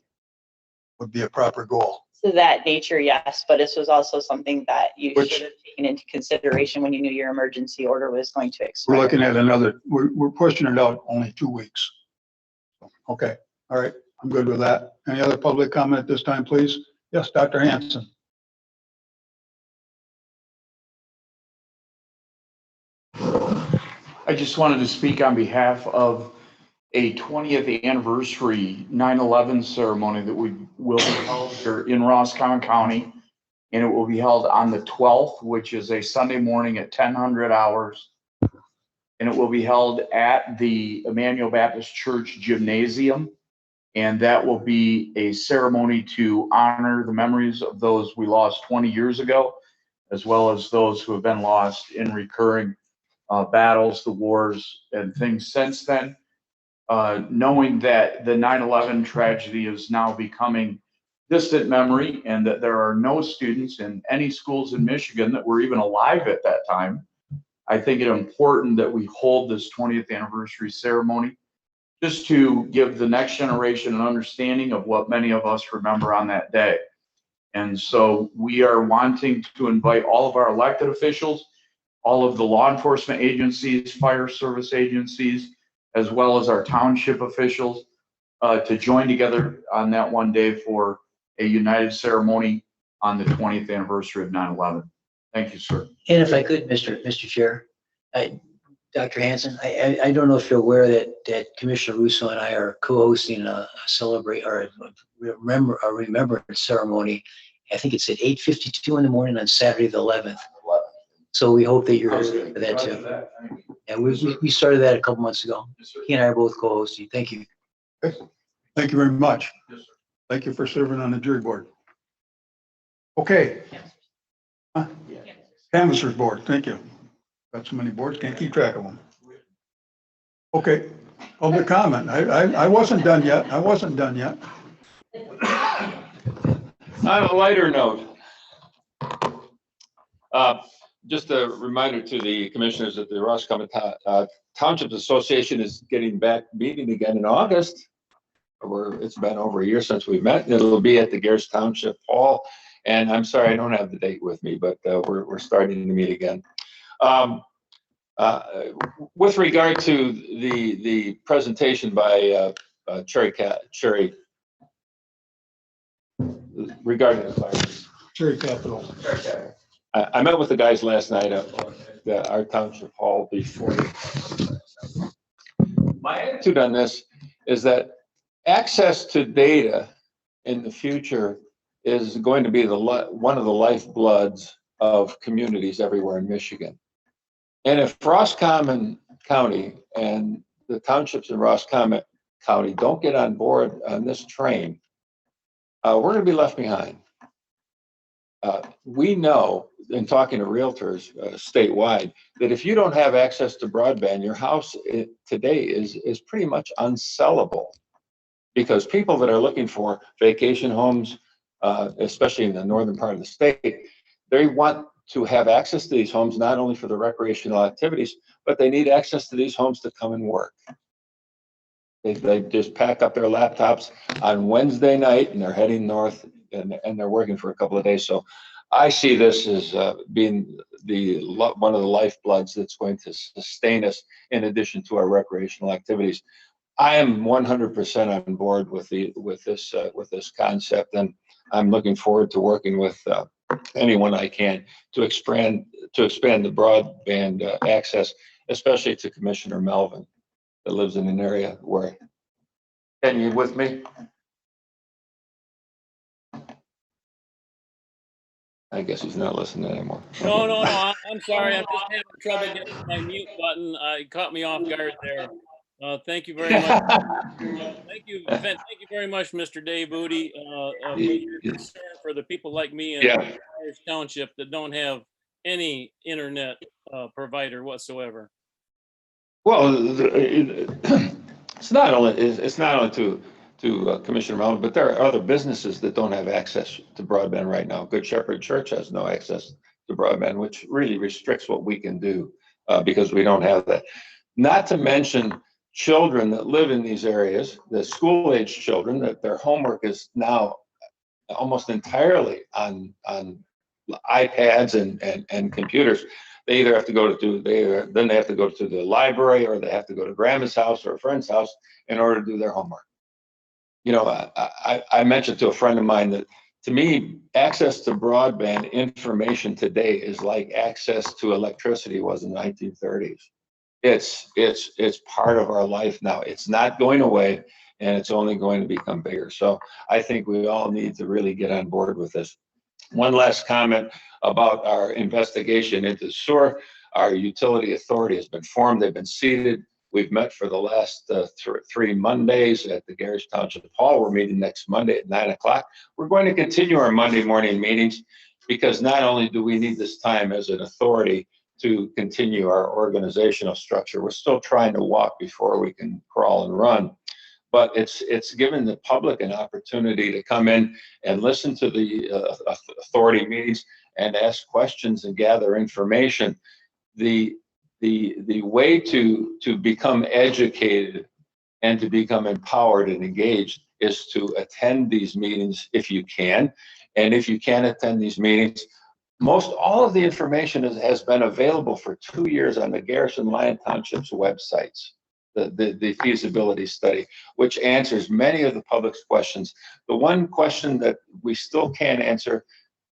Would be a proper goal. To that nature, yes, but this was also something that you Which- should have taken into consideration when you knew your emergency order was going to expire. We're looking at another, we're pushing it out only 2 weeks. Okay, all right, I'm good with that. Any other public comment at this time, please? Yes, Dr. Hanson. I just wanted to speak on behalf of a 20th anniversary 9/11 ceremony that we will be held here in Roscommon County. And it will be held on the 12th, which is a Sunday morning at 1000 hours. And it will be held at the Emmanuel Baptist Church Gymnasium. And that will be a ceremony to honor the memories of those we lost 20 years ago, as well as those who have been lost in recurring battles, the wars, and things since then. Knowing that the 9/11 tragedy is now becoming distant memory and that there are no students in any schools in Michigan that were even alive at that time, I think it important that we hold this 20th anniversary ceremony just to give the next generation an understanding of what many of us remember on that day. And so we are wanting to invite all of our elected officials, all of the law enforcement agencies, fire service agencies, as well as our township officials to join together on that one day for a united ceremony on the 20th anniversary of 9/11. Thank you, sir. And if I could, Mr. Chair, Dr. Hanson, I don't know if you're aware that Commissioner Russo and I are co-hosting a celebrate or a remembrance ceremony. I think it's at 8:52 in the morning on Saturday, the 11th. So we hope that you're here for that too. And we started that a couple months ago. He and I are both co-hosting. Thank you. Thank you very much. Thank you for serving on the jury board. Okay. Huh? Canvassers board, thank you. Got so many boards, can't keep track of them. Okay, public comment. I wasn't done yet. On a lighter note, just a reminder to the commissioners that the Roscommon Township Association is getting back meeting again in August. It's been over a year since we've met. It'll be at the Gears Township Hall. And I'm sorry, I don't have the date with me, but we're starting to meet again. With regard to the presentation by Cherry regarding the fire. Cherry Capital. I met with the guys last night at our township hall before. My attitude on this is that access to data in the future is going to be one of the lifebloods of communities everywhere in Michigan. And if Roscommon County and the townships in Roscommon County don't get on board on this train, we're going to be left behind. We know, in talking to realtors statewide, that if you don't have access to broadband, your house today is pretty much unsellable, because people that are looking for vacation homes, especially in the northern part of the state, they want to have access to these homes not only for the recreational activities, but they need access to these homes to come and work. They just pack up their laptops on Wednesday night and they're heading north and they're working for a couple of days. So I see this as being one of the lifebloods that's going to sustain us in addition to our recreational activities. I am 100% on board with this concept, and I'm looking forward to working with anyone I can to expand the broadband access, especially to Commissioner Melvin that lives in an area where. Can you with me? I guess he's not listening anymore. No. I'm sorry. I'm just having trouble getting my mute button. It caught me off guard there. Thank you very much. Thank you very much, Mr. Dave Booty, for your concern for the people like me in Irish Township that don't have any internet provider whatsoever. Well, it's not only to Commissioner Mellon, but there are other businesses that don't have access to broadband right now. Good Shepherd Church has no access to broadband, which really restricts what we can do because we don't have that. Not to mention children that live in these areas, the school-age children, that their homework is now almost entirely on iPads and computers. They either have to go to then they have to go to the library, or they have to go to grandma's house or a friend's house in order to do their homework. You know, I mentioned to a friend of mine that, to me, access to broadband information today is like access to electricity was in the 1930s. It's part of our life now. It's not going away, and it's only going to become bigger. So I think we all need to really get on board with this. One last comment about our investigation into sewer. Our utility authority has been formed. They've been seated. We've met for the last 3 Mondays at the Garrish Township Hall. We're meeting next Monday at 9 o'clock. We're going to continue our Monday morning meetings, because not only do we need this time as an authority to continue our organizational structure, we're still trying to walk before we can crawl and run. But it's given the public an opportunity to come in and listen to the authority meetings and ask questions and gather information. The way to become educated and to become empowered and engaged is to attend these meetings if you can. And if you can't attend these meetings, most all of the information has been available for 2 years on the Garrison Lyon Township's websites. The feasibility study, which answers many of the public's questions. The one question that we still can't answer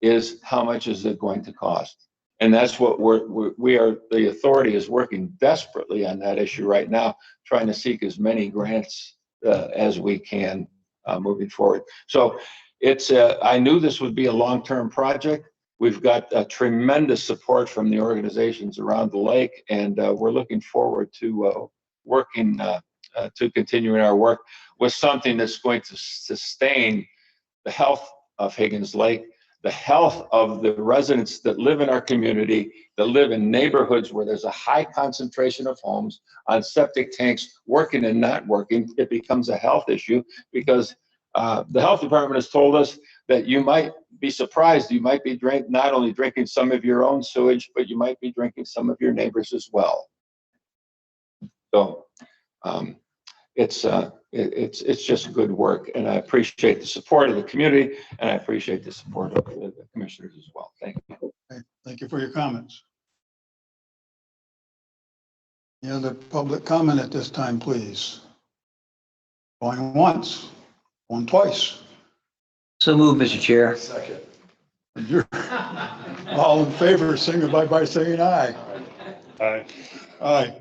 is, how much is it going to cost? And that's what the authority is working desperately on that issue right now, trying to seek as many grants as we can moving forward. So I knew this would be a long-term project. We've got tremendous support from the organizations around the lake, and we're looking forward to working to continuing our work with something that's going to sustain the health of Higgins Lake, the health of the residents that live in our community, that live in neighborhoods where there's a high concentration of homes on septic tanks working and not working. It becomes a health issue, because the health department has told us that you might be surprised. You might be not only drinking some of your own sewage, but you might be drinking some of your neighbors as well. So it's just good work, and I appreciate the support of the community, and I appreciate the support of the commissioners as well. Thank you. Thank you for your comments. Any other public comment at this time, please? Going once, going twice. So move, Mr. Chair. Second. You're all in favor, signify by saying aye. Aye. Aye.